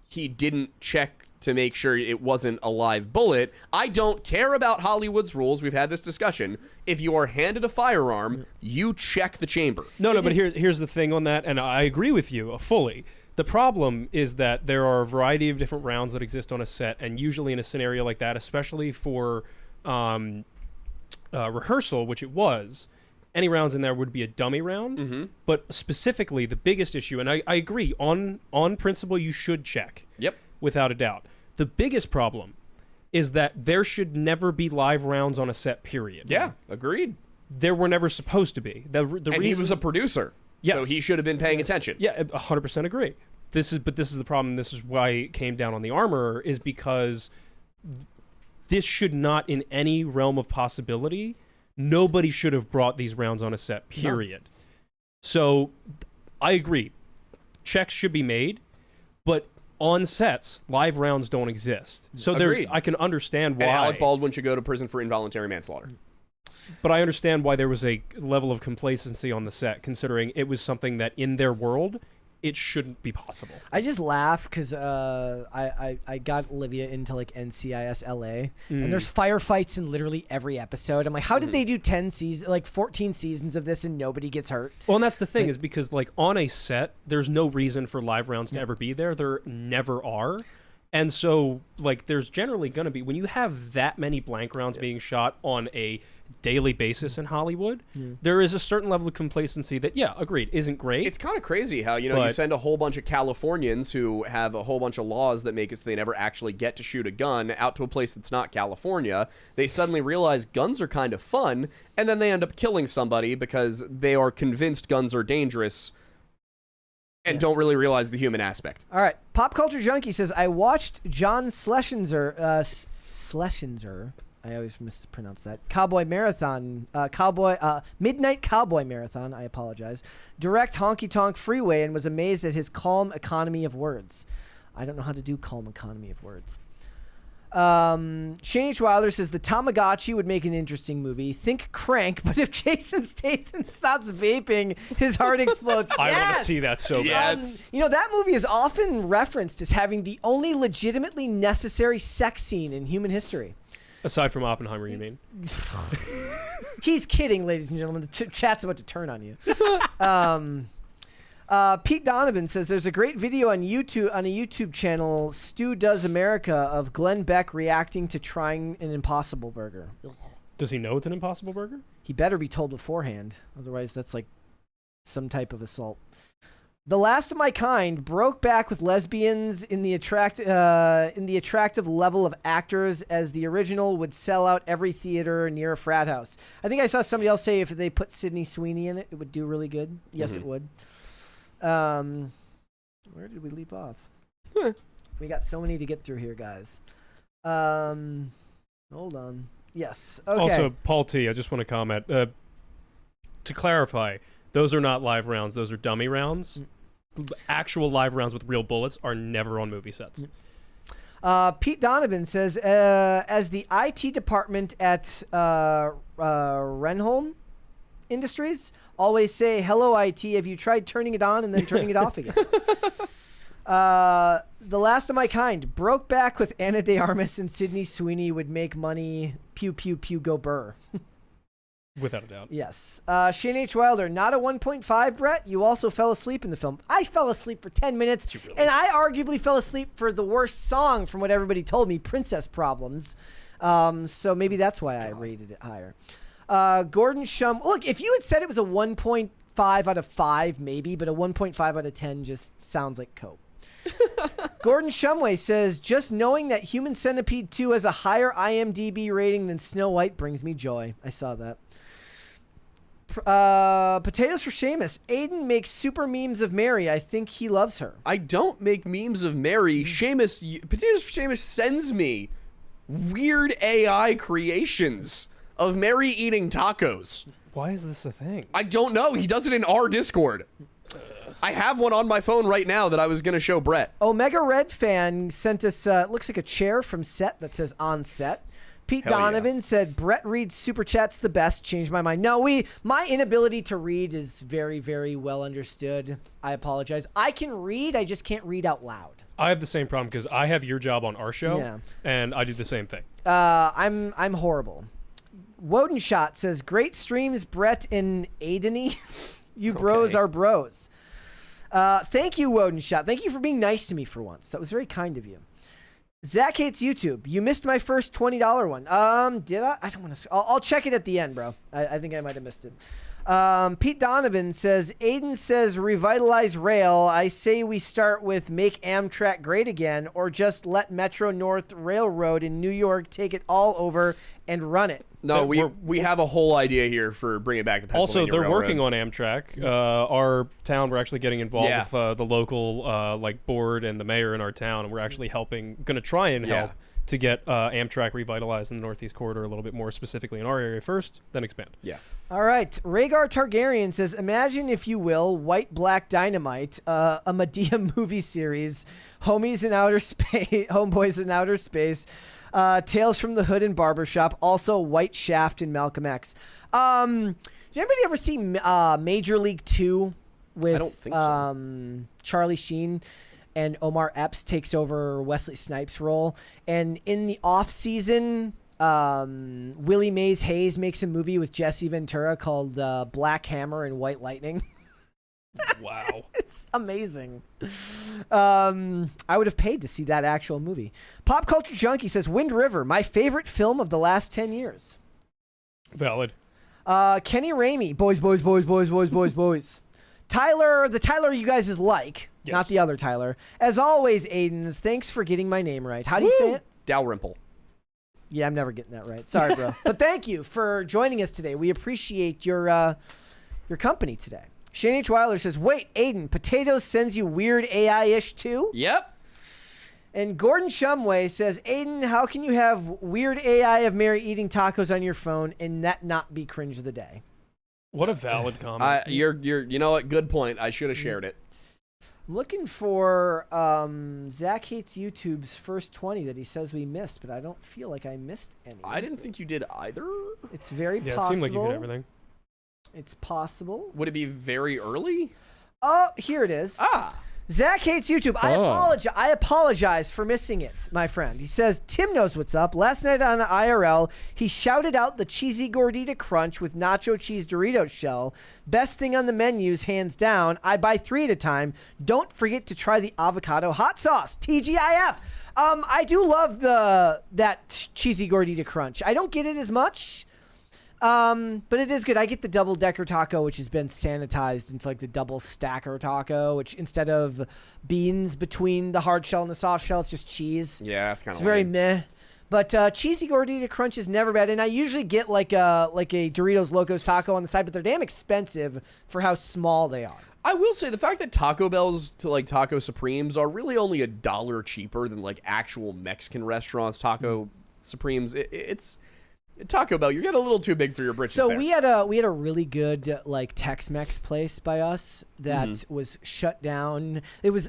he didn't check to make sure it wasn't a live bullet. I don't care about Hollywood's rules. We've had this discussion. If you are handed a firearm, you check the chamber. No, but here's the thing on that, and I agree with you fully. The problem is that there are a variety of different rounds that exist on a set, and usually in a scenario like that, especially for rehearsal, which it was, any rounds in there would be a dummy round. But specifically, the biggest issue, and I agree, on principle, you should check. Yep. Without a doubt. The biggest problem is that there should never be live rounds on a set, period. Yeah, agreed. There were never supposed to be. The And reason he was a producer, Yes. so he should have been paying attention. Yeah, 100% agree. This is the problem. This is why it came down on the armorer, is because this should not, in any realm of possibility, nobody should have brought these rounds on a set, period. No. So I agree. Checks should be made, but on sets, live rounds don't exist. So I can understand why. And Alec Baldwin should go to prison for involuntary manslaughter. But I understand why there was a level of complacency on the set, considering it was something that in their world, it shouldn't be possible. I just laugh because I got Olivia into like NCIS LA, and there's firefights in literally every episode. I'm like, how did they do 14 seasons of this and nobody gets hurt? Well, and that's the thing, is because like on a set, there's no reason for live rounds to ever be there. There never are. And so like there's generally going to be, when you have that many blank rounds being shot on a daily basis in Hollywood, there is a certain level of complacency that, agreed, isn't great. It's kind of crazy how, you send a whole bunch of Californians who have a whole bunch of laws that make it so they never actually get to shoot a gun out to a place that's not California. They suddenly realize guns are kind of fun, and then they end up killing somebody because they are convinced guns are dangerous and don't really realize the human aspect. All right. Pop Culture Junkie says, I watched John Schlesinger, I always mispronounce that. Midnight Cowboy Marathon. I apologize. Direct Honky Tonk Freeway, and was amazed at his calm economy of words. I don't know how to do calm economy of words. Shane H. Wilder says the Tamagotchi would make an interesting movie. Think Crank, but if Jason Statham stops vaping, his heart explodes. I want to Yes! see that so bad. That movie is often referenced as having the only legitimately necessary sex scene in human history. Aside from Oppenheimer, you mean? He's kidding, ladies and gentlemen. The chat's about to turn on you. Pete Donovan says there's a great video on YouTube, on a YouTube channel, Stu Does America, of Glenn Beck reacting to trying an Impossible Burger. Ugh. Does he know it's an Impossible Burger? He better be told beforehand. Otherwise, that's like some type of assault. The Last of My Kind broke back with lesbians in the attractive level of actors, as the original would sell out every theater near a frat house. I think I saw somebody else say if they put Sydney Sweeney in it, it would do really good. Yes, it would. Where did we leap off? We got so many to get through here, guys. Hold on. Yes. Okay. Also, Paul T, I just want to comment. To clarify, those are not live rounds. Those are dummy rounds. Actual live rounds with real bullets are never on movie sets. Pete Donovan says, as the IT department at Renholm Industries always say, hello, IT. Have you tried turning it on and then turning it off again? The Last of My Kind broke back with Ana de Armas and Sydney Sweeney would make money. Pew, pew, pew, go burr. Without a doubt. Yes. Shane H. Wilder, not a 1.5, Brett. You also fell asleep in the film. I fell asleep for 10 minutes, really? And I arguably fell asleep for the worst song from what everybody told me, Princess Problems. So maybe that's why I rated it higher. Gordon Shum. Look, if you had said it was a 1.5 out of 5, maybe, but a 1.5 out of 10 just sounds like coke. Gordon Shumway says, just knowing that Human Centipede 2 has a higher IMDb rating than Snow White brings me joy. I saw that. Potatoes for Seamus. Aiden makes super memes of Mary. I think he loves her. I don't make memes of Mary. Seamus, Potatoes for Seamus sends me weird AI creations of Mary eating tacos. Why is this a thing? I don't know. He does it in our Discord. I have one on my phone right now that I was going to show Brett. Omega Red Fan sent us, looks like a chair from set that says on set. Pete Hell Donovan said, Brett reads Super Chats the best. Changed my mind. No, my inability to read is very, very well understood. I apologize. I can read. I just can't read out loud. I have the same problem because I have your job on our show, Yeah. and I do the same thing. I'm horrible. Woden Shot says, great streams, Brett and Aideny. You bros are bros. Thank you, Woden Shot. Thank you for being nice to me for once. That was very kind of you. Zach Hates YouTube. You missed my first $20 one. Did I? I don't want to. I'll check it at the end, bro. I think I might have missed it. Pete Donovan says, Aiden says revitalize rail. I say we start with make Amtrak great again, or just let Metro North Railroad in New York take it all over and run it. No, we have a whole idea here for bringing back the Pennsylvania Also, they're Railroad. working on Amtrak. Our town, we're actually getting involved with the local like board and the mayor in our town, and we're actually going to try and help to get Amtrak revitalized in the Northeast Corridor a little bit more specifically in our area first, then expand. Yeah. All right. Rhaegar Targaryen says, imagine, if you will, White Black Dynamite, a Medea movie series, Homies in Outer Space, Homeboys in Outer Space, Tales from the Hood and Barbershop, also White Shaft and Malcolm X. Did anybody ever see Major League 2 with I don't think so. Charlie Sheen? And Omar Epps takes over Wesley Snipes' role. And in the off-season, Willie Mays Hayes makes a movie with Jesse Ventura called Black Hammer and White Lightning. Wow. It's amazing. I would have paid to see that actual movie. Pop Culture Junkie says, Wind River, my favorite film of the last 10 years. Valid. Kenny Ramey, boys. Tyler, the Tyler you guys is like. Yes. Not the other Tyler. As always, Aiden's, thanks for getting my name right. How do you say it? Dalrymple. Yeah, I'm never getting that right. Sorry, bro. But thank you for joining us today. We appreciate your company today. Shane H. Weiler says, wait, Aiden, Potatoes sends you weird AI-ish too? Yep. And Gordon Shumway says, Aiden, how can you have weird AI of Mary eating tacos on your phone and that not be cringe of the day? What a valid comment. You know what? Good point. I should have shared it. I'm looking for Zach Hates YouTube's first 20 that he says we missed, but I don't feel like I missed any. I didn't think you did either. It's very Yeah, possible. it seemed like you did everything. It's possible. Would it be very early? Oh, here it is. Zach Hates YouTube. I apologize for missing it, my friend. He says, Tim knows what's up. Last night on IRL, he shouted out the cheesy gordita crunch with nacho cheese Dorito shell. Best thing on the menus, hands down. I buy 3 at a time. Don't forget to try the avocado hot sauce. TGIF. I do love that cheesy gordita crunch. I don't get it as much. But it is good. I get the double decker taco, which has been sanitized into like the double stacker taco, which instead of beans between the hard shell and the soft shell, it's just cheese. Yeah, that's kind of It's very meh. But cheesy gordita crunch is never bad, and I usually get like a Doritos Locos taco on the side, but they're damn expensive for how small they are. I will say the fact that Taco Bell's to like Taco Supremes are really only $1 cheaper than like actual Mexican restaurants Taco Supremes. It's Taco Bell, you get a little too big for your britches. So there. we had a really good like Tex-Mex place by us that was shut down. It was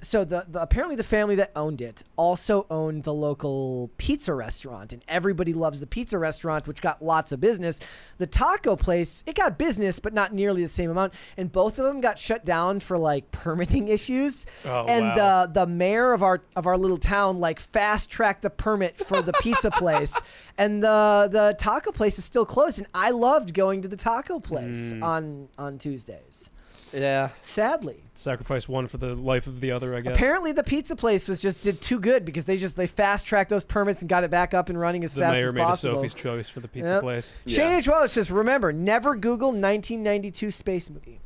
apparently the family that owned it also owned the local pizza restaurant, and everybody loves the pizza restaurant, which got lots of business. The taco place, it got business, but not nearly the same amount, and both of them got shut down for like permitting issues. Oh, and wow. the mayor of our little town like fast tracked the permit for the pizza place, and the taco place is still closed, and I loved going to the taco place on Tuesdays. Yeah. Sadly. Sacrifice one for the life of the other, I guess. Apparently the pizza place did too good because they fast tracked those permits and got it back up and running as fast as The mayor possible. made a Sophie's choice for the pizza place. Shane H. Waller says, remember, never Google 1992 space movie.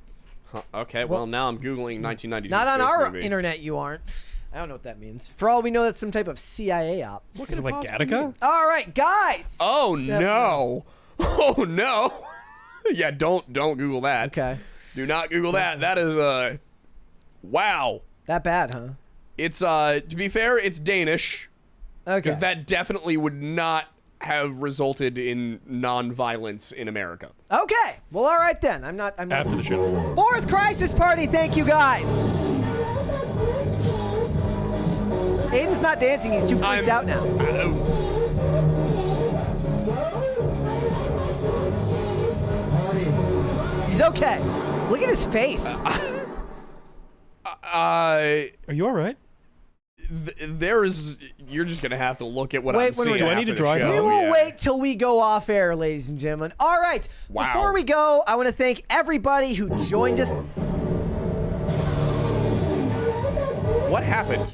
Huh, okay, well now I'm Googling 1992. Not on space our movie. internet, you aren't. I don't know what that means. For all we know, that's some type of CIA op. What Is could it it like possibly Gattaca? mean? All right, guys. Oh no! Oh no! Yeah, don't Google that. Okay. Do not Google that. That is wow. That bad, huh? It's to be fair, it's Danish Okay. because that definitely would not have resulted in non-violence in America. Okay. Well, all right then. I'm not. After the show. Fourth crisis party. Thank you guys. Aiden's not dancing. He's too freaked out now. He's okay. Look at his face. Are you all right? You're just gonna have to look at what Wait, I'm seeing. wait, do I need after to the drive show. We will Yeah. wait till we go off air, ladies and gentlemen. All right. Wow. Before we go, I want to thank everybody who joined us. What happened?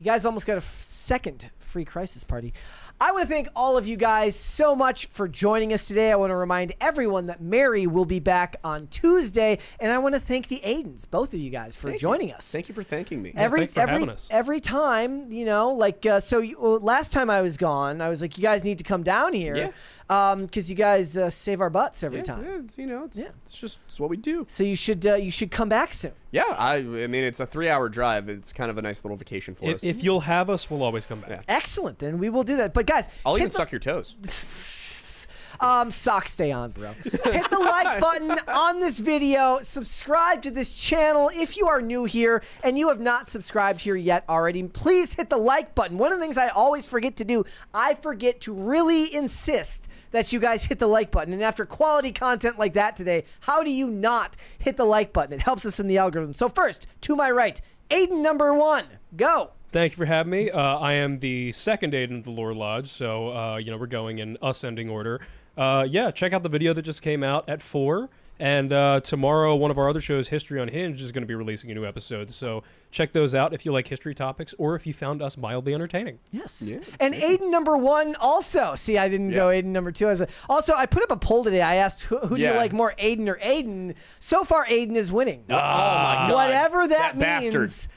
You guys almost got a second free crisis party. I want to thank all of you guys so much for joining us today. I want to remind everyone that Mary will be back on Tuesday, and I want to thank the Aidens, both of you guys, for joining us. Thank you for thanking me. thanks for having us. Every time, you know, like last time I was gone, I was like, you guys need to come down here, because you guys save our butts every time. Yeah, it's what we do. So you should come back soon. Yeah, I mean, it's a 3-hour drive. It's kind of a nice little vacation for us. If you'll have us, we'll always come back. Yeah. Excellent, then we will do that. But guys, I'll hit even suck your toes. Socks stay on, bro. Hit the like button on this video. Subscribe to this channel if you are new here and you have not subscribed here yet already. Please hit the like button. One of the things I always forget to do, I forget to really insist that you guys hit the like button. And after quality content like that today, how do you not hit the like button? It helps us in the algorithm. So first, to my right, Aiden number 1. Go. Thank you for having me. I am the second Aiden of the Lore Lodge, so we're going in ascending order. Check out the video that just came out at 4. And tomorrow, one of our other shows, History Unhinged, is going to be releasing a new episode. So check those out if you like history topics or if you found us mildly entertaining. Yes. Yeah. And Aiden number 1 also. See, I didn't go Aiden number 2. Also, I put up a poll today. I asked who do you like more, Aiden or Aiden? So far, Aiden is winning. Oh, my God. Whatever that bastard. means.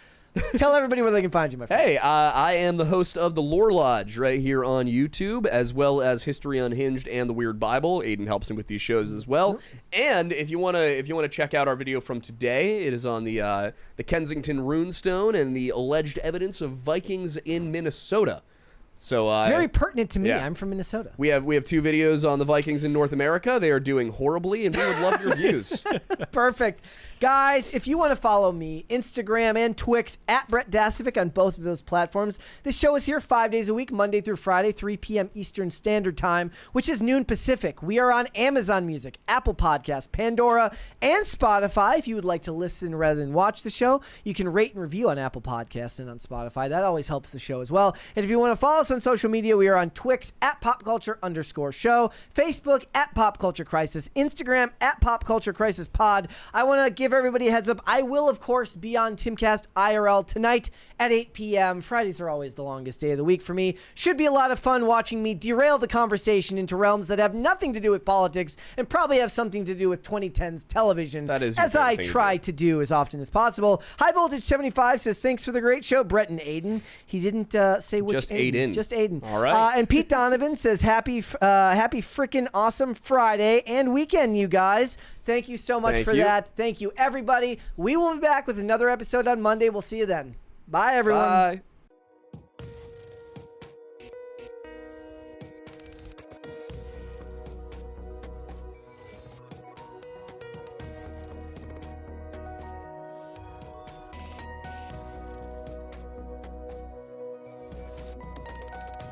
Tell everybody where they can find you, my friend. Hey, I am the host of the Lore Lodge right here on YouTube, as well as History Unhinged and the Weird Bible. Aiden helps me with these shows as well. And if you wanna check out our video from today, it is on the Kensington Runestone and the alleged evidence of Vikings in Minnesota. So It's very pertinent to me. yeah. I'm from Minnesota. we have 2 videos on the Vikings in North America. They are doing horribly, and we would love your views. Perfect. Guys, if you want to follow me, Instagram and Twix, at Brett Dasovic on both of those platforms. This show is here 5 days a week, Monday through Friday, 3 p.m. Eastern Standard Time, which is noon Pacific. We are on Amazon Music, Apple Podcasts, Pandora, and Spotify. If you would like to listen rather than watch the show, you can rate and review on Apple Podcasts and on Spotify. That always helps the show as well. And if you want to follow us on social media, we are on Twix, at popculture_show, Facebook, at popculturecrisis, Instagram, at popculturecrisisPod. I want to give everybody a heads up. I will, of course, be on Timcast IRL tonight at 8 p.m. Fridays are always the longest day of the week for me. Should be a lot of fun watching me derail the conversation into realms that have nothing to do with politics and probably have something to do with 2010s television. That is your as I favorite thing to try do. to do as often as possible. High Voltage 75 says, thanks for the great show, Brett and Aiden. He didn't say which Just Aiden. Just Aiden. All right. And Pete Donovan says, happy freaking awesome Friday and weekend, you guys. Thank you so much Thank for you. that. Thank you, everybody. We will be back with another episode on Monday. We'll see you then. Bye, everyone. Bye.